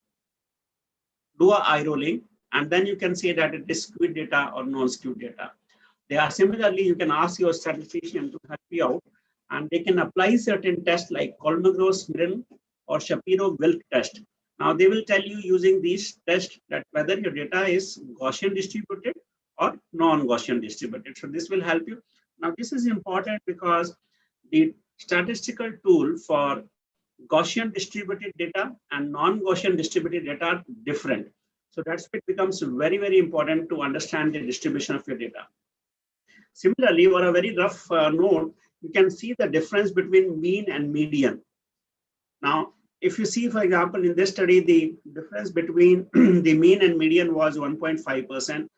Speaker 5: do a eye rolling, and then you can say that it is skewed data or non-skewed data. They are similarly, you can ask your statistician to help you out, and they can apply certain tests like Kolmogorov-Smirnov or Shapiro-Wilk test. Now they will tell you using these tests that whether your data is Gaussian distributed or non-Gaussian distributed. So this will help you. Now this is important because the statistical tool for Gaussian distributed data and non-Gaussian distributed data are different. So that's why it becomes very, very important to understand the distribution of your data. Similarly, on a very rough note, you can see the difference between mean and median. Now, if you see, for example, in this study, the difference between the mean and median was 1.5%.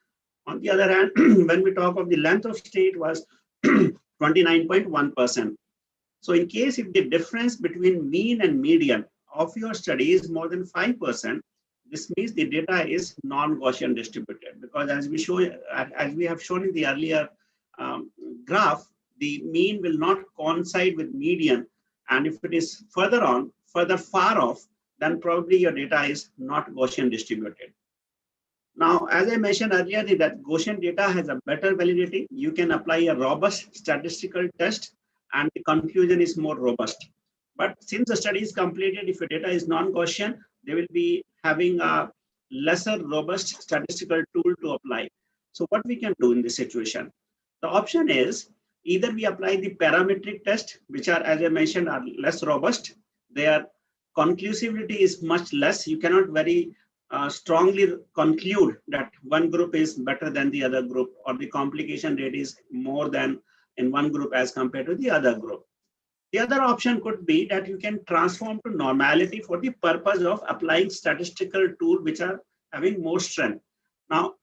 Speaker 5: On the other hand, when we talk of the length of stay, it was 29.1%. So in case if the difference between mean and median of your study is more than 5%, this means the data is non-Gaussian distributed, because as we have shown in the earlier graph, the mean will not coincide with median, and if it is further far off, then probably your data is not Gaussian distributed. Now, as I mentioned earlier, that Gaussian data has a better validity. You can apply a robust statistical test, and the conclusion is more robust. But since the study is completed, if your data is non-Gaussian, they will be having a lesser robust statistical tool to apply. So what we can do in this situation? The option is either we apply the parametric test, which are, as I mentioned, are less robust. Their conclusivity is much less. You cannot very strongly conclude that one group is better than the other group, or the complication rate is more than in one group as compared to the other group. The other option could be that you can transform to normality for the purpose of applying statistical tools which are having more strength. Now,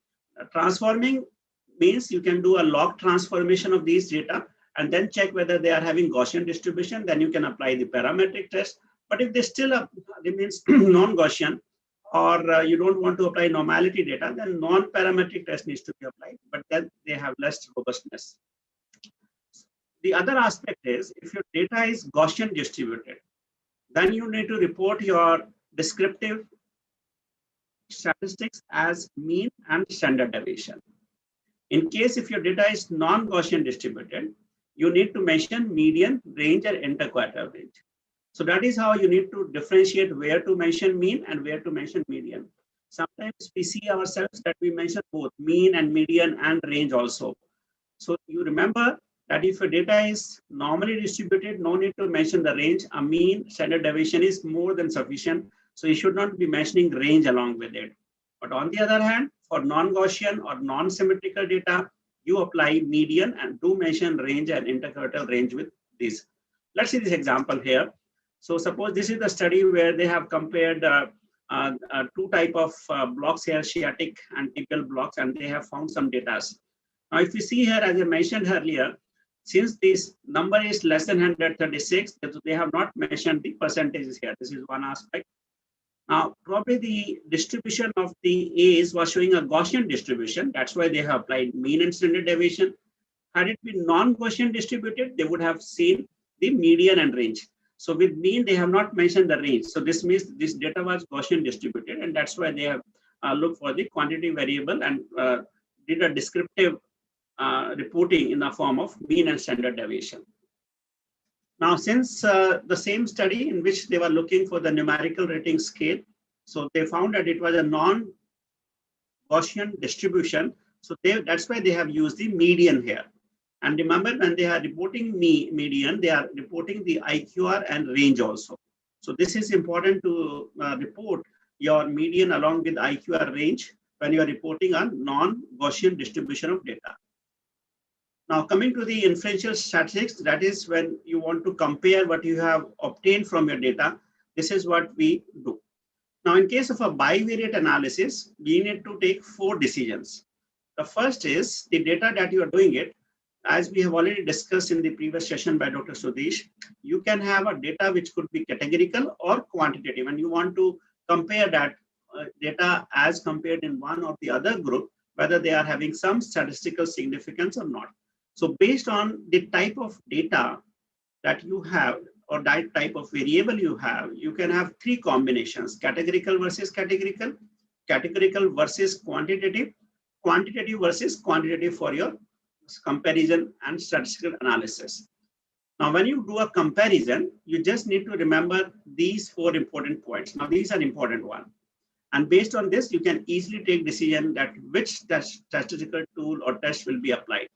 Speaker 5: transforming means you can do a log transformation of these data and then check whether they are having Gaussian distribution. Then you can apply the parametric test. But if they still remains non-Gaussian, or you don't want to apply normality data, then non-parametric test needs to be applied, but then they have less robustness. The other aspect is if your data is Gaussian distributed, then you need to report your descriptive statistics as mean and standard deviation. In case if your data is non-Gaussian distributed, you need to mention median, range, and interquartile range. So that is how you need to differentiate where to mention mean and where to mention median. Sometimes we see ourselves that we mention both mean and median and range also. So you remember that if your data is normally distributed, no need to mention the range. A mean standard deviation is more than sufficient. So you should not be mentioning range along with it. But on the other hand, for non-Gaussian or non-symmetrical data, you apply median and do mention range and interquartile range with this. Let's see this example here. So suppose this is the study where they have compared two type of blocks here, sciatic and tibial blocks, and they have found some data. Now, if you see here, as I mentioned earlier, since this number is less than 136, they have not mentioned the percentages here. This is one aspect. Now, probably the distribution of the A's was showing a Gaussian distribution. That's why they have applied mean and standard deviation. Had it been non-Gaussian distributed, they would have seen the median and range. So with mean, they have not mentioned the range. So this means this data was Gaussian distributed, and that's why they have looked for the quantity variable and did a descriptive reporting in the form of mean and standard deviation. Now, since the same study in which they were looking for the numerical rating scale, so they found that it was a non-Gaussian distribution. So that's why they have used the median here. And remember, when they are reporting median, they are reporting the IQR and range also. So this is important to report your median along with IQR range when you are reporting a non-Gaussian distribution of data. Now, coming to the inferential statistics, that is when you want to compare what you have obtained from your data. This is what we do. Now, in case of a bivariate analysis, we need to take 4 decisions. The first is the data that you are doing it. As we have already discussed in the previous session by Dr. Sudesh, you can have a data which could be categorical or quantitative, and you want to compare that data as compared in one or the other group, whether they are having some statistical significance or not. So based on the type of data that you have or that type of variable you have, you can have 3 combinations: categorical versus categorical, categorical versus quantitative, quantitative versus quantitative for your comparison and statistical analysis. Now, when you do a comparison, you just need to remember these 4 important points. Now, these are important ones. And based on this, you can easily take decision that which statistical tool or test will be applied.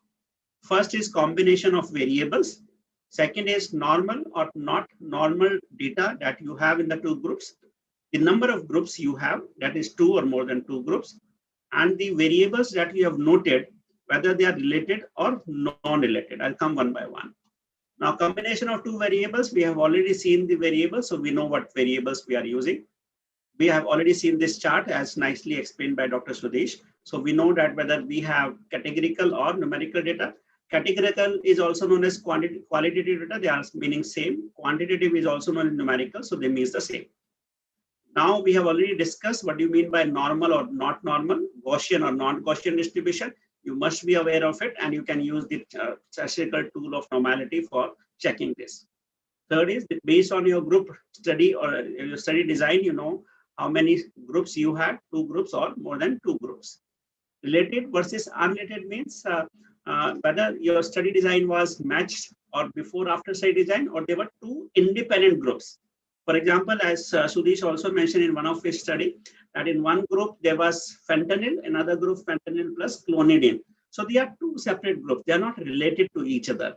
Speaker 5: First is combination of variables. Second is normal or not normal data that you have in the 2 groups. The number of groups you have, that is 2 or more than 2 groups. And the variables that you have noted, whether they are related or non-related. I'll come one by one. Now, combination of 2 variables, we have already seen the variables, so we know what variables we are using. We have already seen this chart as nicely explained by Dr. Sudesh. So we know that whether we have categorical or numerical data. Categorical is also known as qualitative data. They are meaning same. Quantitative is also known as numerical, so they mean the same. Now, we have already discussed what do you mean by normal or not normal, Gaussian or non-Gaussian distribution. You must be aware of it, and you can use the statistical tool of normality for checking this. Third is based on your group study or your study design, you know how many groups you had, 2 groups or more than 2 groups. Related versus unrelated means whether your study design was matched or before after study design, or they were two independent groups. For example, as Sudesh also mentioned in one of his study, that in one group there was fentanyl, another group fentanyl plus clonidine. So they are two separate groups. They are not related to each other.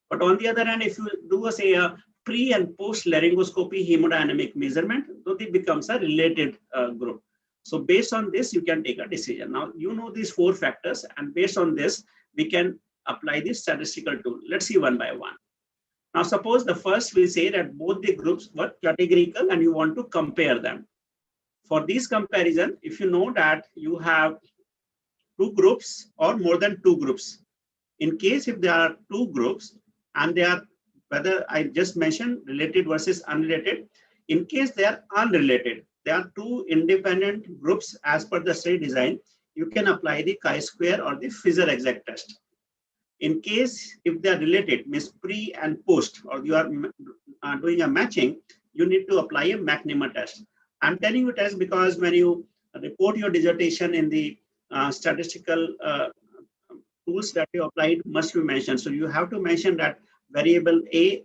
Speaker 5: But on the other hand, if you do a pre and post laryngoscopy hemodynamic measurement, so it becomes a related group. So based on this, you can take a decision. Now, you know these four factors, and based on this, we can apply this statistical tool. Let's see one by one. Now, suppose the first we say that both the groups were categorical and you want to compare them. For this comparison, if you know that you have two groups or more than two groups, in case if there are two groups and they are, whether I just mentioned related versus unrelated, in case they are unrelated, there are two independent groups as per the study design, you can apply the chi-square or the Fisher-Exact test. In case if they are related, means pre and post, or you are doing a matching, you need to apply a McNemer test. I'm telling you test because when you report your dissertation in the statistical tools that you applied must be mentioned. So you have to mention that variable A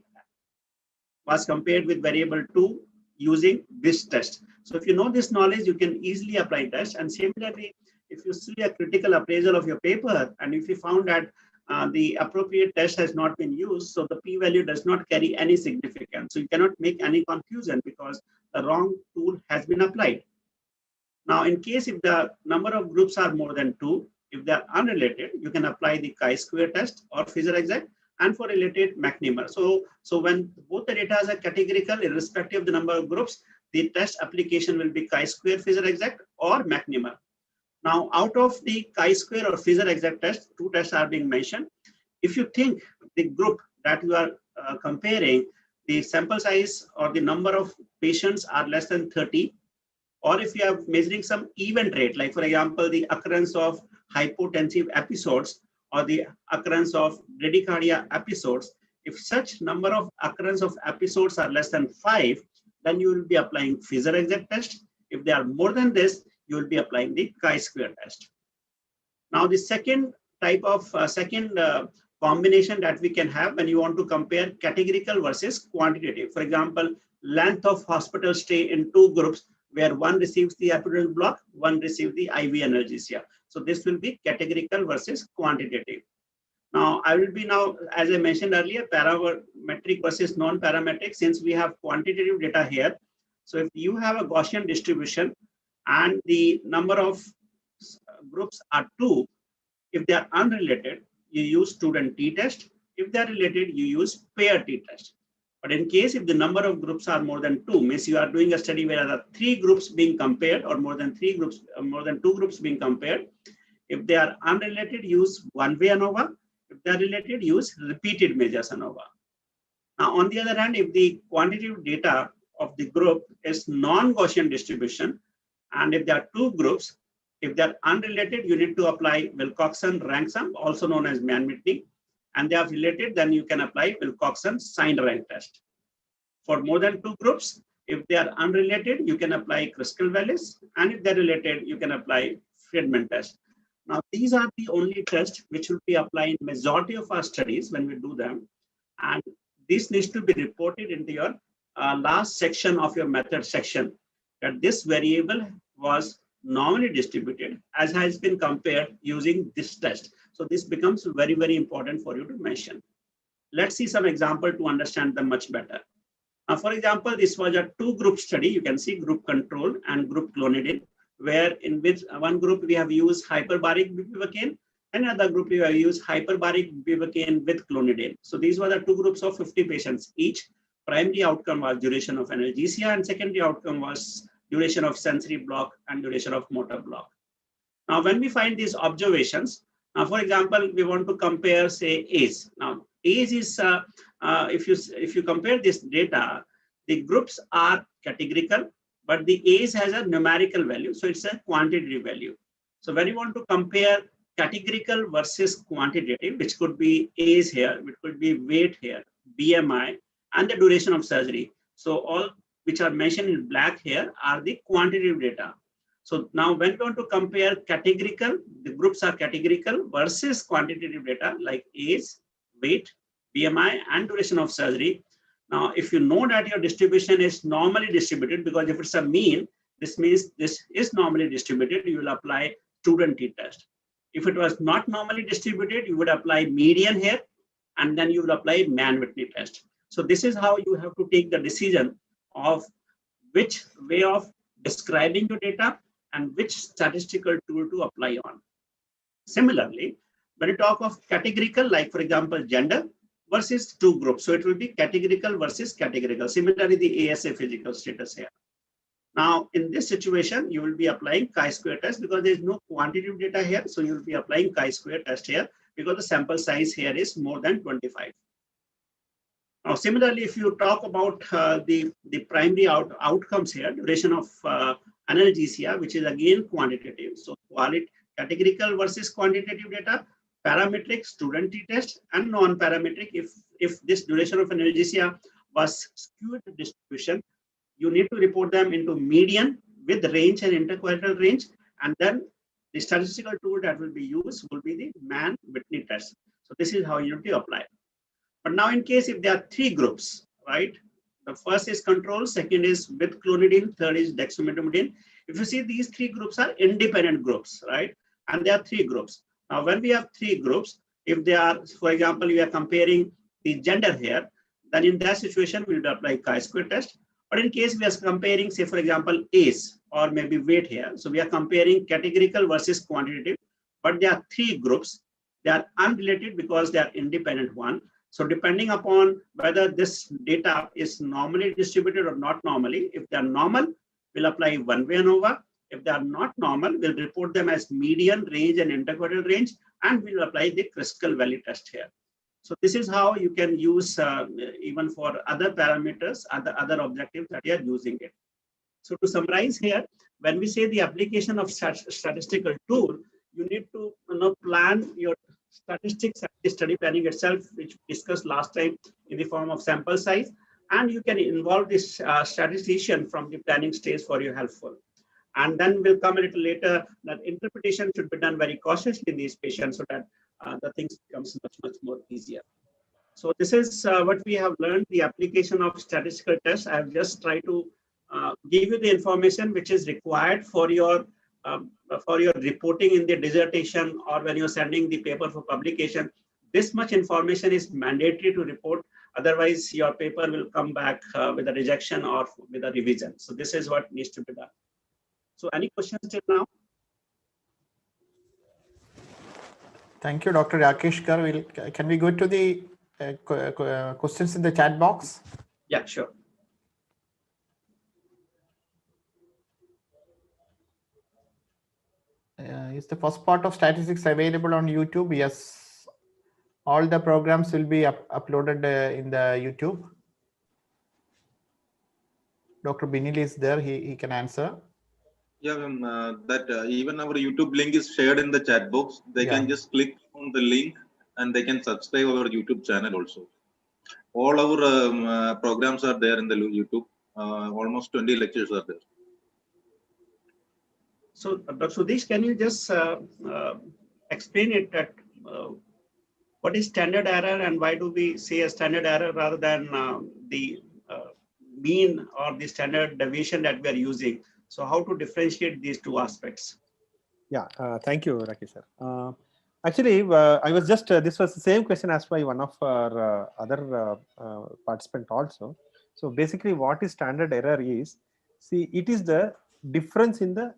Speaker 5: was compared with variable 2 using this test. So if you know this knowledge, you can easily apply test. And similarly, if you see a critical appraisal of your paper, and if you found that the appropriate test has not been used, so the p-value does not carry any significance. So you cannot make any confusion because the wrong tool has been applied. Now, in case if the number of groups are more than 2, if they are unrelated, you can apply the chi-square test or Fisher-Exact, and for related McNemer. So when both the data are categorical, irrespective of the number of groups, the test application will be chi-square, Fisher-Exact, or McNemer. Now, out of the chi-square or Fisher-Exact test, two tests are being mentioned. If you think the group that you are comparing, the sample size or the number of patients are less than 30, or if you are measuring some event rate, like for example, the occurrence of hypotensive episodes or the occurrence of bradycardia episodes, if such number of occurrence of episodes are less than 5, then you will be applying Fisher-Exact test. If they are more than this, you will be applying the chi-square test. Now, the second type of combination that we can have when you want to compare categorical versus quantitative. For example, length of hospital stay in two groups where one receives the epidural block, one receives the IV analgesia. So this will be categorical versus quantitative. Now, I will be now, as I mentioned earlier, parametric versus non-parametric, since we have quantitative data here. So if you have a Gaussian distribution and the number of groups are 2, if they are unrelated, you use student t-test. If they are related, you use pair t-test. But in case if the number of groups are more than 2, means you are doing a study where there are 3 groups being compared or more than 2 groups being compared. If they are unrelated, use one-way ANOVA. If they are related, use repeated measures ANOVA. Now, on the other hand, if the quantitative data of the group is non-Gaussian distribution, and if there are 2 groups, if they are unrelated, you need to apply Wilcoxon rank sum, also known as Mann-Whitney. And they are related, then you can apply Wilcoxon signed rank test. For more than 2 groups, if they are unrelated, you can apply Kruskal-Wallis, and if they're related, you can apply Friedman test. Now, these are the only tests which will be applied in majority of our studies when we do them. And this needs to be reported into your last section of your method section, that this variable was normally distributed as has been compared using this test. So this becomes very, very important for you to mention. Let's see some example to understand them much better. Now, for example, this was a 2-group study. You can see group control and group clonidine, where in which one group we have used hyperbaric bupivacaine, and another group we have used hyperbaric bupivacaine with clonidine. So these were the 2 groups of 50 patients each. Primary outcome was duration of analgesia, and secondary outcome was duration of sensory block and duration of motor block. Now, when we find these observations, now, for example, we want to compare, say, age. Now, age is, if you compare this data, the groups are categorical, but the age has a numerical value, so it's a quantitative value. So when you want to compare categorical versus quantitative, which could be age here, which could be weight here, BMI, and the duration of surgery. So all which are mentioned in black here are the quantitative data. So now when you want to compare categorical, the groups are categorical versus quantitative data like age, weight, BMI, and duration of surgery. Now, if you know that your distribution is normally distributed, because if it's a mean, this means this is normally distributed, you will apply student t-test. If it was not normally distributed, you would apply median here, and then you will apply Mann-Whitney test. So this is how you have to take the decision of which way of describing your data and which statistical tool to apply on. Similarly, when you talk of categorical, like for example, gender versus two groups, so it will be categorical versus categorical. Similarly, the ASA physical status here. Now, in this situation, you will be applying chi-square test because there is no quantitative data here. So you will be applying chi-square test here because the sample size here is more than 25. Now, similarly, if you talk about the primary outcomes here, duration of analgesia, which is again quantitative. So categorical versus quantitative data, parametric, student t-test, and non-parametric. If this duration of analgesia was skewed distribution, you need to report them into median with range and interquartile range, and then the statistical tool that will be used will be the Mann-Whitney test. So this is how you need to apply. But now in case if there are three groups, right? The first is control, second is with clonidine, third is dexmedetomidine. If you see, these three groups are independent groups, right? And there are three groups. Now, when we have three groups, if they are, for example, we are comparing the gender here, then in that situation, we will apply chi-square test. But in case we are comparing, say, for example, age or maybe weight here, so we are comparing categorical versus quantitative, but there are three groups. They are unrelated because they are independent one. So depending upon whether this data is normally distributed or not normally, if they are normal, we'll apply one-way ANOVA. If they are not normal, we'll report them as median, range, and interquartile range, and we'll apply the Kruskal Valley test here. So this is how you can use even for other parameters, other objectives that you are using it. So to summarize here, when we say the application of statistical tool, you need to plan your statistics at the study planning itself, which we discussed last time in the form of sample size, and you can involve this statistician from the planning stage for you helpful. And then we'll come a little later that interpretation should be done very cautiously in these patients so that the things becomes much more easier. So this is what we have learned, the application of statistical tests. I have just tried to give you the information which is required for your reporting in the dissertation or when you're sending the paper for publication. This much information is mandatory to report. Otherwise, your paper will come back with a rejection or with a revision. So this is what needs to be done. So any questions till now?
Speaker 6: Thank you, Dr. Rakesh Kar. Can we go to the questions in the chat box?
Speaker 5: Yeah, sure.
Speaker 6: Is the first part of statistics available on YouTube? Yes. All the programs will be uploaded in the YouTube. Dr. Binil is there. He can answer.
Speaker 8: Yeah, even our YouTube link is shared in the chat box. They can just click on the link and they can subscribe our YouTube channel also. All our programs are there in the YouTube. Almost 20 lectures are there.
Speaker 5: So, Dr. Sudesh, can you just explain it that what is standard error and why do we say a standard error rather than the mean or the standard deviation that we are using? So how to differentiate these two aspects?
Speaker 2: Yeah, thank you, Rakesh sir. Actually, I was just, this was the same question asked by one of our other participant also. So basically what is standard error is, see, it is the difference in the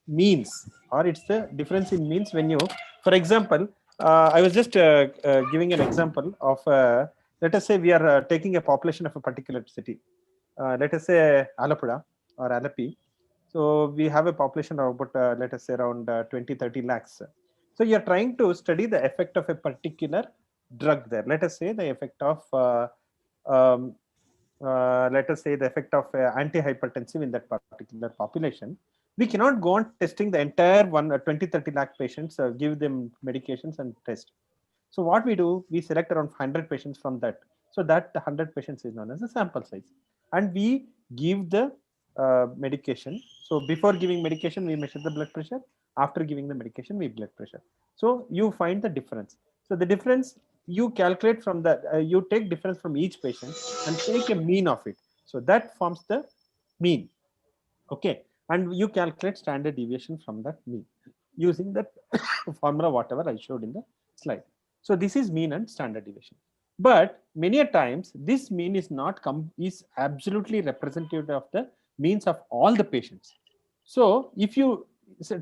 Speaker 2: means, or it's the difference in means when you, for example, I was just giving an example of, let us say we are taking a population of a particular city. Let us say Alapura or Alapi. So we have a population of about, let us say around 20-30 lakhs. So you're trying to study the effect of a particular drug there. Let us say the effect of, let us say the effect of antihypertensive in that particular population. We cannot go on testing the entire 20-30 lakh patients, give them medications and test. So what we do, we select around 100 patients from that. So that 100 patients is known as a sample size. And we give the medication. So before giving medication, we measure the blood pressure. After giving the medication, we blood pressure. So you find the difference. So the difference you calculate from that, you take difference from each patient and take a mean of it. So that forms the mean. Okay, and you calculate standard deviation from that mean using that formula whatever I showed in the slide. So this is mean and standard deviation. But many a times this mean is not is absolutely representative of the means of all the patients. So if you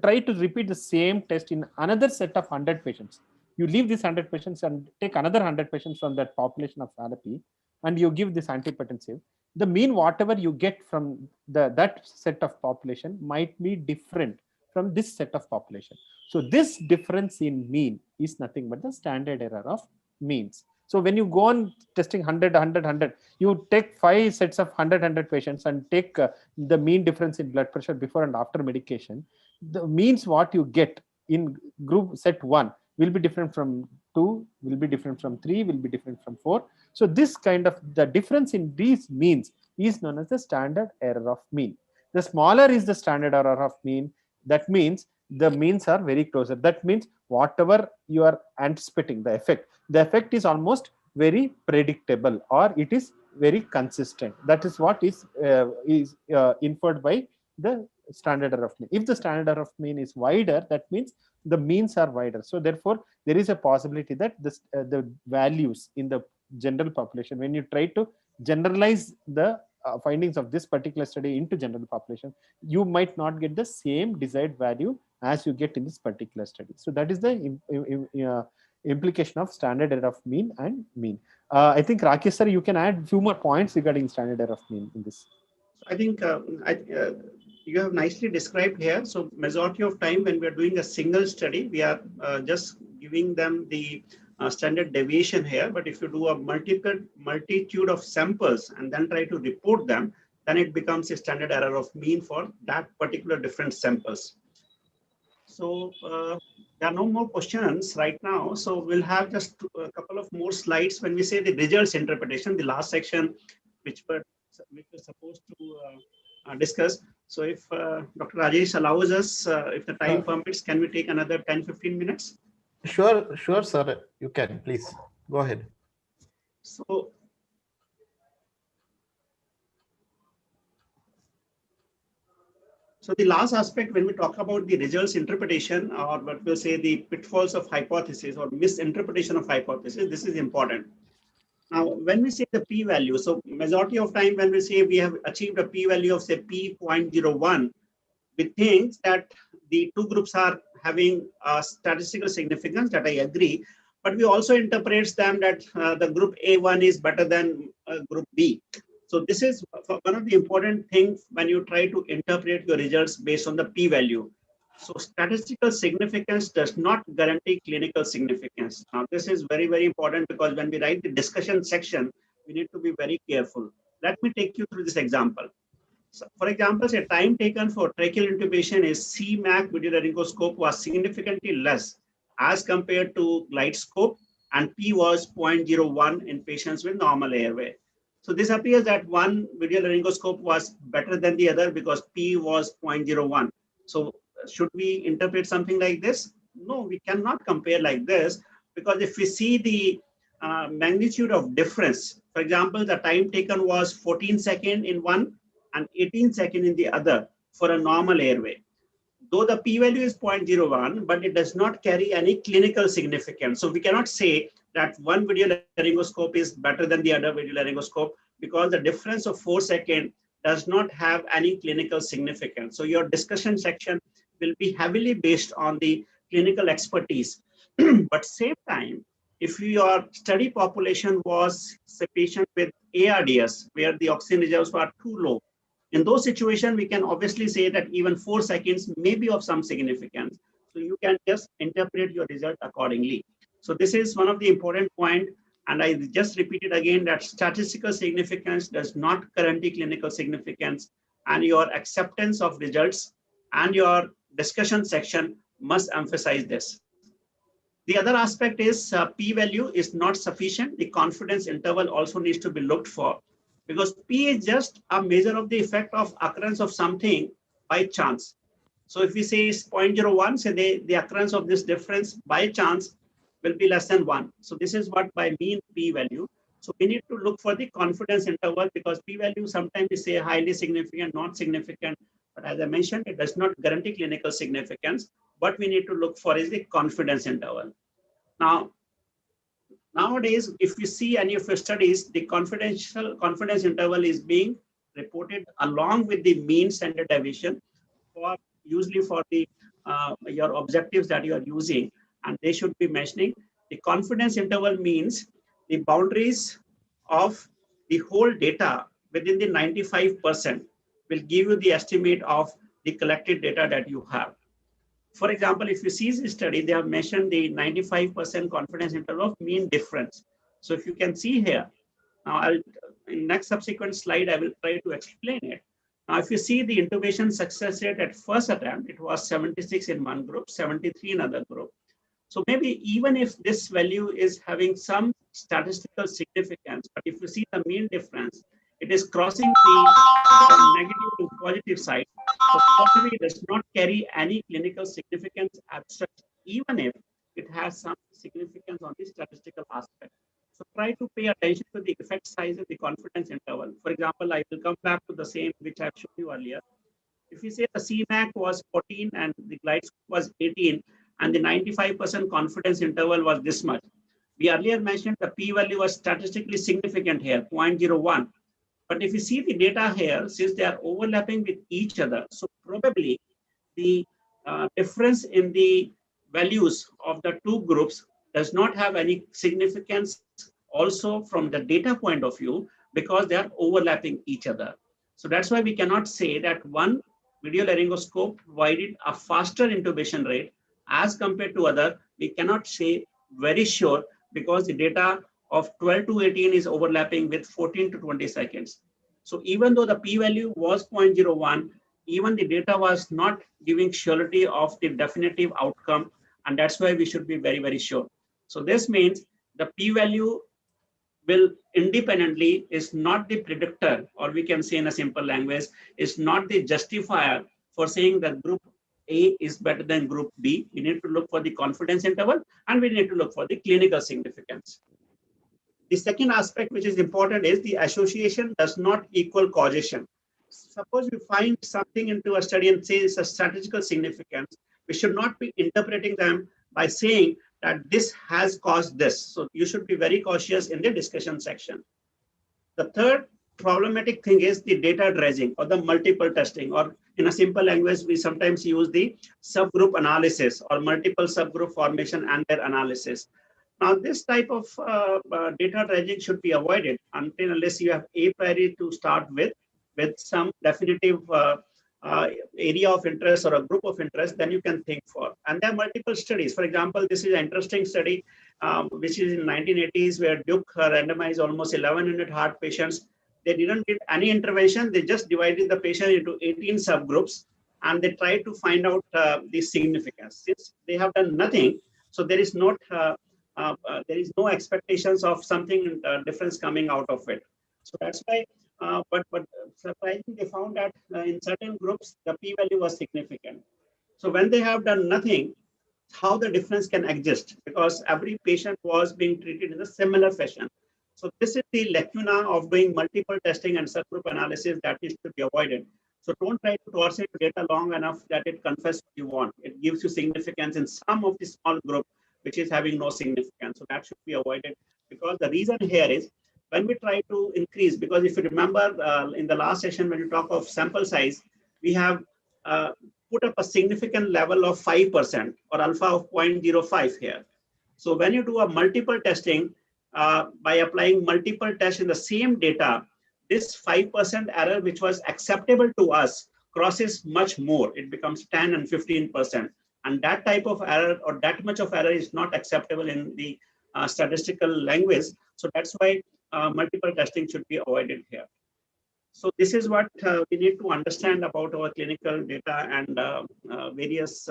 Speaker 2: try to repeat the same test in another set of 100 patients, you leave these 100 patients and take another 100 patients from that population of therapy, and you give this antihypertensive, the mean whatever you get from that set of population might be different from this set of population. So this difference in mean is nothing but the standard error of means. So when you go on testing 100, 100, 100, you take 5 sets of 100 patients and take the mean difference in blood pressure before and after medication. The means what you get in group set 1 will be different from 2, will be different from 3, will be different from 4. So this kind of the difference in these means is known as the standard error of mean. The smaller is the standard error of mean. That means the means are very closer. That means whatever you are anticipating the effect is almost very predictable, or it is very consistent. That is what is inferred by the standard error of mean. If the standard error of mean is wider, that means the means are wider. So therefore there is a possibility that this, the values in the general population, when you try to generalize the findings of this particular study into general population, you might not get the same desired value as you get in this particular study. So that is the implication of standard error of mean and mean. I think Rakesh sir, you can add a few more points regarding standard error of mean in this.
Speaker 5: I think you have nicely described here. So majority of time when we are doing a single study, we are just giving them the standard deviation here. But if you do a multitude of samples and then try to report them, then it becomes a standard error of mean for that particular different samples. So there are no more questions right now. So we'll have just a couple of more slides when we say the results interpretation, the last section, which we're supposed to discuss. So if Dr. Rajesh allows us, if the time permits, can we take another 10-15 minutes?
Speaker 9: Sure, sir. You can, please go ahead.
Speaker 5: So the last aspect when we talk about the results interpretation, or what we'll say the pitfalls of hypothesis or misinterpretation of hypothesis, this is important. Now, when we say the p-value, so majority of time when we say we have achieved a p-value of say p.01, we think that the two groups are having a statistical significance, that I agree, but we also interpret them that the group A1 is better than group B. So this is one of the important things when you try to interpret your results based on the p-value. So statistical significance does not guarantee clinical significance. Now, this is very, very important because when we write the discussion section, we need to be very careful. Let me take you through this example. So, for example, say time taken for tracheal intubation is CMAC video laryngoscope was significantly less as compared to glide scope, and P was 0.01 in patients with normal airway. So this appears that one video laryngoscope was better than the other because P was 0.01. So should we interpret something like this? No, we cannot compare like this, because if we see the magnitude of difference, for example, the time taken was 14 seconds in one and 18 seconds in the other for a normal airway. Though the p-value is 0.01, but it does not carry any clinical significance. So we cannot say that one video laryngoscope is better than the other video laryngoscope because the difference of 4 seconds does not have any clinical significance. So your discussion section will be heavily based on the clinical expertise. But same time, if your study population was a patient with ARDS, where the oxygen reserves were too low, in those situations, we can obviously say that even 4 seconds may be of some significance. So you can just interpret your result accordingly. So this is one of the important points. And I just repeated again that statistical significance does not guarantee clinical significance, and your acceptance of results and your discussion section must emphasize this. The other aspect is p-value is not sufficient. The confidence interval also needs to be looked for, because P is just a measure of the effect of occurrence of something by chance. So if we say 0.01, say the occurrence of this difference by chance will be less than 1. So this is what by mean p-value. So we need to look for the confidence interval, because p-value sometimes we say highly significant, not significant. But as I mentioned, it does not guarantee clinical significance. What we need to look for is the confidence interval. Now, nowadays, if you see any of your studies, the confidence interval is being reported along with the mean standard deviation, for usually for the your objectives that you are using, and they should be mentioning the confidence interval means the boundaries of the whole data within the 95% will give you the estimate of the collected data that you have. For example, if you see this study, they have mentioned the 95% confidence interval of mean difference. So if you can see here, now in next subsequent slide, I will try to explain it. Now, if you see the intubation success rate at first attempt, it was 76 in one group, 73 in other group. So maybe even if this value is having some statistical significance, but if you see the mean difference, it is crossing the negative to positive side. So possibly does not carry any clinical significance as such, even if it has some significance on the statistical aspect. So try to pay attention to the effect size of the confidence interval. For example, I will come back to the same which I've shown you earlier. If you say the CMAC was 14 and the glide score was 18, and the 95% confidence interval was this much. We earlier mentioned the p-value was statistically significant here, 0.01. But if you see the data here, since they are overlapping with each other, so probably the difference in the values of the two groups does not have any significance also from the data point of view, because they are overlapping each other. So that's why we cannot say that one video laryngoscope provided a faster intubation rate as compared to other. We cannot say very sure, because the data of 12 to 18 is overlapping with 14 to 20 seconds. So even though the p-value was 0.01, even the data was not giving surety of the definitive outcome, and that's why we should be very, very sure. So this means the p-value will independently is not the predictor, or we can say in a simple language, is not the justifier for saying that group A is better than group B. We need to look for the confidence interval, and we need to look for the clinical significance. The second aspect which is important is the association does not equal causation. Suppose we find something into a study and say it's a statistical significance, we should not be interpreting them by saying that this has caused this. So you should be very cautious in the discussion section. The third problematic thing is the data dredging or the multiple testing, or in a simple language, we sometimes use the subgroup analysis or multiple subgroup formation and their analysis. Now, this type of data dredging should be avoided until unless you have a priori to start with some definitive area of interest or a group of interest, then you can think for. And there are multiple studies. For example, this is an interesting study, which is in 1980s, where Duke randomized almost 1,100 heart patients. They didn't give any intervention. They just divided the patient into 18 subgroups, and they tried to find out the significance. Since they have done nothing, so there is not there is no expectations of something difference coming out of it. So that's why. But surprisingly, they found that in certain groups, the p-value was significant. So when they have done nothing, how the difference can exist? Because every patient was being treated in a similar fashion. So this is the lacuna of doing multiple testing and subgroup analysis that is to be avoided. So don't try to toss it data long enough that it confesses what you want. It gives you significance in some of the small group, which is having no significance. So that should be avoided, because the reason here is, when we try to increase, because if you remember in the last session, when you talk of sample size, we have put up a significant level of 5% or alpha of 0.05 here. So when you do a multiple testing, by applying multiple tests in the same data, this 5% error, which was acceptable to us, crosses much more. It becomes 10 and 15%. And that type of error or that much of error is not acceptable in the statistical language. So that's why multiple testing should be avoided here. So this is what we need to understand about our clinical data and various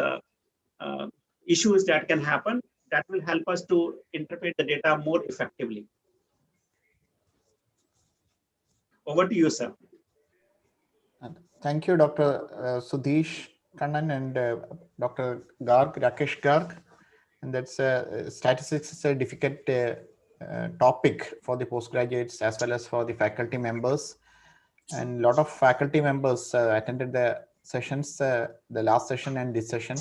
Speaker 5: issues that can happen that will help us to interpret the data more effectively. Over to you, sir.
Speaker 9: Thank you, Dr. Sudhish Kannan and Dr. Garg, Rakesh Garg. And that's statistics is a difficult topic for the postgraduates as well as for the faculty members. And a lot of faculty members attended the sessions, the last session and this session.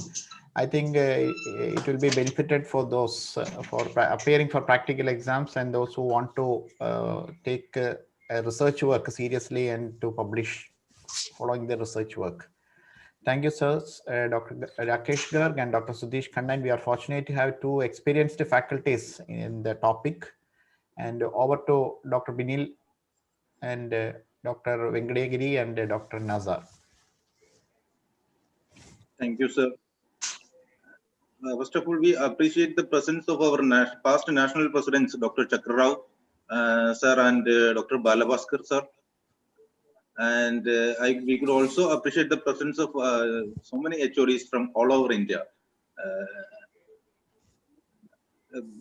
Speaker 9: I think it will be benefited for those for appearing for practical exams and those who want to take research work seriously and to publish following the research work. Thank you, sirs, Dr. Rakesh Garg and Dr. Sudhish Khanna. We are fortunate to have two experienced faculties in the topic. And over to Dr. Binil and Dr. Venkadagiri and Dr. Nazar.
Speaker 8: Thank you, sir. First of all, we appreciate the presence of our past national presidents, Dr. Chakrarao, sir, and Dr. Balabhaskar, sir. And we could also appreciate the presence of so many HODs from all over India.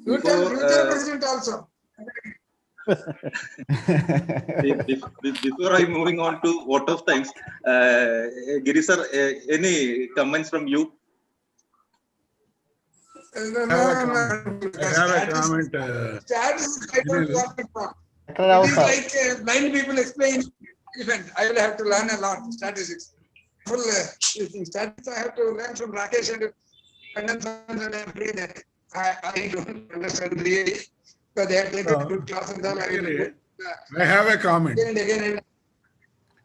Speaker 3: Future president also.
Speaker 8: Before I moving on to vote of thanks, Giri sir, any comments from you?
Speaker 3: I have a comment. Status, I don't want to talk. It is like blind people explain event. I will have to learn a lot. Statistics. Full statistics I have to learn from Rakesh and I don't understand really. But they have taken a good class and then I have a comment. Again and again.